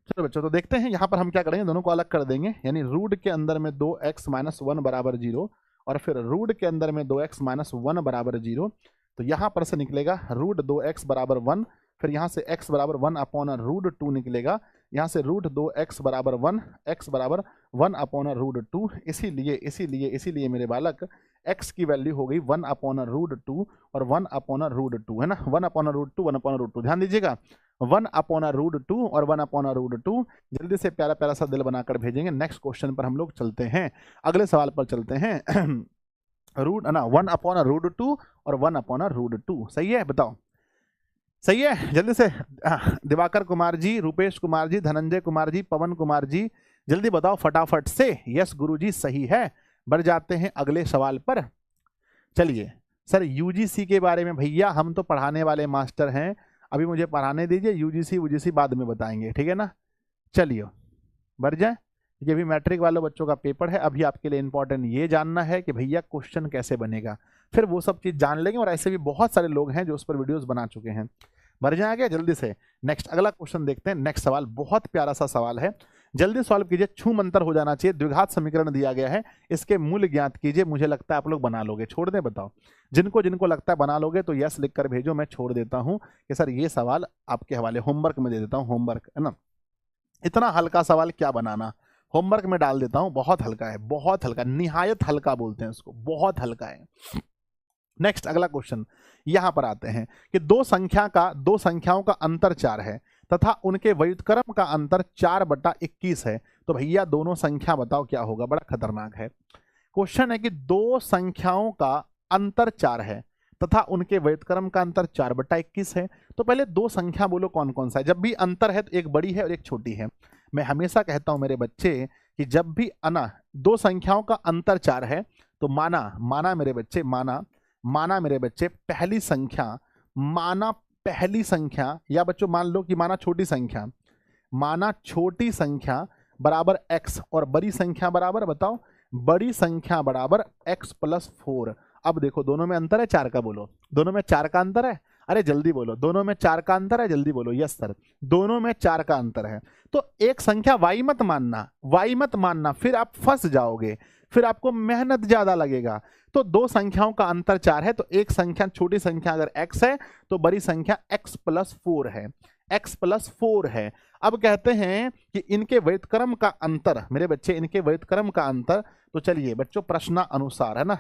चलो बच्चों तो देखते हैं यहाँ पर हम क्या करेंगे, दोनों को अलग कर देंगे, यानी रूट के अंदर में 2x माइनस 1 बराबर 0 और फिर रूट के अंदर में 2x माइनस 1 बराबर 0। तो यहाँ पर से निकलेगा √2x बराबर 1, फिर यहाँ से x बराबर 1 अपॉन √2 निकलेगा, यहाँ से √2x बराबर 1, x बराबर 1 अपॉन √2। इसीलिए मेरे बालक x की वैल्यू हो गई 1 अपॉन √2 और 1 अपॉन √2, है ना, 1 अपॉन √2, 1 अपॉन √2, ध्यान दीजिएगा 1 अपॉन √2 और 1 अपॉन √2। जल्दी से प्यारा प्यारा सा दिल बनाकर भेजेंगे। नेक्स्ट क्वेश्चन पर हम लोग चलते हैं, अगले सवाल पर चलते हैं। रूट है ना 1 अपॉन √2 और 1 अपॉन √2, सही है बताओ, सही है। जल्दी से दिवाकर कुमार जी, रूपेश कुमार जी, धनंजय कुमार जी, पवन कुमार जी, जल्दी बताओ फटाफट से। यस गुरुजी सही है। बढ़ जाते हैं अगले सवाल पर। चलिए सर यूजीसी के बारे में भैया हम तो पढ़ाने वाले मास्टर हैं, अभी मुझे पढ़ाने दीजिए, यूजीसी बाद में बताएंगे, ठीक है ना। चलिए बढ़ जाए, ये भी मैट्रिक वालों बच्चों का पेपर है। अभी आपके लिए इंपॉर्टेंट ये जानना है कि भैया क्वेश्चन कैसे बनेगा, फिर वो सब चीज़ जान लेंगे। और ऐसे भी बहुत सारे लोग हैं जो उस पर वीडियोस बना चुके हैं। बढ़ जाएंगे जल्दी से। नेक्स्ट अगला क्वेश्चन देखते हैं। नेक्स्ट सवाल बहुत प्यारा सा सवाल है, जल्दी सॉल्व कीजिए, छू मंतर हो जाना चाहिए। द्विघात समीकरण दिया गया है, इसके मूल ज्ञात कीजिए। मुझे लगता है आप लोग बना लोगे, छोड़ दें बताओ, जिनको जिनको लगता है बना लोगे तो यस लिख कर भेजो, मैं छोड़ देता हूं कि सर ये सवाल आपके हवाले, होमवर्क में दे देता हूं, होमवर्क है ना। इतना हल्का सवाल क्या बनाना, होमवर्क में डाल देता हूं, बहुत हल्का है, बहुत हल्का, निहायत हल्का बोलते हैं उसको, बहुत हल्का है। नेक्स्ट अगला क्वेश्चन यहां पर आते हैं कि दो संख्याओं का अंतर 4 है तथा उनके व्युत्क्रम का अंतर 4/21 है, तो भैया दोनों संख्या बताओ क्या होगा। बड़ा खतरनाक है क्वेश्चन है कि दो संख्याओं का अंतर 4 है तथा उनके व्युत्क्रम का अंतर 4/21 है। तो पहले दो संख्या बोलो कौन कौन सा है। जब भी अंतर है तो एक बड़ी है और एक छोटी है। मैं हमेशा कहता हूं मेरे बच्चे कि जब भी दो संख्याओं का अंतर 4 है तो माना मेरे बच्चे, माना मेरे बच्चे, पहली संख्या माना पहली संख्या, या बच्चों मान लो कि माना छोटी संख्या बराबर x और बड़ी संख्या बराबर, बताओ, बड़ी संख्या बराबर x प्लस 4। अब देखो दोनों में अंतर है 4 का, बोलो दोनों में 4 का अंतर है, अरे जल्दी बोलो, दोनों में 4 का अंतर है, जल्दी बोलो। यस सर, दोनों में 4 का अंतर है। तो एक संख्या y मत मानना, फिर आप फंस जाओगे, फिर आपको मेहनत ज्यादा लगेगा। तो दो संख्याओं का अंतर 4 है, तो एक संख्या, छोटी संख्या अगर x है तो बड़ी संख्या x प्लस 4 है, x प्लस 4 है। अब कहते हैं कि इनके व्युत्क्रम का अंतर, मेरे बच्चे इनके व्युत्क्रम का अंतर, तो चलिए बच्चों प्रश्नानुसार है ना,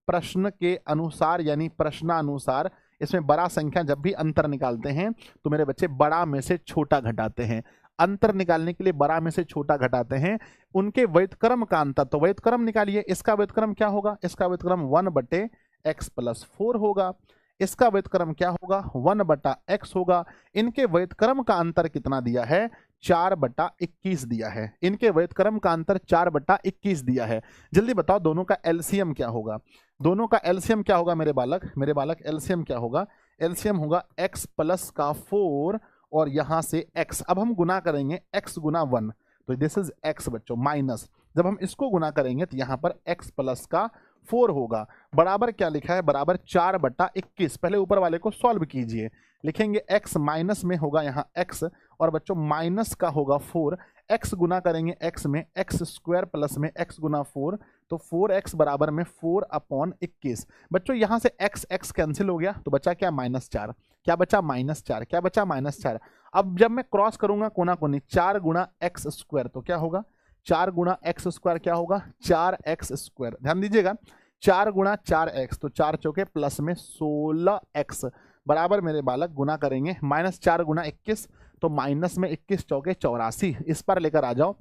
प्रश्न के अनुसार यानी प्रश्नानुसार इसमें बड़ा संख्या जब भी अंतर निकालते हैं तो मेरे बच्चे बड़ा में से छोटा घटाते हैं। अंतर निकालने के लिए बड़ा में से छोटा घटाते हैं। उनके व्युत्क्रम का अंतर, तो व्युत्क्रम निकालिए, इसका व्युत्क्रम क्या होगा, इसका व्युत्क्रम 1/x प्लस 4 होगा, इसका व्युत्क्रम क्या होगा 1/x होगा। इनके व्युत्क्रम का अंतर कितना दिया है, 4/21 दिया है। इनके व्युत्क्रम का अंतर 4/21 दिया है। जल्दी बताओ दोनों का एलसीएम क्या होगा, दोनों का एलसीएम क्या होगा मेरे बालक एलसीएम क्या होगा, एलसीएम होगा x प्लस का 4 और यहां से x। अब हम गुना करेंगे x गुना 1, तो दिस इज x बच्चों, माइनस जब हम इसको गुना करेंगे तो यहां पर x प्लस का 4 होगा, बराबर क्या लिखा है, बराबर 4/21। पहले ऊपर वाले को सॉल्व कीजिए, लिखेंगे x माइनस में होगा यहाँ x, और बच्चों माइनस का होगा 4, x गुना करेंगे x में, x स्क्वायर प्लस में x गुना 4, तो 4x बराबर में 4/21। बच्चों यहाँ से x कैंसिल हो गया, तो बचा क्या, -4। क्या बचा, -4। क्या बचा, -4। अब जब मैं क्रॉस करूंगा कोना कोनी, 4 गुना x स्क्वायर, तो क्या होगा, 4 गुना x स्क्वायर क्या होगा, 4x स्क्वायर। ध्यान दीजिएगा, 4 गुना 4x, तो 4 चौके प्लस में 16x बराबर मेरे बालक गुना करेंगे, -4 गुना 21, तो माइनस में 21 चौके 84। इस पर लेकर आ जाओ,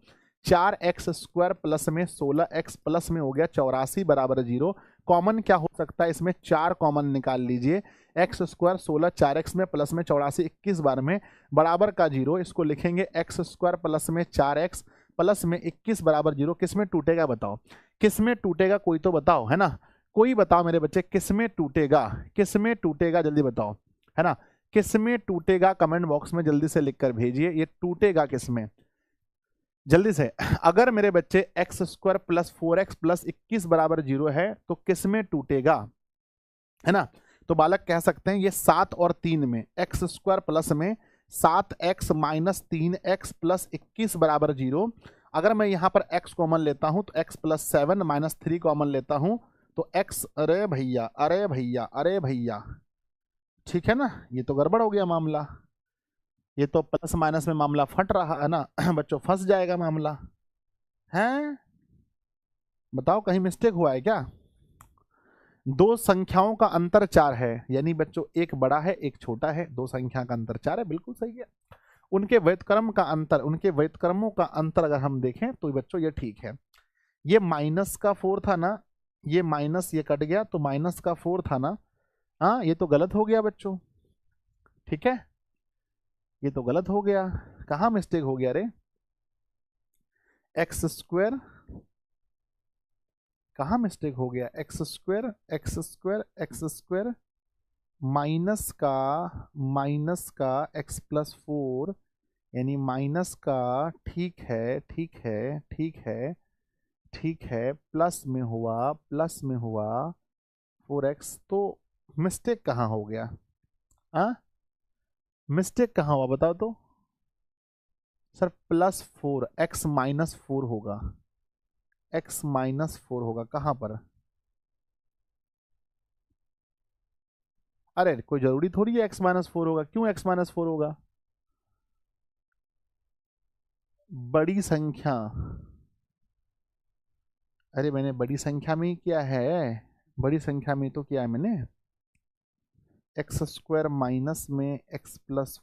4x स्क्वायर प्लस में 16x प्लस में हो गया 84 बराबर 0। कॉमन क्या हो सकता है इसमें, 4 कॉमन निकाल लीजिए, x स्क्वायर 16 4x में प्लस में 84 21 बार में बराबर का 0। इसको लिखेंगे x स्क्वायर प्लस में 4x प्लस में 21 बराबर 0। किस में टूटेगा बताओ, किस में टूटेगा, कोई तो बताओ, है ना, कोई बताओ मेरे बच्चे, किस में टूटेगा, किस में टूटेगा, जल्दी बताओ, है ना, किस में टूटेगा, कमेंट बॉक्स में जल्दी से लिखकर भेजिए, ये टूटेगा किस में, जल्दी से। अगर मेरे बच्चे x square plus 4x plus 21 बराबर 0 है तो किस में टूटेगा, है ना, तो बालक कह सकते हैं ये 7 और 3 में, x स्क्वायर प्लस में 7x माइनस 3x प्लस 21 बराबर 0। अगर मैं यहाँ पर x कॉमन लेता हूँ तो x प्लस 7 माइनस 3 कॉमन लेता हूँ तो x, अरे भैया अरे भैया अरे भैया, ठीक है ना, ये तो गड़बड़ हो गया मामला, ये तो प्लस माइनस में मामला फट रहा है ना बच्चों, फंस जाएगा मामला है, बताओ कहीं मिस्टेक हुआ है क्या। दो संख्याओं का अंतर 4 है, यानी बच्चों एक बड़ा है एक छोटा है, दो संख्या का अंतर 4 है, बिल्कुल सही है। उनके व्युत्क्रम का अंतर, उनके व्युत्क्रमों का अंतर अगर हम देखें तो बच्चों ये ठीक है। ये माइनस का 4 था ना, ये माइनस ये कट गया तो माइनस का 4 था ना, हाँ ये तो गलत हो गया बच्चों, ठीक है, ये तो गलत हो गया, कहाँ मिस्टेक हो गया रे, एक्स स्क्वायर, कहाँ मिस्टेक हो गया, x square x square x square minus का एक्स प्लस 4, यानी माइनस का, ठीक है ठीक है ठीक है ठीक है, प्लस में हुआ 4x, तो मिस्टेक कहाँ हो गया, हाँ मिस्टेक कहाँ हुआ बताओ तो सर, प्लस 4 x माइनस 4 होगा, x माइनस 4 होगा कहाँ पर, अरे कोई जरूरी थोड़ी है x माइनस 4 होगा, क्यों x माइनस 4 होगा, बड़ी संख्या, अरे मैंने बड़ी संख्या में ही किया है, बड़ी संख्या में तो किया है मैंने, एक्स स्क्वायर माइनस में एक्स प्लस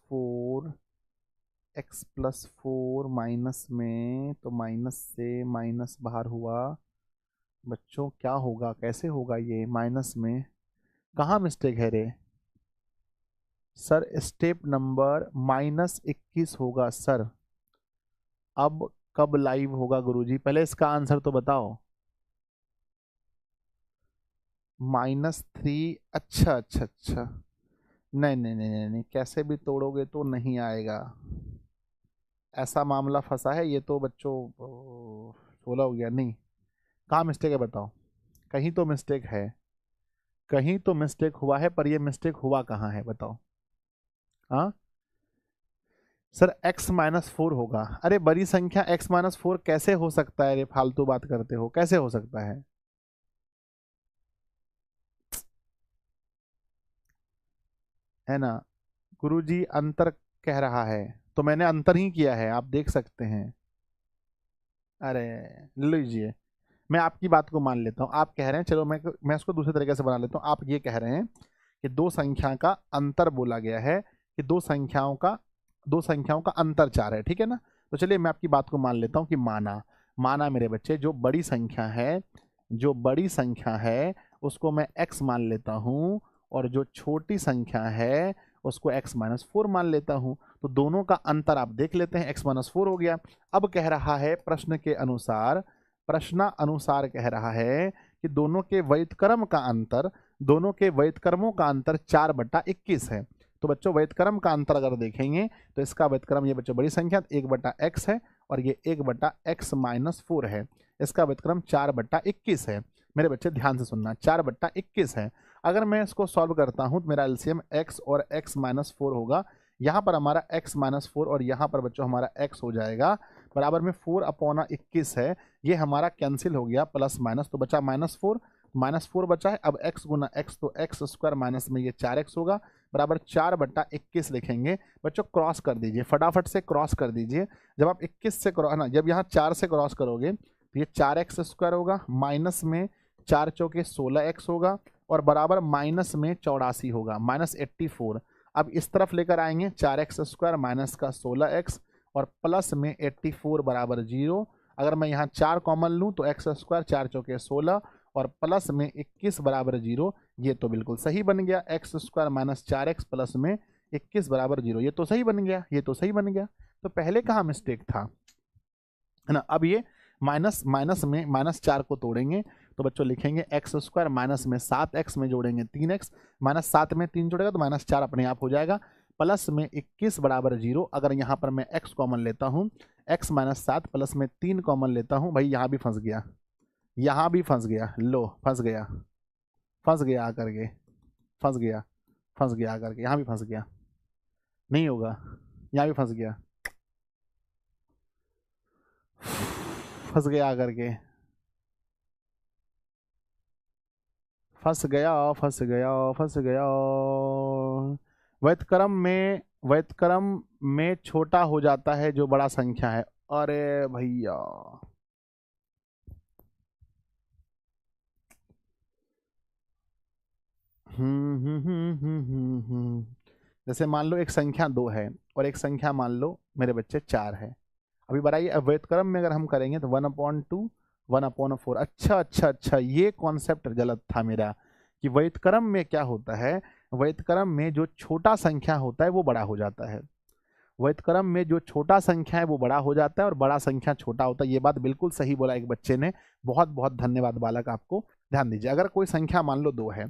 4 माइनस में, तो माइनस से माइनस बाहर हुआ बच्चों, क्या होगा कैसे होगा ये माइनस में, कहाँ मिस्टेक है रे सर, स्टेप नंबर -21 होगा सर। अब कब लाइव होगा गुरुजी, पहले इसका आंसर तो बताओ, -3, अच्छा अच्छा अच्छा, नहीं नहीं नहीं नहीं नहीं, कैसे भी तोड़ोगे तो नहीं आएगा, ऐसा मामला फंसा है ये तो बच्चों। 16 हो गया नहीं, कहाँ मिस्टेक है बताओ, कहीं तो मिस्टेक है, कहीं तो मिस्टेक हुआ है, पर ये मिस्टेक हुआ कहाँ है बताओ। हाँ सर x-4 होगा, अरे बड़ी संख्या x-4 कैसे हो सकता है, रे फालतू बात करते हो, कैसे हो सकता है ना। गुरुजी अंतर कह रहा है, तो मैंने अंतर ही किया है, आप देख सकते हैं। अरे लीजिए, मैं आपकी बात को मान लेता हूँ, आप कह रहे हैं, चलो मैं उसको दूसरे तरीके से बना लेता हूँ। आप ये कह रहे हैं कि दो संख्या का अंतर बोला गया है, कि दो संख्याओं का अंतर 4 है, ठीक है ना। तो चलिए मैं आपकी बात को मान लेता हूँ कि माना माना मेरे बच्चे, जो बड़ी संख्या है, जो बड़ी संख्या है उसको मैं x मान लेता हूँ, और जो छोटी संख्या है उसको x-4 मान लेता हूँ। तो दोनों का अंतर आप देख लेते हैं, x-4 हो गया। अब कह रहा है प्रश्नानुसार कह रहा है कि दोनों के व्युत्क्रम का अंतर, दोनों के व्युत्क्रमों का अंतर 4/21 है। तो बच्चों व्युत्क्रम का अंतर अगर देखेंगे तो इसका व्युत्क्रम, ये बच्चों बड़ी संख्या 1/x है, और ये 1/x-4 है। इसका व्युत्क्रम 4/21 है। मेरे बच्चे ध्यान से सुनना, 4/21 है। अगर मैं इसको सॉल्व करता हूं तो मेरा एलसीएम x और x-4 होगा। यहाँ पर हमारा x-4 और यहाँ पर बच्चों हमारा x हो जाएगा, बराबर में 4/21 है। ये हमारा कैंसिल हो गया, प्लस माइनस तो बचा -4 बचा है। अब x गुना x, तो x² माइनस में ये 4x होगा, बराबर 4/21 लिखेंगे। बच्चों क्रॉस कर दीजिए, फटाफट से क्रॉस कर दीजिए। जब आप 21 से क्रॉस ना, जब यहाँ 4 से क्रॉस करोगे तो ये 4x² होगा, माइनस में 4 चौके 16x होगा, और बराबर माइनस में 84 होगा, -84। अब इस तरफ लेकर आएंगे, 4x² माइनस का 16x और प्लस में 84 बराबर 0। अगर मैं यहाँ 4 कॉमन लूँ तो x², 4 चौके 16 और प्लस में 21 बराबर 0। ये तो बिल्कुल सही बन गया, x² माइनस 4x प्लस में 21 बराबर 0। ये तो सही बन गया, ये तो सही बन गया। तो पहले कहाँ मिस्टेक था, है ना। अब ये माइनस में -4 को तोड़ेंगे तो बच्चों लिखेंगे x² माइनस में 7x में जोड़ेंगे 3x, -7 में 3 जोड़ेगा तो -4 अपने आप हो जाएगा, प्लस में 21 बराबर 0। अगर यहाँ पर मैं x कॉमन लेता हूँ, x - 7 प्लस में 3 कॉमन लेता हूँ, भाई यहाँ भी फंस गया, यहाँ भी फंस गया, लो फंस गया, फंस गया आकर के, फंस गया, फंस गया आकर के, यहाँ भी फंस गया, नहीं होगा, यहाँ भी फंस गया, फंस गया आकर के, फंस गया, फंस गया, फंस गया। व्युत्क्रम में छोटा हो जाता है जो बड़ा संख्या है। अरे भैया, जैसे मान लो एक संख्या 2 है और एक संख्या मान लो मेरे बच्चे 4 है। अभी बताइए, अब व्युत्क्रम में अगर हम करेंगे तो 1/2 1/4। अच्छा अच्छा अच्छा, ये कॉन्सेप्ट गलत था मेरा, कि व्युत्क्रम में क्या होता है, व्युत्क्रम में जो छोटा संख्या होता है वो बड़ा हो जाता है। व्युत्क्रम में जो छोटा संख्या है वो बड़ा हो जाता है और बड़ा संख्या छोटा होता है। ये बात बिल्कुल सही बोला एक बच्चे ने, बहुत बहुत धन्यवाद बालक आपको। ध्यान दीजिए, अगर कोई संख्या मान लो 2 है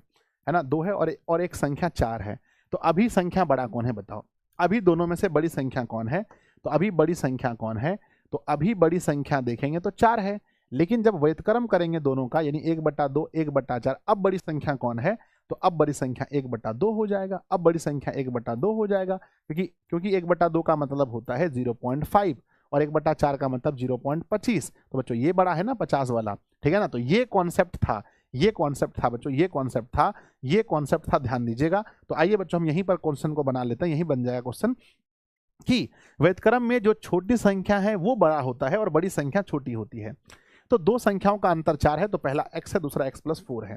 ना, 2 है और एक संख्या 4 है, तो अभी संख्या बड़ा कौन है बताओ, अभी दोनों में से बड़ी संख्या कौन है, तो अभी बड़ी संख्या कौन है, तो अभी बड़ी संख्या देखेंगे तो 4 है। लेकिन जब व्युत्क्रम करेंगे दोनों का, यानी 1/2 1/4, अब बड़ी संख्या कौन है, तो अब बड़ी संख्या 1/2 हो जाएगा, अब बड़ी संख्या 1/2 हो जाएगा, क्योंकि 1/2 का मतलब होता है 0.5 और 1/4 का मतलब 0.25। तो बच्चों ये बड़ा है ना 50 वाला, ठीक है ना। तो ये कॉन्सेप्ट था, ये कॉन्सेप्ट था बच्चों, ये कॉन्सेप्ट था, ये कॉन्सेप्ट था, ध्यान दीजिएगा। तो आइए बच्चों हम यहीं पर क्वेश्चन को बना लेते हैं, यहीं बन जाएगा क्वेश्चन कि व्युत्क्रम में जो छोटी संख्या है वो बड़ा होता है और बड़ी संख्या छोटी होती है। तो दो संख्याओं का अंतर 4 है, तो पहला x है, दूसरा x+4 है।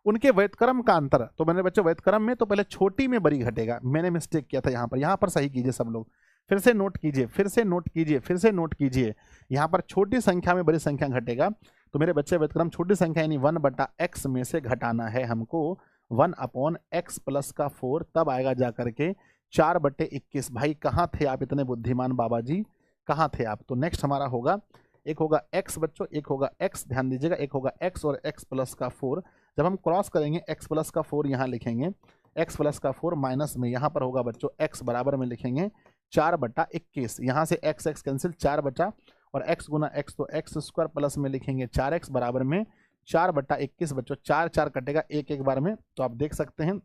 उनके व्युत्क्रम का अंतर, तो मैंने बच्चों व्युत्क्रम में तो पहले छोटी में बड़ी घटेगा, मैंने मिस्टेक किया था यहाँ पर सही कीजिए सब लोग, फिर से नोट कीजिए, फिर से नोट कीजिए, फिर से नोट कीजिए। यहाँ पर छोटी संख्या में बड़ी संख्या घटेगा, तो मेरे बच्चे व्युत्क्रम छोटी संख्या यानी 1/x में से घटाना है हमको 1/x+4, तब आएगा जा करके 4/21। भाई कहाँ थे आप इतने बुद्धिमान बाबा जी, कहाँ थे आप। तो नेक्स्ट हमारा होगा, एक होगा x बच्चों, एक होगा x, ध्यान दीजिएगा, एक होगा x और x+4। जब हम क्रॉस करेंगे x+4 यहाँ लिखेंगे, x प्लस का 4 माइनस में यहाँ पर होगा बच्चों x बराबर में लिखेंगे 4/21। यहाँ से x कैंसिल 4 बचा और x गुना x तो x स्क्वायर प्लस में लिखेंगे 4x बराबर में 4/21 बच्चों। 4 4 कटेगा एक बार में, तो आप देख सकते हैं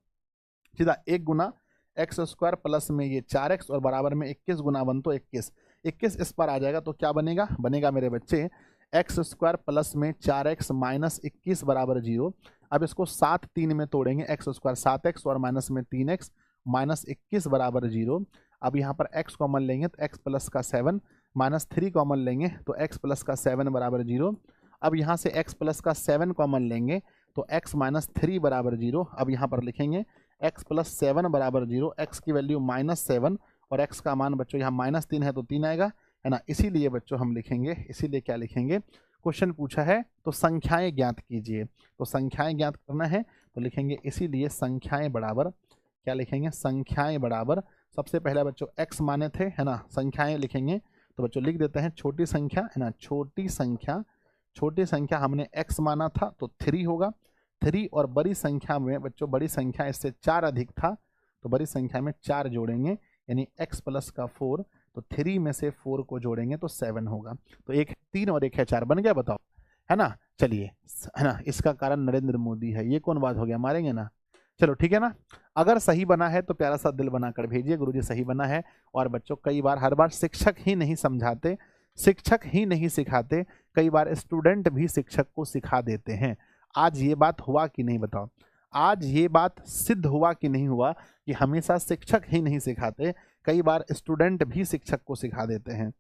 सीधा 1 गुना एक्स स्क्वायर प्लस में ये 4x और बराबर में 21 गुना 1 तो 21 इस पर आ जाएगा तो क्या बनेगा, बनेगा मेरे बच्चे एक्स स्क्वायर प्लस में 4x माइनस 21 बराबर 0। अब इसको 7 3 में तोड़ेंगे, एक्स स्क्वायर 7x और माइनस में 3x माइनस 21 बराबर 0। अब यहाँ पर x कॉमन लेंगे तो x प्लस का 7 माइनस 3 कॉमन लेंगे तो x प्लस का 7 बराबर 0। अब यहाँ से x प्लस का 7 कॉमन लेंगे तो x माइनस 3 बराबर 0। अब यहाँ पर लिखेंगे x प्लस 7 बराबर 0, x की वैल्यू -7 और x का मान बच्चों यहाँ -3 है तो 3 आएगा, है ना। इसीलिए बच्चों हम लिखेंगे, इसीलिए क्या लिखेंगे, क्वेश्चन पूछा है तो संख्याएं ज्ञात कीजिए, तो संख्याएं ज्ञात करना है तो लिखेंगे इसीलिए संख्याएं बराबर, क्या लिखेंगे, संख्याएं बराबर। सबसे पहला बच्चों x माने थे, है ना, संख्याएं लिखेंगे तो बच्चों लिख देते हैं छोटी संख्या, है ना, छोटी संख्या हमने x माना था तो 3 होगा 3 और बड़ी संख्या में बच्चों, बड़ी संख्या इससे 4 अधिक था तो बड़ी संख्या में 4 जोड़ेंगे यानी x प्लस का 4, तो 3 में से 4 को जोड़ेंगे तो 7 होगा। तो एक 3 और एक है 4, बन गया, बताओ, है ना। चलिए, है ना, इसका कारण नरेंद्र मोदी है, ये कौन बात हो गया, मारेंगे ना। चलो ठीक है ना। अगर सही बना है तो प्यारा सा दिल बनाकर भेजिए, गुरुजी सही बना है। और बच्चों कई बार, हर बार शिक्षक ही नहीं समझाते, शिक्षक ही नहीं सिखाते, कई बार स्टूडेंट भी शिक्षक को सिखा देते हैं। आज ये बात हुआ कि नहीं, बताओ, आज ये बात सिद्ध हुआ कि नहीं हुआ कि हमेशा शिक्षक ही नहीं सिखाते, कई बार स्टूडेंट भी शिक्षक को सिखा देते हैं।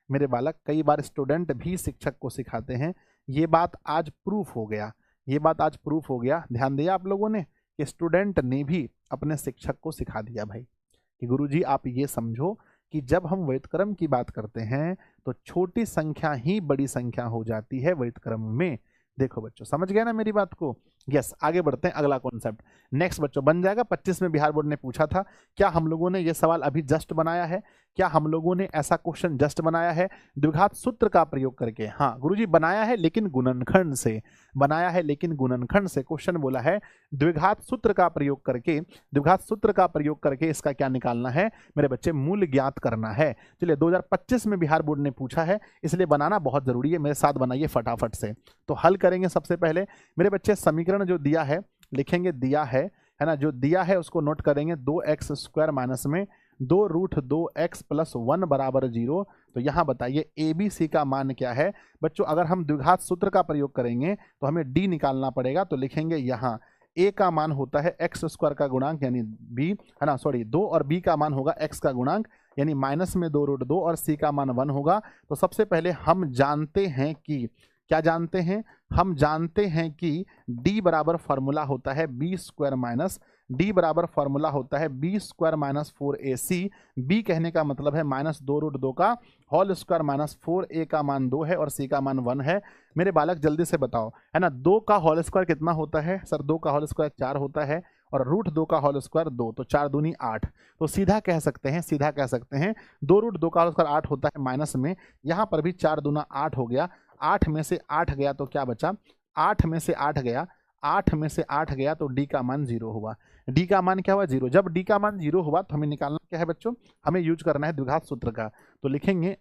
मेरे बालक, कई बार स्टूडेंट भी शिक्षक को सिखाते हैं। ये बात आज प्रूफ हो गया, ये बात आज प्रूफ हो गया। ध्यान दिया आप लोगों ने कि स्टूडेंट ने भी अपने शिक्षक को सिखा दिया भाई कि गुरुजी आप ये समझो कि जब हम व्युत्क्रम की बात करते हैं तो छोटी संख्या ही बड़ी संख्या हो जाती है व्युत्क्रम में। देखो बच्चों, समझ गए ना मेरी बात को। यस, आगे बढ़ते हैं, अगला कॉन्सेप्ट नेक्स्ट बच्चों बन जाएगा। 25 में बिहार बोर्ड ने पूछा था, क्या हम लोगों ने ये सवाल अभी जस्ट बनाया है, क्या हम लोगों ने ऐसा क्वेश्चन जस्ट बनाया है द्विघात सूत्र का प्रयोग करके। हाँ गुरुजी बनाया है, लेकिन गुणनखंड से बनाया है, लेकिन गुणनखंड से क्वेश्चन बोला है द्विघात सूत्र का प्रयोग करके, द्विघात सूत्र का प्रयोग करके इसका क्या निकालना है मेरे बच्चे, मूल ज्ञात करना है। चलिए 2025 में बिहार बोर्ड ने पूछा है, इसलिए बनाना बहुत जरूरी है, मेरे साथ बनाइए फटाफट से। तो हल करेंगे सबसे पहले मेरे बच्चे, समीकरण जो दिया है लिखेंगे, दिया है ना, जो दिया है उसको नोट करेंगे, 2x स्क्वायर माइनस में 2√2x प्लस 1 बराबर 0। तो यहाँ बताइए ABC का मान क्या है बच्चों। अगर हम द्विघात सूत्र का प्रयोग करेंगे तो हमें D निकालना पड़ेगा, तो लिखेंगे यहाँ A का मान होता है x स्क्वायर का गुणांक यानी B, है ना, सॉरी 2, और B का मान होगा x का गुणांक यानी माइनस में 2√2 और C का मान 1 होगा। तो सबसे पहले हम जानते हैं कि, क्या जानते हैं, हम जानते हैं कि D बराबर फॉर्मूला होता है B स्क्वायर माइनस, D बराबर फॉर्मूला होता है B square minus 4AC। B कहने का मतलब है माइनस 2√2 का होल स्क्वायर माइनस 4A का मान 2 है और C का मान 1 है। मेरे बालक जल्दी से बताओ, है ना, 2 का होल स्क्वायर कितना होता है सर, 2 का होल स्क्वायर 4 होता है और √2 का होल स्क्वायर 2, तो 4 दूनी 8। तो सीधा कह सकते हैं, सीधा कह सकते हैं 2√2 का होल स्क्वायर 8 होता है माइनस में, यहाँ पर भी 4 दूना 8 हो गया, 8 में से 8 गया तो क्या बचा, 8 में से 8 गया, 8 में से 8 गया तो D का मान 0 हुआ। D का मान क्या हुआ, 0। जब D का मान 0 हुआ तो हमें निकालना क्या है बच्चों, हमें यूज करना है द्विघात सूत्र का। तो लिखेंगे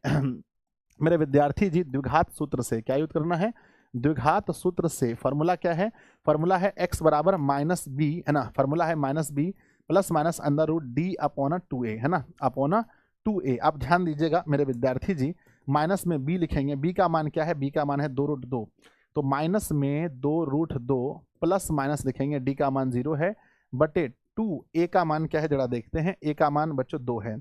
मेरे विद्यार्थी जी, द्विघात सूत्र से क्या यूज करना है, द्विघात सूत्र से फॉर्मूला क्या है, फॉर्मूला है x बराबर माइनस बी, है ना, फॉर्मूला है minus B plus minus under root D upon 2a, है ना, अपॉन 2a। आप ध्यान दीजिएगा मेरे विद्यार्थी जी, माइनस में b लिखेंगे, b का मान क्या है, b का मान है 2√2, तो माइनस में 2√2 प्लस माइनस लिखेंगे, d का मान 0 है बटे 2, a का मान क्या है जरा देखते हैं, a का मान बच्चों 2 है,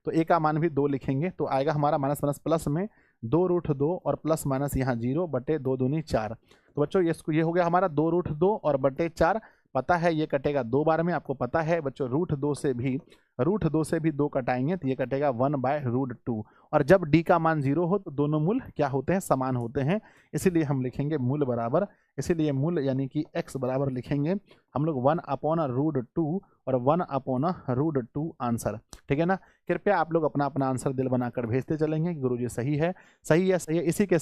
तो a का मान भी 2 लिखेंगे, तो आएगा हमारा माइनस माइनस प्लस में 2√2 और प्लस माइनस यहाँ 0 बटे 2 दूनी 4। तो बच्चों ये हो गया हमारा 2√2 और बटे 4, पता है ये कटेगा 2 बार में, आपको पता है बच्चों √2 से भी 2 कटाएंगे तो ये कटेगा 1/√2। और जब D का मान 0 हो तो दोनों मूल क्या होते हैं, समान होते हैं, इसीलिए हम लिखेंगे मूल बराबर, इसीलिए मूल यानी कि x बराबर लिखेंगे हम लोग 1/√2 और 1/√2 आंसर। ठीक है ना। कृपया आप लोग अपना अपना आंसर दिल बनाकर भेजते चलेंगे कि गुरुजी सही है, सही है, सही है। इसी के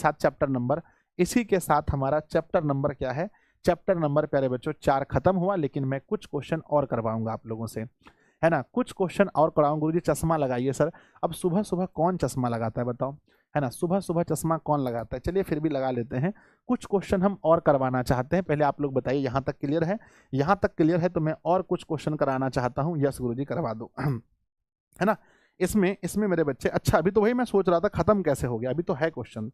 साथ हमारा चैप्टर नंबर क्या है, चैप्टर नंबर प्यारे बच्चों 4 खत्म हुआ, लेकिन मैं कुछ क्वेश्चन और करवाऊंगा आप लोगों से, है ना, कुछ क्वेश्चन और कराऊंगा। गुरुजी चश्मा लगाइए सर। अब सुबह सुबह कौन चश्मा लगाता है बताओ, है ना, सुबह सुबह चश्मा कौन लगाता है? चलिए फिर भी लगा लेते हैं। कुछ क्वेश्चन हम और करवाना चाहते हैं, पहले आप लोग बताइए यहाँ तक क्लियर है? यहाँ तक क्लियर है तो मैं और कुछ क्वेश्चन कराना चाहता हूँ। यस गुरुजी करवा दो है ना। इसमें इसमें मेरे बच्चे, अच्छा अभी तो वही मैं सोच रहा था खत्म कैसे हो गया, अभी तो है क्वेश्चन,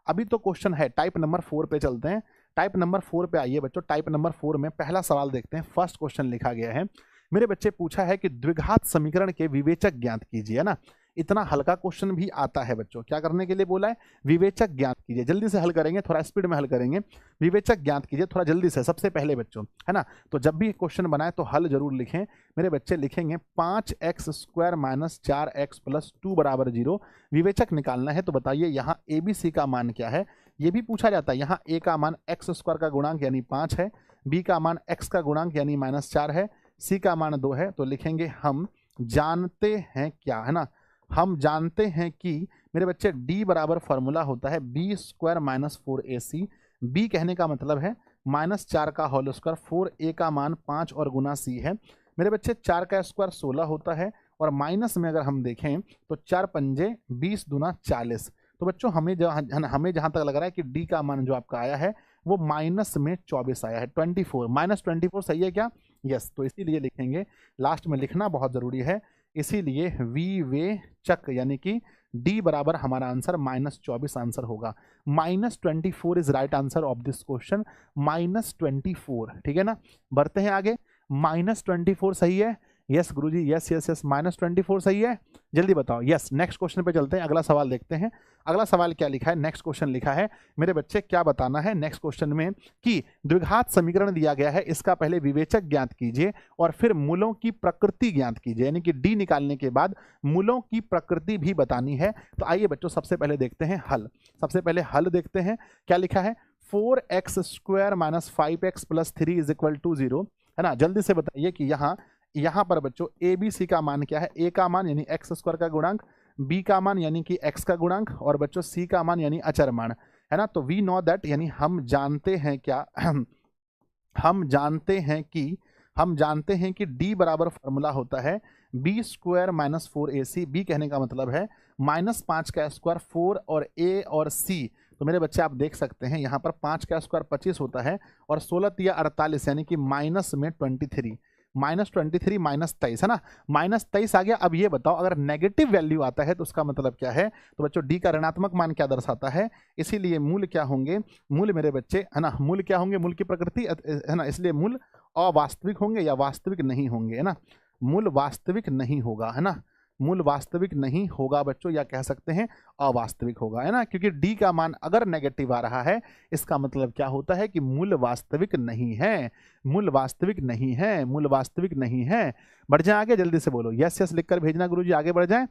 अभी तो क्वेश्चन है। टाइप नंबर 4 पे चलते हैं। टाइप नंबर 4 पे आइए बच्चों। टाइप नंबर 4 में पहला सवाल देखते हैं। फर्स्ट क्वेश्चन लिखा गया है मेरे बच्चे, पूछा है कि द्विघात समीकरण के विवेचक ज्ञात कीजिए, है ना। इतना हल्का क्वेश्चन भी आता है बच्चों, क्या करने के लिए बोला है? विवेचक ज्ञात कीजिए। जल्दी से हल करेंगे, थोड़ा स्पीड में हल करेंगे। विवेचक ज्ञात कीजिए थोड़ा जल्दी से, सबसे पहले बच्चों, है ना। तो जब भी क्वेश्चन बनाए तो हल जरूर लिखें मेरे बच्चे। लिखेंगे 5x square minus 4x plus 2 बराबर 0। विवेचक निकालना है तो बताइए यहाँ ए बी सी का मान क्या है, ये भी पूछा जाता है। यहाँ ए का मान एक्स स्क्वायर का गुणांक यानी 5 है, बी का मान एक्स का गुणांक यानी -4 है, सी का मान 2 है। तो लिखेंगे हम जानते हैं क्या, है ना, हम जानते हैं कि मेरे बच्चे डी बराबर फॉर्मूला होता है B square minus 4ac। B कहने का मतलब है -4 का होल स्क्वायर, 4a का मान 5 और गुना सी है मेरे बच्चे। 4 का स्क्वायर 16 होता है, और माइनस में अगर हम देखें तो 4 पंजे 20 दूना 40। तो बच्चों हमें जहाँ तक लग रहा है कि डी का मान जो आपका आया है वो माइनस में 24 आया है, 24 -24 सही है क्या? यस। तो इसीलिए लिखेंगे, लास्ट में लिखना बहुत जरूरी है, इसीलिए विवेचक यानी कि डी बराबर हमारा आंसर -24 आंसर होगा। -24 is right answer of this question, -24, ठीक है ना। बढ़ते हैं आगे। -24 सही है? यस गुरुजी, यस यस यस, -24 सही है। जल्दी बताओ। यस। नेक्स्ट क्वेश्चन पे चलते हैं, अगला सवाल देखते हैं। अगला सवाल क्या लिखा है? नेक्स्ट क्वेश्चन लिखा है मेरे बच्चे, क्या बताना है नेक्स्ट क्वेश्चन में कि द्विघात समीकरण दिया गया है, इसका पहले विवेचक ज्ञात कीजिए और फिर मूलों की प्रकृति ज्ञात कीजिए, यानी कि डी निकालने के बाद मूलों की प्रकृति भी बतानी है। तो आइए बच्चों सबसे पहले देखते हैं हल। सबसे पहले हल देखते हैं, क्या लिखा है? 4x square minus 5x plus 3 is equal to 0, है ना। जल्दी से बताइए कि यहाँ पर बच्चों ए बी सी का मान क्या है? ए का मान यानी एक्स स्क्वायर का गुणांक, बी का मान यानी कि एक्स का गुणांक, और बच्चों सी का मान यानी अचर मान, है ना। तो वी नो दैट, यानी हम जानते हैं क्या? हम जानते हैं कि डी बराबर फॉर्मूला होता है B square minus 4ac। B कहने का मतलब है -5 का स्क्वायर, 4 और ए और सी। तो मेरे बच्चे आप देख सकते हैं यहाँ पर 5 का स्क्वायर 25 होता है, और 16 या 48 यानी कि माइनस में 23, -23 -23, है ना। -23 आ गया। अब ये बताओ अगर नेगेटिव वैल्यू आता है तो उसका मतलब क्या है? तो बच्चों डी का ऋणात्मक मान क्या दर्शाता है? इसीलिए मूल क्या होंगे? मूल मेरे बच्चे, है ना, मूल क्या होंगे? मूल की प्रकृति, है ना, इसलिए मूल अवास्तविक होंगे या वास्तविक नहीं होंगे, है ना। मूल वास्तविक नहीं होगा, है ना, मूल वास्तविक नहीं होगा बच्चों, या कह सकते हैं अवास्तविक होगा, है ना, क्योंकि डी का मान अगर नेगेटिव आ रहा है इसका मतलब क्या होता है कि मूल वास्तविक नहीं है, मूल वास्तविक नहीं है, मूल वास्तविक नहीं है। बढ़ जाए आगे, जल्दी से बोलो। यस यस लिखकर भेजना गुरुजी, आगे बढ़ जाए।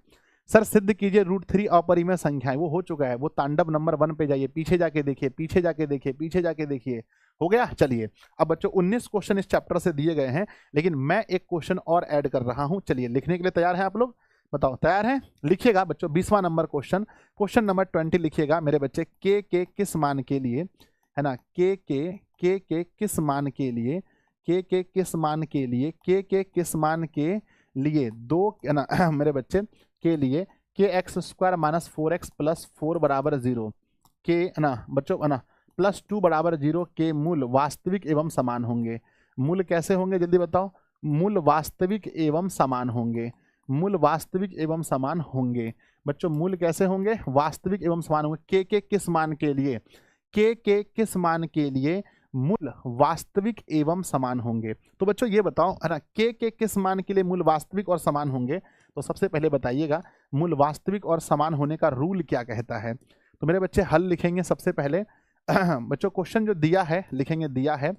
सर सिद्ध कीजिए √3 अपरिमेय संख्याएं, वो हो चुका है, वो तांडव नंबर 1 पे जाइए, पीछे जाके देखिए, पीछे जाके देखिए, पीछे जाके देखिए, हो गया। चलिए अब बच्चों 19 क्वेश्चन इस चैप्टर से दिए गए हैं, लेकिन मैं एक क्वेश्चन और ऐड कर रहा हूं। चलिए लिखने के लिए तैयार हैं आप लोग? बताओ तैयार हैं? लिखिएगा बच्चों 20वां नंबर क्वेश्चन, क्वेश्चन नंबर 20 लिखिएगा मेरे बच्चे। के किस मान के लिए, है ना, के किस मान के लिए, के किस मान के लिए, के किस मान के लिए दो, है ना मेरे बच्चे, के लिए के x square minus 4x plus 4 बराबर 0, के, है ना बच्चों, है ना, प्लस 2 बराबर 0 के मूल वास्तविक एवं समान होंगे। मूल कैसे होंगे जल्दी बताओ? मूल वास्तविक एवं समान होंगे, मूल वास्तविक एवं समान होंगे बच्चों। मूल कैसे होंगे? वास्तविक एवं समान होंगे। के किस मान के लिए, के किस मान के लिए मूल वास्तविक एवं समान होंगे। तो बच्चों ये बताओ, है ना, के किस मान के लिए मूल वास्तविक और समान होंगे? तो सबसे पहले बताइएगा मूल वास्तविक और समान होने का रूल क्या कहता है। तो मेरे बच्चे हल लिखेंगे सबसे पहले बच्चों, क्वेश्चन जो दिया है लिखेंगे, दिया है,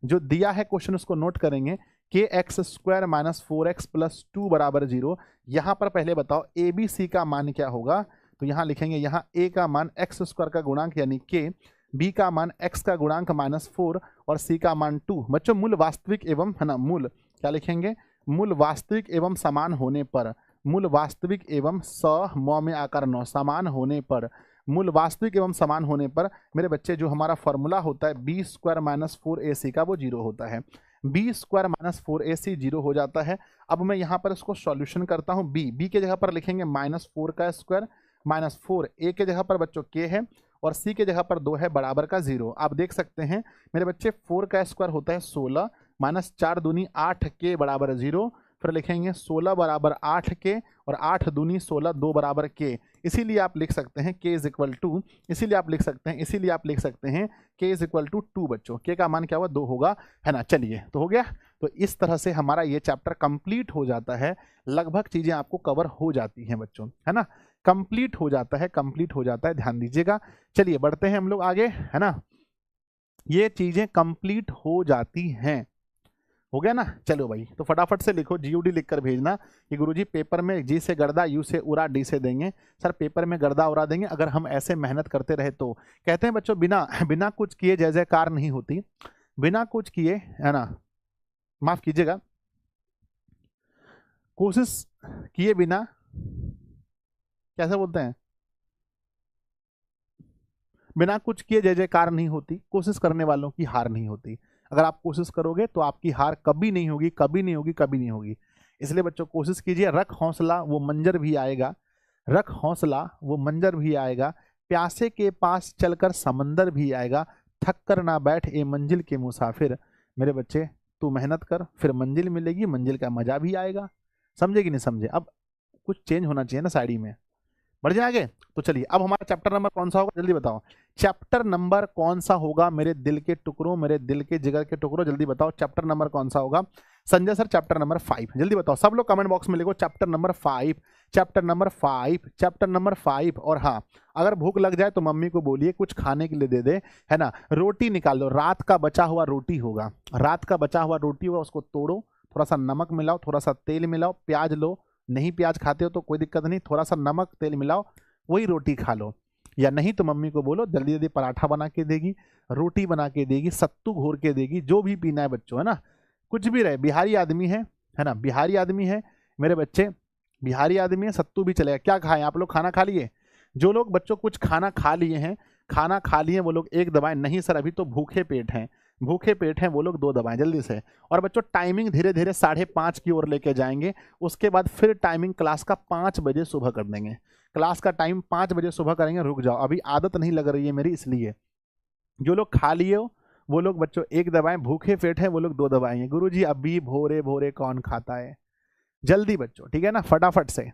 जो दिया है क्वेश्चन उसको नोट करेंगे। के x square minus 4x plus 2 बराबर 0। यहाँ पर पहले बताओ ए बी सी का मान क्या होगा? तो यहाँ लिखेंगे, यहाँ ए का मान एक्स स्क्वायर का गुणांक यानी के, बी का मान एक्स का गुणांक -4 और सी का मान 2। बच्चों मूल वास्तविक एवं, है ना, मूल क्या लिखेंगे? मूल वास्तविक एवं समान होने पर, मूल वास्तविक एवं स म में आकार 9 समान होने पर मूल वास्तविक एवं समान होने पर मेरे बच्चे जो हमारा फॉर्मूला होता है बी स्क्वायर माइनस 4ac का वो 0 होता है। बी स्क्वायर माइनस 4ac 0 हो जाता है। अब मैं यहाँ पर इसको सॉल्यूशन करता हूँ। बी के जगह पर लिखेंगे -4 का स्क्वायर माइनस 4, ए के जगह पर बच्चों के है और सी के जगह पर 2 है बराबर का 0। आप देख सकते हैं मेरे बच्चे 4 का स्क्वायर होता है 16 माइनस 4 दूनी 8 के बराबर 0, फिर लिखेंगे 16 बराबर 8 के और 8 दूनी 16 2 बराबर के। इसीलिए आप लिख सकते हैं k इज इक्वल टू, इसीलिए आप लिख सकते हैं k इज इक्वल टू 2 बच्चों। k का मान क्या हुआ 2 होगा, है ना। चलिए तो हो गया। तो इस तरह से हमारा ये चैप्टर कंप्लीट हो जाता है। लगभग चीजें आपको कवर हो जाती हैं बच्चों, है ना। कंप्लीट हो जाता है, ध्यान दीजिएगा। चलिए बढ़ते हैं हम लोग आगे, है ना। ये चीजें कंप्लीट हो जाती हैं, हो गया ना। चलो भाई, तो फटाफट से लिखो, जीयूडी लिखकर भेजना कि गुरुजी पेपर में जी से गर्दा, यू से उड़ा, डी से देंगे। सर पेपर में गर्दा उड़ा देंगे अगर हम ऐसे मेहनत करते रहे तो। कहते हैं बच्चों बिना कुछ किए जय जयकार नहीं होती। बिना कुछ किए, है ना, माफ कीजिएगा, कोशिश किए बिना, कैसे बोलते हैं, बिना कुछ किए जय जयकार नहीं होती, कोशिश करने वालों की हार नहीं होती। अगर आप कोशिश करोगे तो आपकी हार कभी नहीं होगी, कभी नहीं होगी, कभी नहीं होगी। इसलिए बच्चों कोशिश कीजिए, रख हौसला वो मंजर भी आएगा, रख हौसला वो मंजर भी आएगा, प्यासे के पास चलकर समंदर भी आएगा, थक कर ना बैठ ए मंजिल के मुसाफिर। मेरे बच्चे तू मेहनत कर, फिर मंजिल मिलेगी, मंजिल का मजा भी आएगा। समझे कि नहीं समझे? अब कुछ चेंज होना चाहिए ना साइडी में। बढ़ जाए आगे। तो चलिए अब हमारा चैप्टर नंबर कौन सा होगा, जल्दी बताओ। चैप्टर नंबर कौन सा होगा मेरे दिल के टुकड़ों, मेरे दिल के जिगर के टुकड़ों, जल्दी बताओ चैप्टर नंबर कौन सा होगा। संजय सर चैप्टर नंबर 5, जल्दी बताओ। सब लोग कमेंट बॉक्स में लिखो chapter number 5, chapter number 5, chapter number 5। और हाँ, अगर भूख लग जाए तो मम्मी को बोलिए कुछ खाने के लिए दे दे, है ना। रोटी निकाल लो, रात का बचा हुआ रोटी होगा, रात का बचा हुआ रोटी होगा, उसको तोड़ो, थोड़ा सा नमक मिलाओ, थोड़ा सा तेल मिलाओ, प्याज लो, नहीं प्याज खाते हो तो कोई दिक्कत नहीं, थोड़ा सा नमक तेल मिलाओ, वही रोटी खा लो। या नहीं तो मम्मी को बोलो जल्दी जल्दी पराठा बना के देगी, रोटी बना के देगी, सत्तू घोर के देगी, जो भी पीना है बच्चों, है ना। कुछ भी रहे, बिहारी आदमी है ना, बिहारी आदमी है मेरे बच्चे, बिहारी आदमी है, सत्तू भी चलेगा। क्या खाएं आप लोग, खाना खा लिए? जो लोग बच्चों कुछ खाना खा लिए हैं, खाना खा लिए वो लोग एक दबाएं। नहीं सर अभी तो भूखे पेट हैं, भूखे पेट हैं वो लोग 2 दबाएं जल्दी से। और बच्चों टाइमिंग धीरे धीरे 5:30 की ओर लेके जाएंगे। उसके बाद फिर टाइमिंग क्लास का 5 बजे सुबह कर देंगे। क्लास का टाइम 5 बजे सुबह करेंगे। रुक जाओ, अभी आदत नहीं लग रही है मेरी, इसलिए जो लोग खा लिए हो वो लोग बच्चों 1 दबाएं, भूखे पेट हैं वो लोग 2 दबाएंगे। गुरुजी अभी भोरे भोरे कौन खाता है, जल्दी बच्चों, ठीक है ना, फटाफट से।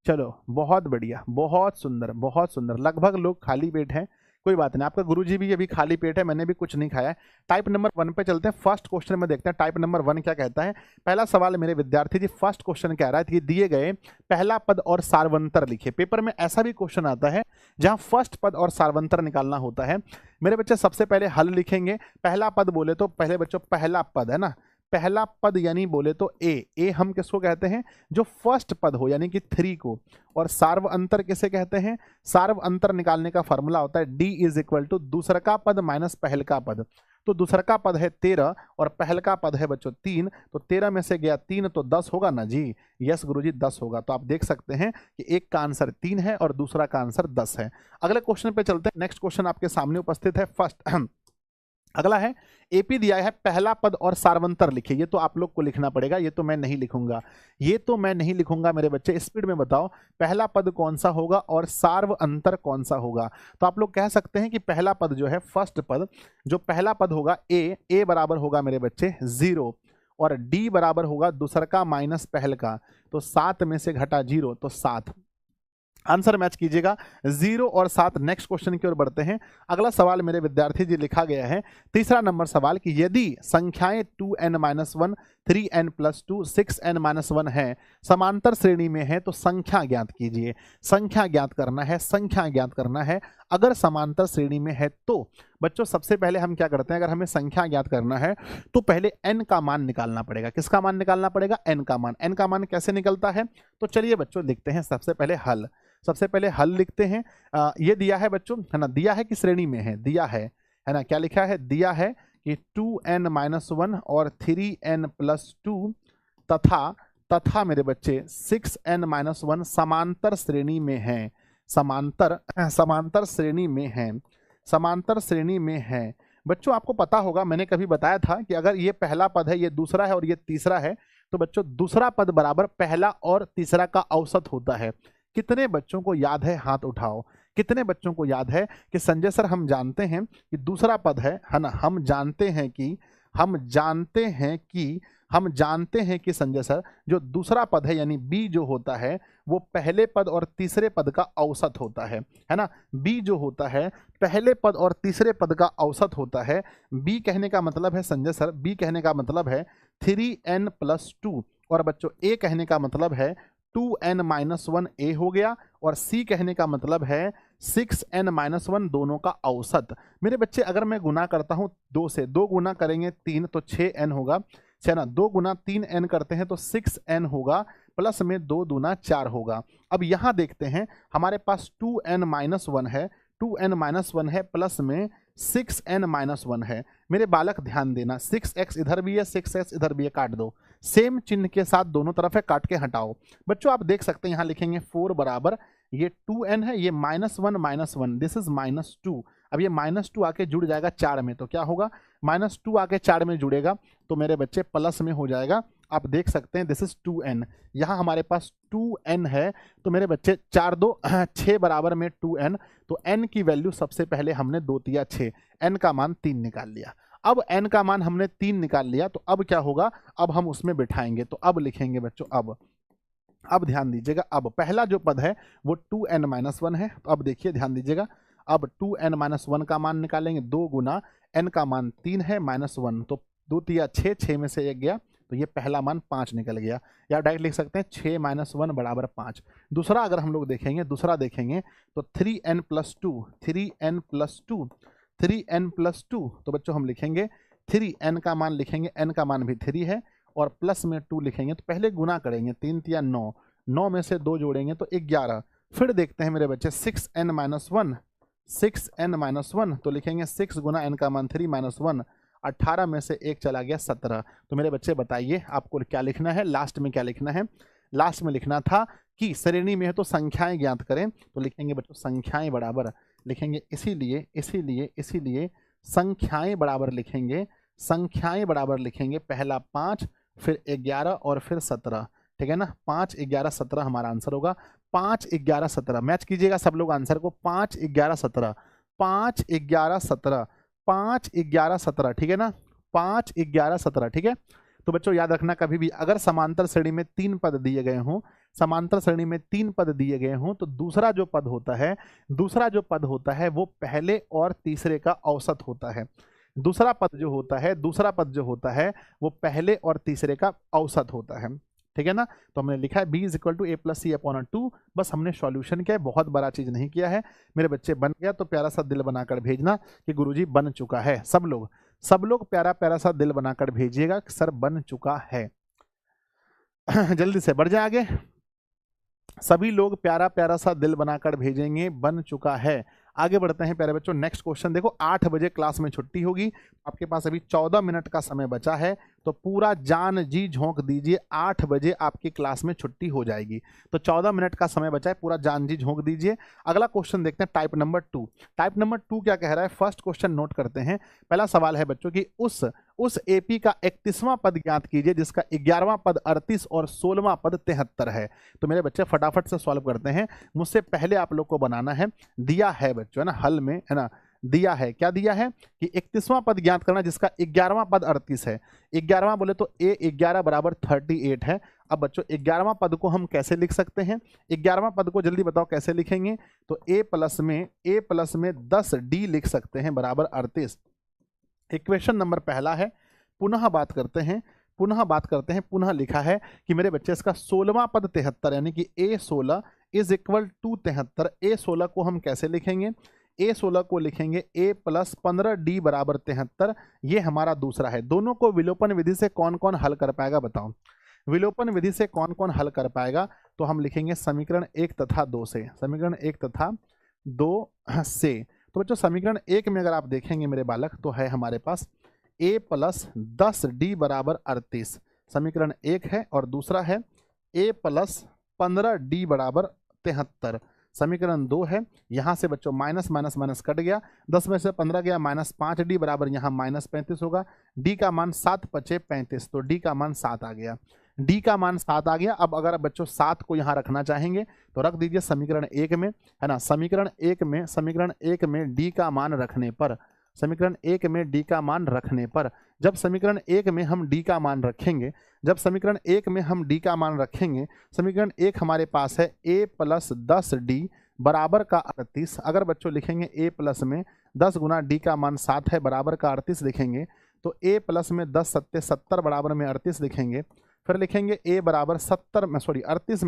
चलो बहुत बढ़िया, बहुत सुंदर, बहुत सुंदर। लगभग लोग खाली पेट हैं, कोई बात नहीं। आपका गुरुजी भी अभी खाली पेट है, मैंने भी कुछ नहीं खाया है। टाइप नंबर 1 पे चलते हैं। फर्स्ट क्वेश्चन में देखते हैं टाइप नंबर 1 क्या कहता है। पहला सवाल मेरे विद्यार्थी जी, फर्स्ट क्वेश्चन कह रहा है कि दिए गए पहला पद और सार्वंतर लिखिए। पेपर में ऐसा भी क्वेश्चन आता है जहां फर्स्ट पद और सार्वंतर निकालना होता है। मेरे बच्चे सबसे पहले हल लिखेंगे। पहला पद बोले तो पहले बच्चों पहला पद है ना, पहला पद यानी बोले तो ए हम किसको कहते हैं, जो फर्स्ट पद हो यानी कि 3 को। और सार्व अंतर किसे कहते हैं, सार्व अंतर निकालने का फॉर्मूला होता है डी इज इक्वल टू दूसरा का पद माइनस पहल का पद। तो दूसरा का पद है 13 और पहल का पद है बच्चों 3, तो 13 में से गया 3 तो 10 होगा ना जी। यस गुरुजी 10 होगा। तो आप देख सकते हैं कि एक का आंसर 3 है और दूसरा का आंसर 10 है। अगले क्वेश्चन पे चलते हैं। नेक्स्ट क्वेश्चन आपके सामने उपस्थित है। फर्स्ट अगला है एपी दिया है पहला पद और सार्वंतर लिखिए। ये तो आप लोग को लिखना पड़ेगा, ये तो मैं नहीं लिखूंगा, ये तो मैं नहीं लिखूंगा मेरे बच्चे। स्पीड में बताओ पहला पद कौन सा होगा और सार्व अंतर कौन सा होगा। तो आप लोग कह सकते हैं कि पहला पद जो है फर्स्ट पद, जो पहला पद होगा ए बराबर होगा मेरे बच्चे 0 और डी बराबर होगा दूसरा का माइनस पहल का। तो 7 में से घटा 0 तो 7। आंसर मैच कीजिएगा 0 और 7। नेक्स्ट क्वेश्चन की ओर बढ़ते हैं। अगला सवाल मेरे विद्यार्थी जी लिखा गया है, तीसरा नंबर सवाल कि यदि संख्याएं 2n-1, 3n+2, 6n-1 है, समांतर श्रेणी में है तो संख्या ज्ञात कीजिए। संख्या ज्ञात करना है, संख्या ज्ञात करना है। अगर समांतर श्रेणी में है तो बच्चों सबसे पहले हम क्या करते हैं, अगर हमें संख्या ज्ञात करना है तो पहले n का मान निकालना पड़ेगा। किसका मान निकालना पड़ेगा, n का मान। n का मान कैसे निकलता है, तो चलिए बच्चों लिखते हैं सबसे पहले हल। सबसे पहले हल लिखते हैं। ये दिया है बच्चों, है ना, दिया है कि श्रेणी में है, दिया है ना, क्या लिखा है, दिया है कि 2n-1 और 3n+2 तथा मेरे बच्चे 6n-1 समांतर श्रेणी में है। समांतर समांतर श्रेणी में है, समांतर श्रेणी में है। बच्चों आपको पता होगा, मैंने कभी बताया था कि अगर ये पहला पद है, ये दूसरा है और ये तीसरा है, तो बच्चों दूसरा पद बराबर पहला और तीसरा का औसत होता है। कितने बच्चों को याद है, हाथ उठाओ। कितने बच्चों को याद है कि संजय सर हम जानते हैं कि दूसरा पद है ना, हम जानते हैं कि संजय सर जो दूसरा पद है यानी बी जो होता है वो पहले पद और तीसरे पद का औसत होता है ना। बी जो होता है पहले पद और तीसरे पद का औसत होता है। बी कहने का मतलब है संजय सर, बी कहने का मतलब है 3n+2 और बच्चों ए कहने का मतलब है 2n-1 ए हो गया और सी कहने का मतलब है 6n-1 दोनों का औसत। मेरे बच्चे अगर मैं गुना करता हूं 2 से, 2 गुना करेंगे 3 तो 6n होगा, है ना। 2 गुना 3n करते हैं तो 6n होगा, प्लस में 2 दूना 4 होगा। अब यहां देखते हैं हमारे पास 2n-1 है, 2n-1 है, प्लस में 6n-1 है। मेरे बालक ध्यान देना, 6x इधर भी है, 6x इधर भी है, काट दो। सेम चिन्ह के साथ दोनों तरफ है, काट के हटाओ। बच्चों आप देख सकते हैं यहां लिखेंगे 4 बराबर ये 2n है, ये -1 दिस इज -2। अब ये -2 आके जुड़ जाएगा 4 में, तो क्या होगा, -2 आके 4 में जुड़ेगा तो मेरे बच्चे प्लस में हो जाएगा। आप देख सकते हैं दिस इज 2n, यहाँ हमारे पास 2n है तो मेरे बच्चे 4 2 6 बराबर में 2n, तो n की वैल्यू सबसे पहले हमने 2 तिया 6, n का मान 3 निकाल लिया। अब n का मान हमने 3 निकाल लिया तो अब क्या होगा, अब हम उसमें बिठाएंगे, तो अब लिखेंगे बच्चों अब ध्यान दीजिएगा, अब पहला जो पद है वो 2n-1 है। तो अब देखिए ध्यान दीजिएगा, अब 2n-1 का मान निकालेंगे, 2 गुना n का मान 3 है -1, तो 2 तिया 6, 6 में से 1 गया तो ये पहला मान 5 निकल गया, या डायरेक्ट लिख सकते हैं 6-1 बराबर 5। दूसरा अगर हम लोग देखेंगे, दूसरा देखेंगे तो 3n+2 तो बच्चों हम लिखेंगे 3n का मान लिखेंगे, n का मान भी 3 है और प्लस में 2 लिखेंगे। तो पहले गुना करेंगे, 3 तिया 9, 9 में से 2 जोड़ेंगे तो 11। फिर देखते हैं मेरे बच्चे 6n-1 तो लिखेंगे 6 गुना n का मान 3 -1, 18 में से 1 चला गया 17। तो मेरे बच्चे बताइए आपको क्या लिखना है, लास्ट में क्या लिखना है। लास्ट में लिखना था कि श्रेणी में है तो संख्याएं ज्ञात करें, तो लिखेंगे बच्चों संख्याएं बराबर लिखेंगे, इसीलिए संख्याएं बराबर लिखेंगे, संख्याएं बराबर लिखेंगे, पहला 5 फिर 11 और फिर 17, ठीक है ना। 5 11 17 हमारा आंसर होगा। 5 11 17 मैच कीजिएगा सब लोग आंसर को, 5 11 17 5 11 17 5 11 17, ठीक है ना, 5 11 17, ठीक है। तो बच्चों याद रखना, कभी भी अगर समांतर श्रेणी में 3 पद दिए गए हों, समांतर श्रेणी में 3 पद दिए गए हों तो दूसरा जो पद होता है वो पहले और तीसरे का औसत होता है। दूसरा पद जो होता है वो पहले और तीसरे का औसत होता है, ठीक है ना। तो हमने लिखा है b = a+c/2, बस हमने सॉल्यूशन किया है, बहुत बड़ा चीज नहीं किया है। मेरे बच्चे बन गया तो प्यारा सा दिल बनाकर भेजना कि गुरुजी बन चुका है। सब लोग प्यारा प्यारा सा दिल बनाकर भेजिएगा कि सर बन चुका है। जल्दी से बढ़ जाए आगे, सभी लोग प्यारा प्यारा सा दिल बनाकर भेजेंगे बन चुका है। आगे बढ़ते हैं प्यारे बच्चों, नेक्स्ट क्वेश्चन देखो। 8 बजे क्लास में छुट्टी होगी, आपके पास अभी 14 मिनट का समय बचा है, तो पूरा जान जी झोंक दीजिए, 8 बजे आपकी क्लास में छुट्टी हो जाएगी। तो 14 मिनट का समय बचा है, पूरा जान जी झोंक दीजिए। अगला क्वेश्चन देखते हैं, टाइप नंबर 2। टाइप नंबर 2 क्या कह रहा है, फर्स्ट क्वेश्चन नोट करते हैं। पहला सवाल है बच्चों की उस एपी का 31वां पद ज्ञात कीजिए जिसका 11वां पद 38 और 16वां पद 73 है। तो मेरे बच्चे फटाफट से सॉल्व करते हैं, मुझसे पहले आप लोग को बनाना है। दिया है बच्चों, है ना, हल में, है ना, दिया है, क्या दिया है कि 31वां पद ज्ञात करना जिसका 11वां पद 38 है। 11वां बोले तो a 11 बराबर 38 है। अब बच्चों 11वां पद को हम कैसे लिख सकते हैं, 11वां पद को जल्दी बताओ कैसे लिखेंगे। तो a प्लस में 10d लिख सकते हैं बराबर 38। इक्वेशन नंबर पहला है। पुनः बात करते हैं, पुनः लिखा है कि मेरे बच्चे इसका 16वां पद 73 यानी कि a16 is equal to 73। a16 को हम कैसे लिखेंगे, a16 को लिखेंगे a प्लस 15d बराबर 73। ये हमारा दूसरा है। दोनों को विलोपन विधि से कौन कौन हल कर पाएगा बताओ, विलोपन विधि से कौन कौन हल कर पाएगा। तो हम लिखेंगे समीकरण 1 तथा 2 से, समीकरण 1 तथा 2 से। तो बच्चों समीकरण 1 में अगर आप देखेंगे मेरे बालक तो है हमारे पास a प्लस 10d बराबर 38, समीकरण 1 है, और दूसरा है a प्लस 15d बराबर 73, समीकरण 2 है। यहाँ से बच्चों माइनस माइनस माइनस कट गया, 10 में से 15 गया, -5d बराबर यहाँ -35 होगा। d का मान 7 पचे 35, तो d का मान 7 आ गया। d का मान 7 आ गया। अब अगर बच्चों 7 को यहाँ रखना चाहेंगे तो रख दीजिए समीकरण 1 में, है ना। समीकरण 1 में d का मान रखने पर, समीकरण 1 में d का मान रखने पर, जब समीकरण 1 में हम d का मान रखेंगे, जब समीकरण 1 में हम d का मान रखेंगे, समीकरण 1 हमारे पास है a प्लस 10d बराबर का 38। अगर बच्चों लिखेंगे a प्लस में 10 गुना d का मान 7 है बराबर का 38 लिखेंगे, तो a प्लस में 10 सत्ते 70 बराबर में 38 लिखेंगे। फिर लिखेंगे a बराबर 70 में 38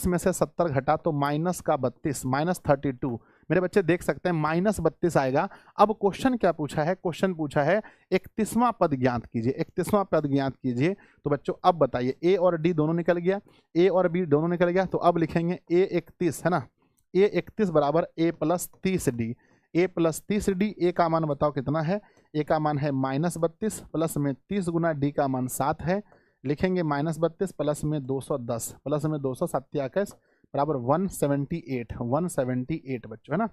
में से 70 घटा तो माइनस का 32, -32। मेरे बच्चे देख सकते हैं -32 आएगा। अब क्वेश्चन क्या पूछा है, क्वेश्चन पूछा है 31वां पद ज्ञात कीजिए, 31वां पद ज्ञात कीजिए। तो बच्चों अब बताइए, a और d दोनों निकल गया, a और b दोनों निकल गया, तो अब लिखेंगे a 31, है ना। a 31 बराबर a plus 30d, a plus 30d। a का मान बताओ कितना है, a का मान है -32 प्लस में 30 गुना d का मान 7 है, लिखेंगे -32 प्लस में 210 प्लस में 227 बराबर 178 बच्चों, है ना।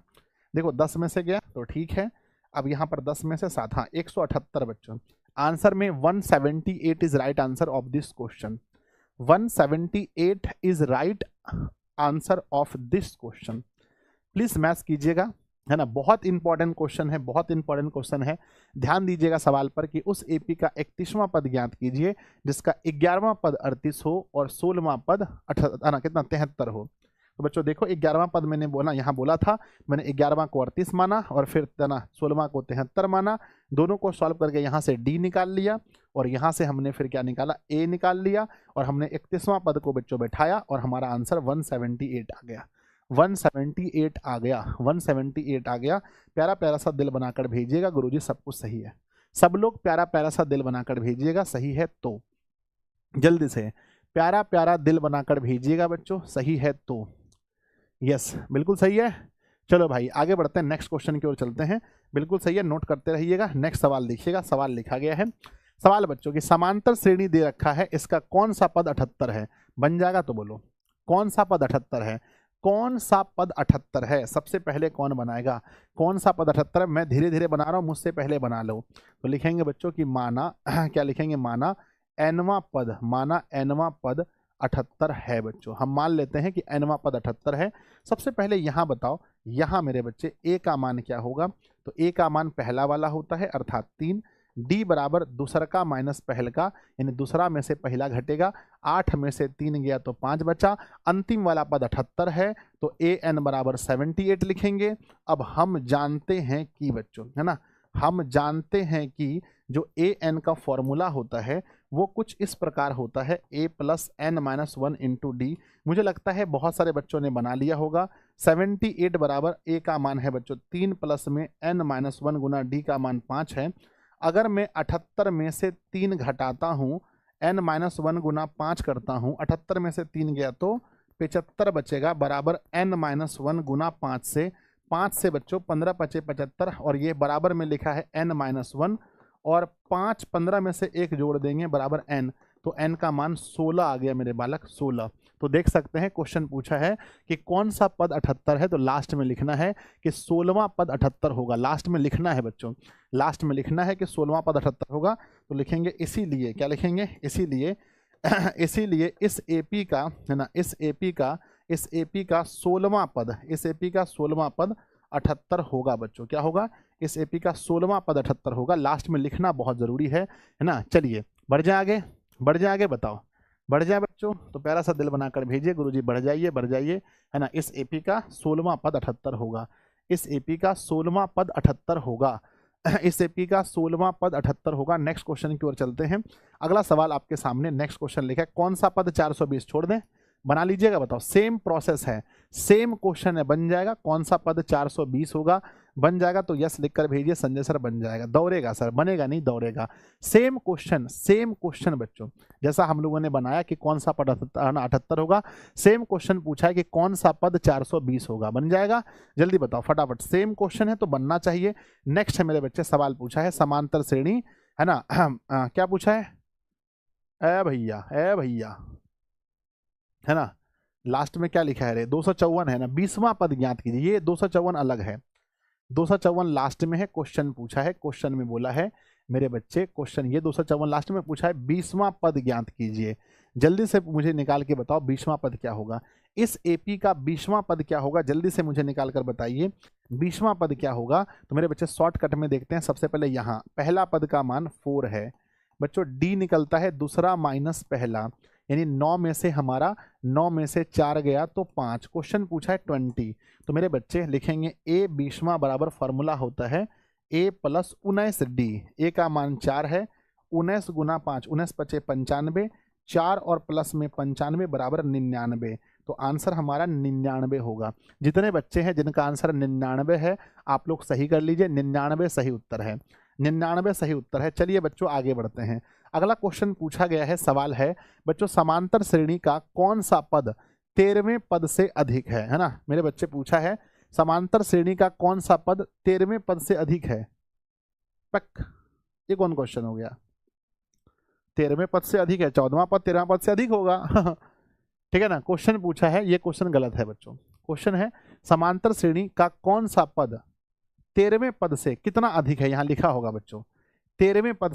देखो 10 में से गया तो ठीक है। अब यहाँ पर 10 में से 7, हाँ 178 बच्चों। आंसर में 178 is right answer of this question. 178 is right answer of this question. Please maths कीजिएगा, है ना। बहुत इंपॉर्टेंट क्वेश्चन है, बहुत इंपॉर्टेंट क्वेश्चन है। ध्यान दीजिएगा सवाल पर कि उस एपी का 31वां पद ज्ञात कीजिए जिसका 11वां पद 38 हो और 16वां पद 73 हो। तो बच्चों देखो 11वां पद मैंने बोला, यहाँ बोला था मैंने 11वां को 38 माना और फिर 16वां को 73 माना। दोनों को सॉल्व करके यहाँ से डी निकाल लिया और यहाँ से हमने फिर क्या निकाला, ए निकाल लिया और हमने 31वां पद को बच्चों बैठाया और हमारा आंसर 178 आ गया। 178 आ गया, 178 आ गया। प्यारा प्यारा सा दिल बनाकर भेजिएगा गुरुजी सब कुछ सही है। सब लोग प्यारा प्यारा सा दिल बनाकर भेजिएगा, सही है तो जल्दी से प्यारा प्यारा दिल बनाकर भेजिएगा बच्चों, सही है तो। यस बिल्कुल सही है। चलो भाई आगे बढ़ते हैं, नेक्स्ट क्वेश्चन की ओर चलते हैं। बिल्कुल सही है, नोट करते रहिएगा। नेक्स्ट सवाल देखिएगा, सवाल लिखा गया है। सवाल बच्चों की समांतर श्रेणी दे रखा है, इसका कौन सा पद 78 है, बन जाएगा तो बोलो कौन सा पद 78 है, कौन सा पद 78 है। सबसे पहले कौन बनाएगा, कौन सा पद 78 है। मैं धीरे धीरे बना रहा हूं, मुझसे पहले बना लो। तो लिखेंगे बच्चों की माना क्या लिखेंगे, माना एनवां पद, माना एनवां पद 78 है बच्चों। हम मान लेते हैं कि एनवां पद 78 है। सबसे पहले यहाँ बताओ, यहाँ मेरे बच्चे ए का मान क्या होगा। तो ए का मान पहला वाला होता है अर्थात 3, डी बराबर दूसरा का माइनस पहल का, यानी दूसरा में से पहला घटेगा, 8 में से 3 गया तो 5 बचा। अंतिम वाला पद 78 है तो ए एन बराबर 78 लिखेंगे। अब हम जानते हैं कि बच्चों, है ना, हम जानते हैं कि जो ए एन का फॉर्मूला होता है वो कुछ इस प्रकार होता है, A plus N minus 1 into D. मुझे लगता है बहुत सारे बच्चों ने बना लिया होगा। 78 बराबर ए का मान है बच्चों 3 प्लस में एन माइनस 1 गुना डी का मान 5 है। अगर मैं 78 में से 3 घटाता हूँ, n माइनस 1 गुना 5 करता हूँ, 78 में से 3 गया तो 75 बचेगा बराबर n माइनस 1 गुना 5 से, 5 से बच्चों 15 पचे 75 और ये बराबर में लिखा है n माइनस 1 और 5 15 में से 1 जोड़ देंगे बराबर n, तो n का मान 16 आ गया मेरे बालक, 16। तो देख सकते हैं क्वेश्चन पूछा है कि कौन सा पद 78 है, तो लास्ट में लिखना है कि 16वां पद 78 होगा। लास्ट में लिखना है बच्चों, लास्ट में लिखना है कि 16वां पद 78 होगा। तो लिखेंगे इसीलिए, क्या लिखेंगे, इसीलिए इसीलिए इस एपी का, है ना, इस एपी का 16वां पद, इस एपी का 16वां पद 78 होगा बच्चों। क्या होगा, इस एपी का 16वां पद 78 होगा। लास्ट में लिखना बहुत जरूरी है ना। चलिए बढ़ जाए आगे, बढ़ जाए आगे, बताओ बढ़ जाए बच्चों। तो प्यारा सा दिल बनाकर भेजिए गुरुजी, बढ़ जाइए बढ़ जाइए, है ना। इस एपी का 16वां पद 78 होगा, इस एपी का 16वां पद 78 होगा, इस एपी का 16वां पद 78 होगा। नेक्स्ट क्वेश्चन की ओर चलते हैं। अगला सवाल आपके सामने, नेक्स्ट क्वेश्चन लिखा है, कौन सा पद 420 छोड़ दें, बना लीजिएगा, बताओ। सेम प्रोसेस है, सेम क्वेश्चन है, बन जाएगा। कौन सा पद 420 होगा, बन जाएगा तो यस लिखकर भेजिए, संजय सर बन जाएगा। दौड़ेगा सर, बनेगा नहीं, दौड़ेगा। सेम क्वेश्चन बच्चों, जैसा हम लोगों ने बनाया कि कौन सा पद 78 होगा, सेम क्वेश्चन पूछा है कि कौन सा पद 420 होगा, बन जाएगा। जल्दी बताओ फटाफट, सेम क्वेश्चन है तो बनना चाहिए। नेक्स्ट है मेरे बच्चे, सवाल पूछा है समांतर श्रेणी, है ना। क्या पूछा है, ए भैया, ए भैया, है ना, लास्ट में क्या लिखा है रे, 254 है ना, 20वां पद ज्ञात कीजिए। ये 254 अलग है, 254 लास्ट में है, क्वेश्चन पूछा है, क्वेश्चन में बोला है मेरे बच्चे, क्वेश्चन ये 254 लास्ट में पूछा है, 20वां पद ज्ञात कीजिए। जल्दी से मुझे निकाल के बताओ 20वां पद क्या होगा, इस एपी का 20वां पद क्या होगा, जल्दी से मुझे निकाल कर बताइए 20वां पद क्या होगा। तो मेरे बच्चे शॉर्टकट में देखते हैं। सबसे पहले यहाँ पहला पद का मान 4 है बच्चों, डी निकलता है दूसरा माइनस पहला, यानी 9 में से हमारा 9 में से 4 गया तो 5। क्वेश्चन पूछा है 20, तो मेरे बच्चे लिखेंगे ए 20वां बराबर फॉर्मूला होता है ए प्लस 19 डी। ए का मान 4 है, 19 गुना 5, 19 पचे 95, 4 और प्लस में 95 बराबर 99। तो आंसर हमारा 99 होगा। जितने बच्चे हैं जिनका आंसर 99 है आप लोग सही कर लीजिए, 99 सही उत्तर है, 99 सही उत्तर है। चलिए बच्चों आगे बढ़ते हैं। अगला क्वेश्चन पूछा गया है, सवाल है बच्चों, समांतर श्रेणी का कौन सा पद 13वें पद से अधिक है ना। मेरे बच्चे पूछा है समांतर श्रेणी का कौन सा पद 13वें पद से अधिक है। पक, ये कौन क्वेश्चन हो गया, 13वें पद से अधिक है, 14वां पद 13वां पद से अधिक होगा ठीक है ना। क्वेश्चन पूछा है, ये क्वेश्चन गलत है बच्चों। क्वेश्चन है समांतर श्रेणी का कौन सा पद 13वें पद से कितना अधिक है, यहां लिखा होगा बच्चों 13वें पद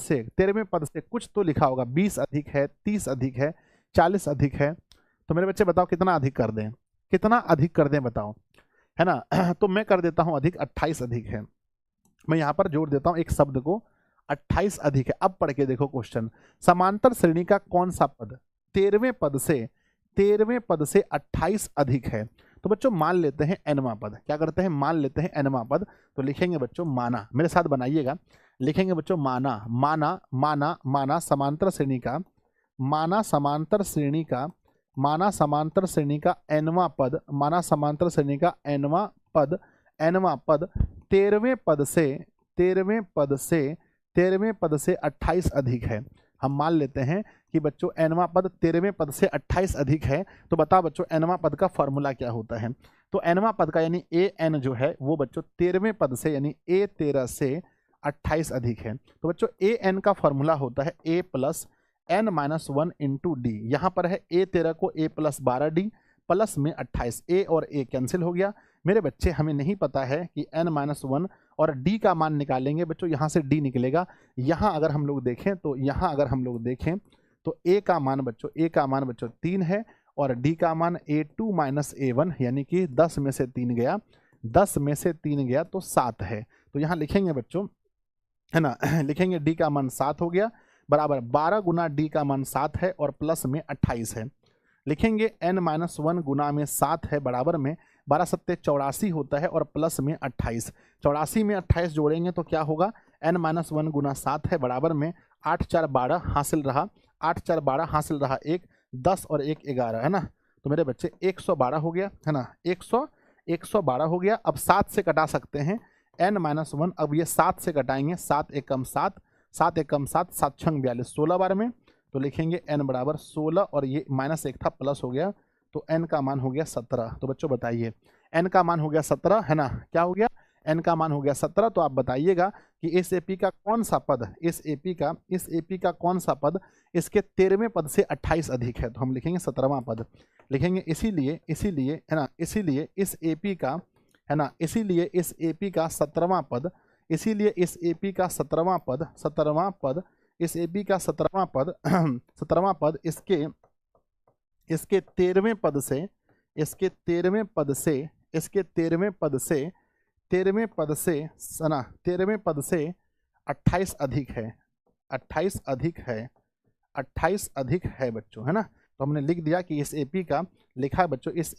से कुछ तो लिखा होगा, 20 अधिक है, 30 अधिक है, 40 अधिक है। तो मेरे बच्चे बताओ कितना अधिक कर दें, कितना अधिक कर दें बताओ, है ना तो मैं कर देता हूं अधिक, 28 अधिक है। मैं यहां पर जोड़ देता हूं एक शब्द को, 28 अधिक है। अब पढ़ के देखो क्वेश्चन, समांतर श्रेणी का कौन सा पद 13वें पद से 28 अधिक है। तो बच्चों मान लेते हैं nवां पद, क्या करते हैं, मान लेते हैं nवां पद। तो लिखेंगे बच्चों माना, मेरे साथ बनाइएगा, लिखेंगे बच्चों माना, माना माना माना समांतर श्रेणी का, माना समांतर श्रेणी का, माना समांतर श्रेणी का nवां पद, माना समांतर श्रेणी का nवां पद, nवां पद 13वें पद से 28 अधिक है। हम मान लेते हैं कि बच्चों nवां पद 13वें पद से 28 अधिक है। तो बताओ बच्चों nवां पद का फॉर्मूला क्या होता है। तो nवां पद का यानी an जो है वो बच्चों 13वें पद से यानी a 13 से 28 अधिक है। तो बच्चों an का फॉर्मूला होता है a plus n minus 1 into D. यहाँ पर है a 13 को a प्लस 12d प्लस में 28, a और a कैंसिल हो गया। मेरे बच्चे हमें नहीं पता है कि n माइनस 1 और d का मान निकालेंगे बच्चों, यहाँ से d निकलेगा। यहाँ अगर हम लोग देखें तो a का मान बच्चों 3 है और d का मान a2 माइनस a1 यानी कि 10 में से 3 गया, 10 में से 3 गया तो 7 है। तो यहाँ लिखेंगे बच्चों, है ना लिखेंगे d का मान 7 हो गया बराबर 12 गुना d का मान 7 है और प्लस में 28 है। लिखेंगे n माइनस 1 गुना में 7 है बराबर में 12 सत्ते 84 होता है और प्लस में 28, 84 में 28 जोड़ेंगे तो क्या होगा, n माइनस 1 गुना 7 है बराबर में 8 4 12 हासिल रहा, 8 4 12 हासिल रहा 1, 10 और 1 11 है ना। तो मेरे बच्चे 112 हो गया, है ना 112 हो गया। अब 7 से कटा सकते हैं n माइनस 1, अब ये 7 से कटाएंगे, 7 एकम 7, 7 एकम 7, 7 छंग 42, 16 बार में। तो लिखेंगे n बराबर 16 और ये माइनस 1 था प्लस हो गया, तो n का मान हो गया 17। तो बच्चों बताइए n का मान हो गया 17, है ना, क्या हो गया, n का मान हो गया 17। तो आप बताइएगा कि इस एपी का कौन सा पद, इस एपी का कौन सा पद इसके 13वें पद से 28 अधिक है। तो हम लिखेंगे 17वां पद, लिखेंगे इसीलिए है ना, इसीलिए इस एपी का, है ना, इसीलिए इस एपी का 17वां पद, इसीलिए इस एपी का 17वां पद, 17वां पद, इस एपी का 17वां पद 17वां पद इसके 13वें पद से, इसके 13वें पद से, इसके 13वें पद से, 13वें पद से, ना 13वें पद से 28 अधिक है, 28 अधिक है, 28 अधिक है बच्चों, है ना। तो हमने लिख दिया कि इस एपी का, लिखा है बच्चों इस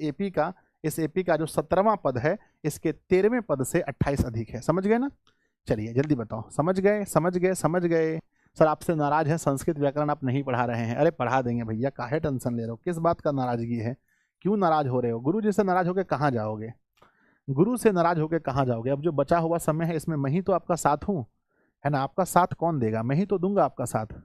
एपी का जो 17वां पद है इसके 13वें पद से 28 अधिक है। समझ गए ना। चलिए जल्दी बताओ, समझ गए। सर आपसे नाराज है, संस्कृत व्याकरण आप नहीं पढ़ा रहे हैं। अरे पढ़ा देंगे भैया, काहे टेंशन ले रहे हो, किस बात का नाराजगी है, क्यों नाराज हो रहे हो। गुरु जी से नाराज होकर कहाँ जाओगे, गुरु से नाराज होकर कहाँ जाओगे। अब जो बचा हुआ समय है इसमें मैं ही तो आपका साथ हूँ, है ना, आपका साथ कौन देगा, मैं ही तो दूंगा आपका साथ।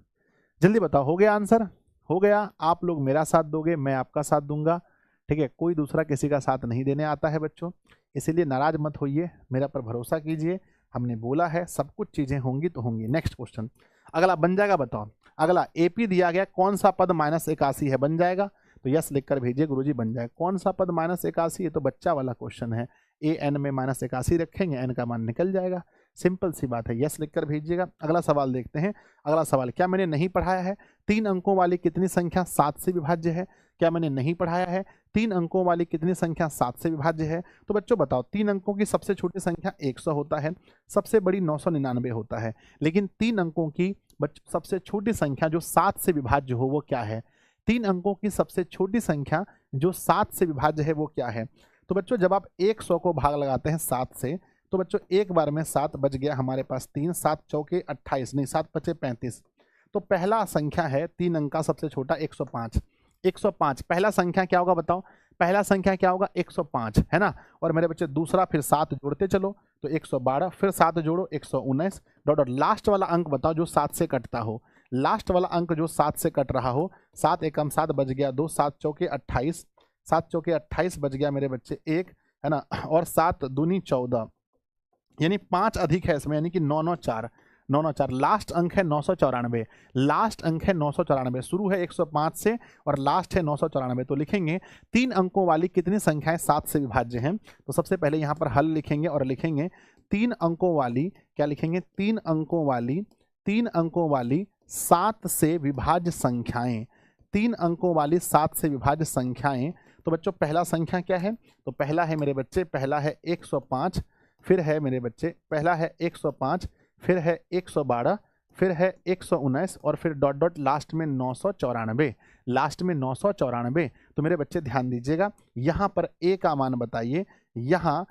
जल्दी बताओ, हो गया आंसर, हो गया। आप लोग मेरा साथ दोगे, मैं आपका साथ दूंगा, ठीक है। कोई दूसरा किसी का साथ नहीं देने आता है बच्चों, इसीलिए नाराज मत होइए, मेरा पर भरोसा कीजिए। हमने बोला है सब कुछ चीजें होंगी तो होंगी। नेक्स्ट क्वेश्चन अगला बन जाएगा, बताओ। अगला एपी दिया गया कौन सा पद -81 है, बन जाएगा। तो यस लिखकर भेजिए, गुरुजी बन जाए। कौन सा पद -81? ये तो बच्चा वाला क्वेश्चन है। an में -81 रखेंगे, n का मान निकल जाएगा। सिंपल सी बात है, यस लिखकर भेजिएगा। अगला सवाल देखते हैं। अगला सवाल, क्या मैंने नहीं पढ़ाया है? 3 अंकों वाली कितनी संख्या 7 से विभाज्य है? क्या मैंने नहीं पढ़ाया है? 3 अंकों वाली कितनी संख्या 7 से विभाज्य है? तो बच्चों बताओ, 3 अंकों की सबसे छोटी संख्या 100 होता है, सबसे बड़ी 999 होता है, लेकिन 3 अंकों की सबसे छोटी संख्या जो 7 से विभाज्य हो वो क्या है? 3 अंकों की सबसे छोटी संख्या जो 7 से विभाज्य है वो क्या है? तो बच्चों जब आप 100 को भाग लगाते हैं 7 से, तो बच्चों एक बार में 7 बच गया हमारे पास 3, 7 चौके 28, नहीं 7 पचे 35। तो पहला संख्या है 3 अंक का सबसे छोटा 105। 105 पहला संख्या क्या होगा बताओ? पहला संख्या क्या होगा? 105 है ना। और मेरे बच्चे दूसरा फिर 7 जोड़ते चलो तो 112, फिर 7 जोड़ो 119, डॉट डॉट लास्ट वाला अंक बताओ जो 7 से कटता हो। लास्ट वाला अंक जो 7 से कट रहा हो, 7 एकम 7 बच गया 2, 7 चौके 28, 7 चौके 28 बच गया मेरे बच्चे 1 है ना, और 7 दूनी 14, यानी 5 अधिक है इसमें, यानी कि 994, 994 लास्ट अंक है 994, लास्ट अंक है 994, शुरू है 105 से और लास्ट है 994। तो लिखेंगे 3 अंकों वाली कितनी संख्याएं 7 से विभाज्य हैं? तो सबसे पहले यहाँ पर हल लिखेंगे और लिखेंगे 3 अंकों वाली, क्या लिखेंगे? 3 अंकों वाली, 3 अंकों वाली 7 से विभाज्य संख्याएं, 3 अंकों वाली 7 से विभाज्य संख्याएं। तो बच्चों पहला संख्या क्या है? तो पहला है मेरे बच्चे, पहला है 105, फिर है मेरे बच्चे, पहला है 105, फिर है 112, फिर है 119 और फिर डॉट डॉट लास्ट में 994, लास्ट में 994। तो मेरे बच्चे ध्यान दीजिएगा, यहाँ पर a का मान बताइए। यहाँ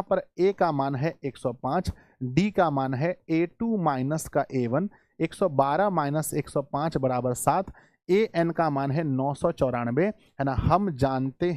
पर a का मान है 105, d का मान है a2 माइनस का a1, 112 माइनस 105 बराबर 7, an का मान है 994 है ना। हम जानते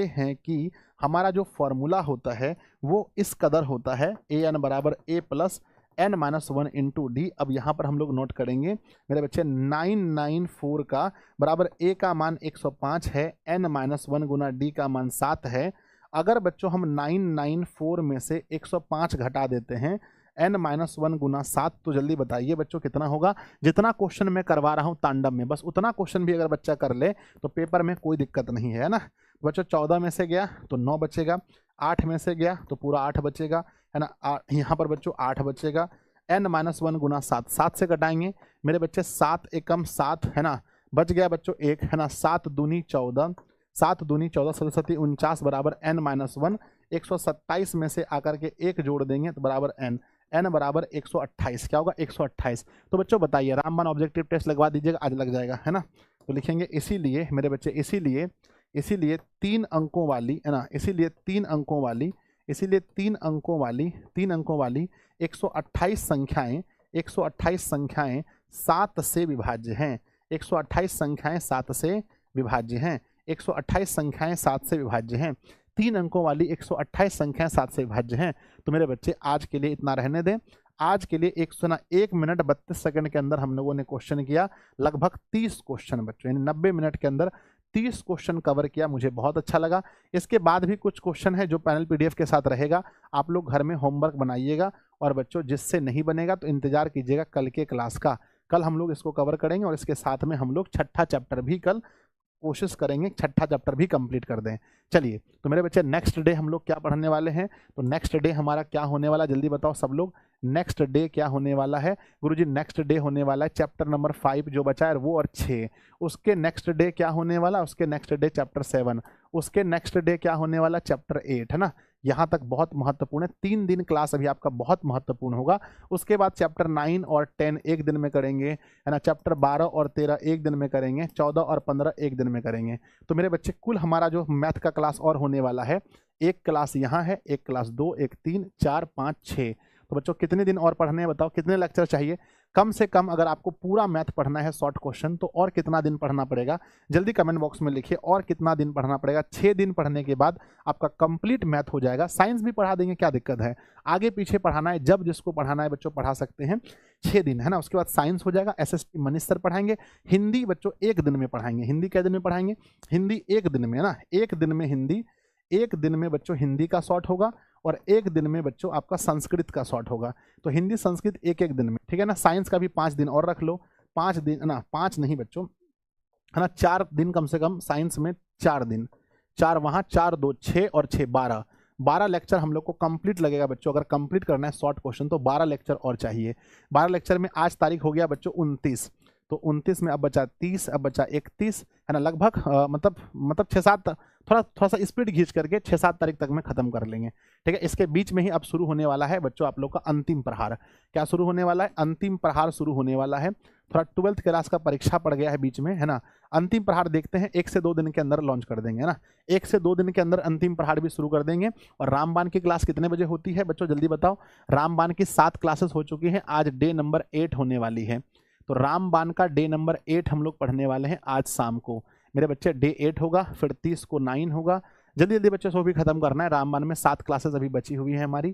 हैं कि हमारा जो फॉर्मूला होता है वो इस कदर होता है, an बराबर a plus n minus 1 into D. अब यहाँ पर हम लोग नोट करेंगे मेरे बच्चे 994 का बराबर a का मान 105 है, n माइनस 1 गुना d का मान 7 है। अगर बच्चों हम 994 में से 105 घटा देते हैं, n माइनस 1 गुना 7, तो जल्दी बताइए बच्चों कितना होगा? जितना क्वेश्चन मैं करवा रहा हूँ तांडव में, बस उतना क्वेश्चन भी अगर बच्चा कर ले तो पेपर में कोई दिक्कत नहीं है ना। बच्चों 14 में से गया तो 9 बचेगा, 8 में से गया तो पूरा 8 बचेगा है ना। यहाँ पर बच्चों 8 बचेगा, n माइनस 1 गुना 7, 7 से घटाएंगे मेरे बच्चे, 7 एकम 7 है ना, बच गया बच्चों 1 है ना, 7 दूनी 14, 7 दूनी 14, सरस्वती 49 बराबर n माइनस 1, 127 में से आकर के 1 जोड़ देंगे तो बराबर n बराबर 128, क्या होगा? 128। तो बच्चों बताइए, रामबाण ऑब्जेक्टिव टेस्ट लगवा दीजिएगा, आज लग जाएगा है ना। तो लिखेंगे इसीलिए मेरे बच्चे, इसीलिए 3 अंकों वाली है ना, इसीलिए 3 अंकों वाली, 3 अंकों वाली 128 संख्याएं, 128 संख्याएं 7 से विभाज्य हैं, 128 संख्याएं 7 से विभाज्य हैं, 128 संख्याएं 7 से विभाज्य हैं। 3 अंकों वाली 128 संख्याएं 7 से विभाज्य हैं। तो मेरे बच्चे आज के लिए इतना रहने दें। आज के लिए 1 मिनट 32 सेकंड के अंदर हम लोगों ने क्वेश्चन किया, लगभग 30 क्वेश्चन बच्चों, यानी 90 मिनट के अंदर 30 क्वेश्चन कवर किया, मुझे बहुत अच्छा लगा। इसके बाद भी कुछ क्वेश्चन है जो पैनल पीडीएफ के साथ रहेगा, आप लोग घर में होमवर्क बनाइएगा। और बच्चों जिससे नहीं बनेगा तो इंतजार कीजिएगा कल के क्लास का, कल हम लोग इसको कवर करेंगे और इसके साथ में हम लोग छठा चैप्टर भी कल कोशिश करेंगे, छठा चैप्टर भी कंप्लीट कर दें। चलिए तो मेरे बच्चे नेक्स्ट डे हम लोग क्या पढ़ने वाले हैं? तो नेक्स्ट डे हमारा क्या होने वाला, जल्दी बताओ सब लोग, नेक्स्ट डे क्या होने वाला है? गुरुजी नेक्स्ट डे होने वाला है चैप्टर नंबर 5 जो बचा है वो और 6। उसके नेक्स्ट डे क्या होने वाला? उसके नेक्स्ट डे चैप्टर 7। उसके नेक्स्ट डे क्या होने वाला? चैप्टर 8 है ना। यहाँ तक बहुत महत्वपूर्ण है, 3 दिन क्लास अभी आपका बहुत महत्वपूर्ण होगा। उसके बाद चैप्टर 9 और 10 एक दिन में करेंगे है ना, चैप्टर 12 और 13 एक दिन में करेंगे, 14 और 15 एक दिन में करेंगे। तो मेरे बच्चे कुल हमारा जो मैथ का क्लास और होने वाला है, एक क्लास यहाँ है, एक क्लास 2, एक 3, 4, 5, 6। तो बच्चों कितने दिन और पढ़ने हैं बताओ, कितने लेक्चर चाहिए? कम से कम अगर आपको पूरा मैथ पढ़ना है शॉर्ट क्वेश्चन तो और कितना दिन पढ़ना पड़ेगा? जल्दी कमेंट बॉक्स में लिखिए और कितना दिन पढ़ना पड़ेगा। 6 दिन पढ़ने के बाद आपका कंप्लीट मैथ हो जाएगा। साइंस भी पढ़ा देंगे, क्या दिक्कत है? आगे पीछे पढ़ाना है, जब जिसको पढ़ाना है बच्चों पढ़ा सकते हैं। 6 दिन है ना। उसके बाद साइंस हो जाएगा, एसएसटी मनीष सर पढ़ाएंगे। हिंदी बच्चों 1 दिन में पढ़ाएंगे। हिंदी कै दिन में पढ़ाएंगे? हिंदी 1 दिन में है ना, 1 दिन में हिंदी, 1 दिन में बच्चों हिंदी का शॉर्ट होगा और 1 दिन में बच्चों आपका संस्कृत का शॉर्ट होगा। तो हिंदी संस्कृत 1-1 दिन में, ठीक है ना। साइंस का भी 5 दिन और रख लो, 5 दिन ना, 5 नहीं बच्चों, है ना, 4 दिन कम से कम साइंस में, 4 दिन, 4 वहाँ, 4 2 6 और 6 12, 12 लेक्चर हम लोग को कंप्लीट लगेगा बच्चों। अगर कंप्लीट करना है शॉर्ट क्वेश्चन तो 12 लेक्चर और चाहिए। 12 लेक्चर में आज तारीख हो गया बच्चों 29, तो 29 में अब बचा 30, अब बचा 31, है ना, लगभग मतलब 6-7, थोड़ा सा स्पीड खींच करके 6-7 तारीख तक में खत्म कर लेंगे, ठीक है। इसके बीच में ही अब शुरू होने वाला है बच्चों आप लोग का अंतिम प्रहार। क्या शुरू होने वाला है? अंतिम प्रहार शुरू होने वाला है। थोड़ा 12th क्लास का परीक्षा पड़ गया है बीच में, है ना। अंतिम प्रहार देखते हैं, 1 से 2 दिन के अंदर लॉन्च कर देंगे, है ना। 1 से 2 दिन के अंदर अंतिम प्रहार भी शुरू कर देंगे। और रामबाण की क्लास कितने बजे होती है बच्चों, जल्दी बताओ। रामबाण की 7 क्लासेस हो चुकी हैं, आज डे नंबर 8 होने वाली है। तो रामबाण का डे नंबर 8 हम लोग पढ़ने वाले हैं आज शाम को मेरे बच्चे। डे 8 होगा, फिर 30 को 9 होगा। जल्दी जल्दी बच्चों सो भी खत्म करना है। रामबाण में 7 क्लासेस अभी बची हुई है हमारी,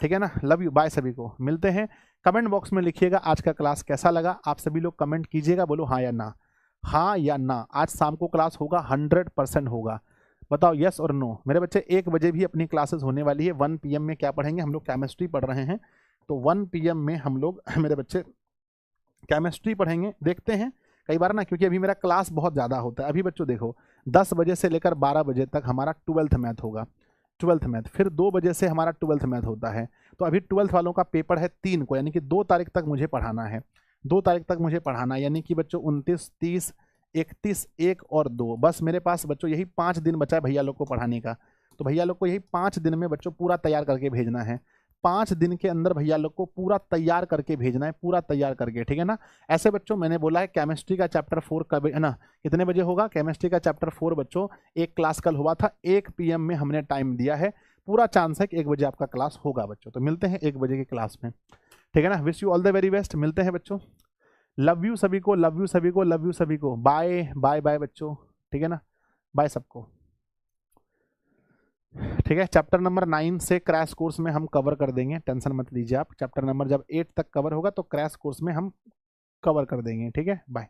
ठीक है ना। लव यू, बाय सभी को, मिलते हैं। कमेंट बॉक्स में लिखिएगा आज का क्लास कैसा लगा। आप सभी लोग कमेंट कीजिएगा, बोलो हाँ या ना, हाँ या ना। आज शाम को क्लास होगा, 100% होगा। बताओ यस और नो। मेरे बच्चे 1 बजे भी अपनी क्लासेस होने वाली है। 1 PM में क्या पढ़ेंगे हम लोग, केमिस्ट्री पढ़ रहे हैं, तो 1 PM में हम लोग मेरे बच्चे केमिस्ट्री पढ़ेंगे। देखते हैं कई बार ना, क्योंकि अभी मेरा क्लास बहुत ज़्यादा होता है। अभी बच्चों देखो 10 बजे से लेकर 12 बजे तक हमारा 12th मैथ होगा, 12th मैथ। फिर 2 बजे से हमारा 12th मैथ होता है। तो अभी 12th वालों का पेपर है 3 को, यानी कि 2 तारीख तक मुझे पढ़ाना है। 2 तारीख तक मुझे पढ़ाना है, यानी कि बच्चों 29, 30, 31, 1 और 2, बस मेरे पास बच्चों यही 5 दिन बचा है भैया लोग को पढ़ाने का। तो भैया लोग को यही 5 दिन में बच्चों पूरा तैयार करके भेजना है। 5 दिन के अंदर भैया लोग को पूरा तैयार करके भेजना है, पूरा तैयार करके, ठीक है ना। ऐसे बच्चों मैंने बोला है केमिस्ट्री का चैप्टर 4 कब है ना, कितने बजे होगा केमिस्ट्री का चैप्टर 4 बच्चों। एक क्लास कल हुआ था, 1 PM में हमने टाइम दिया है। पूरा चांस है कि 1 बजे आपका क्लास होगा बच्चों। तो मिलते हैं 1 बजे की क्लास में, ठीक है ना। Wish you all the very best, मिलते हैं बच्चों। लव यू सभी को, लव यू सभी को, लव यू सभी को। बाय बाय बाय बच्चों, ठीक है ना, बाय सबको, ठीक है। चैप्टर नंबर 9 से क्रैश कोर्स में हम कवर कर देंगे, टेंशन मत लीजिए आप। चैप्टर नंबर जब 8 तक कवर होगा तो क्रैश कोर्स में हम कवर कर देंगे, ठीक है। बाय।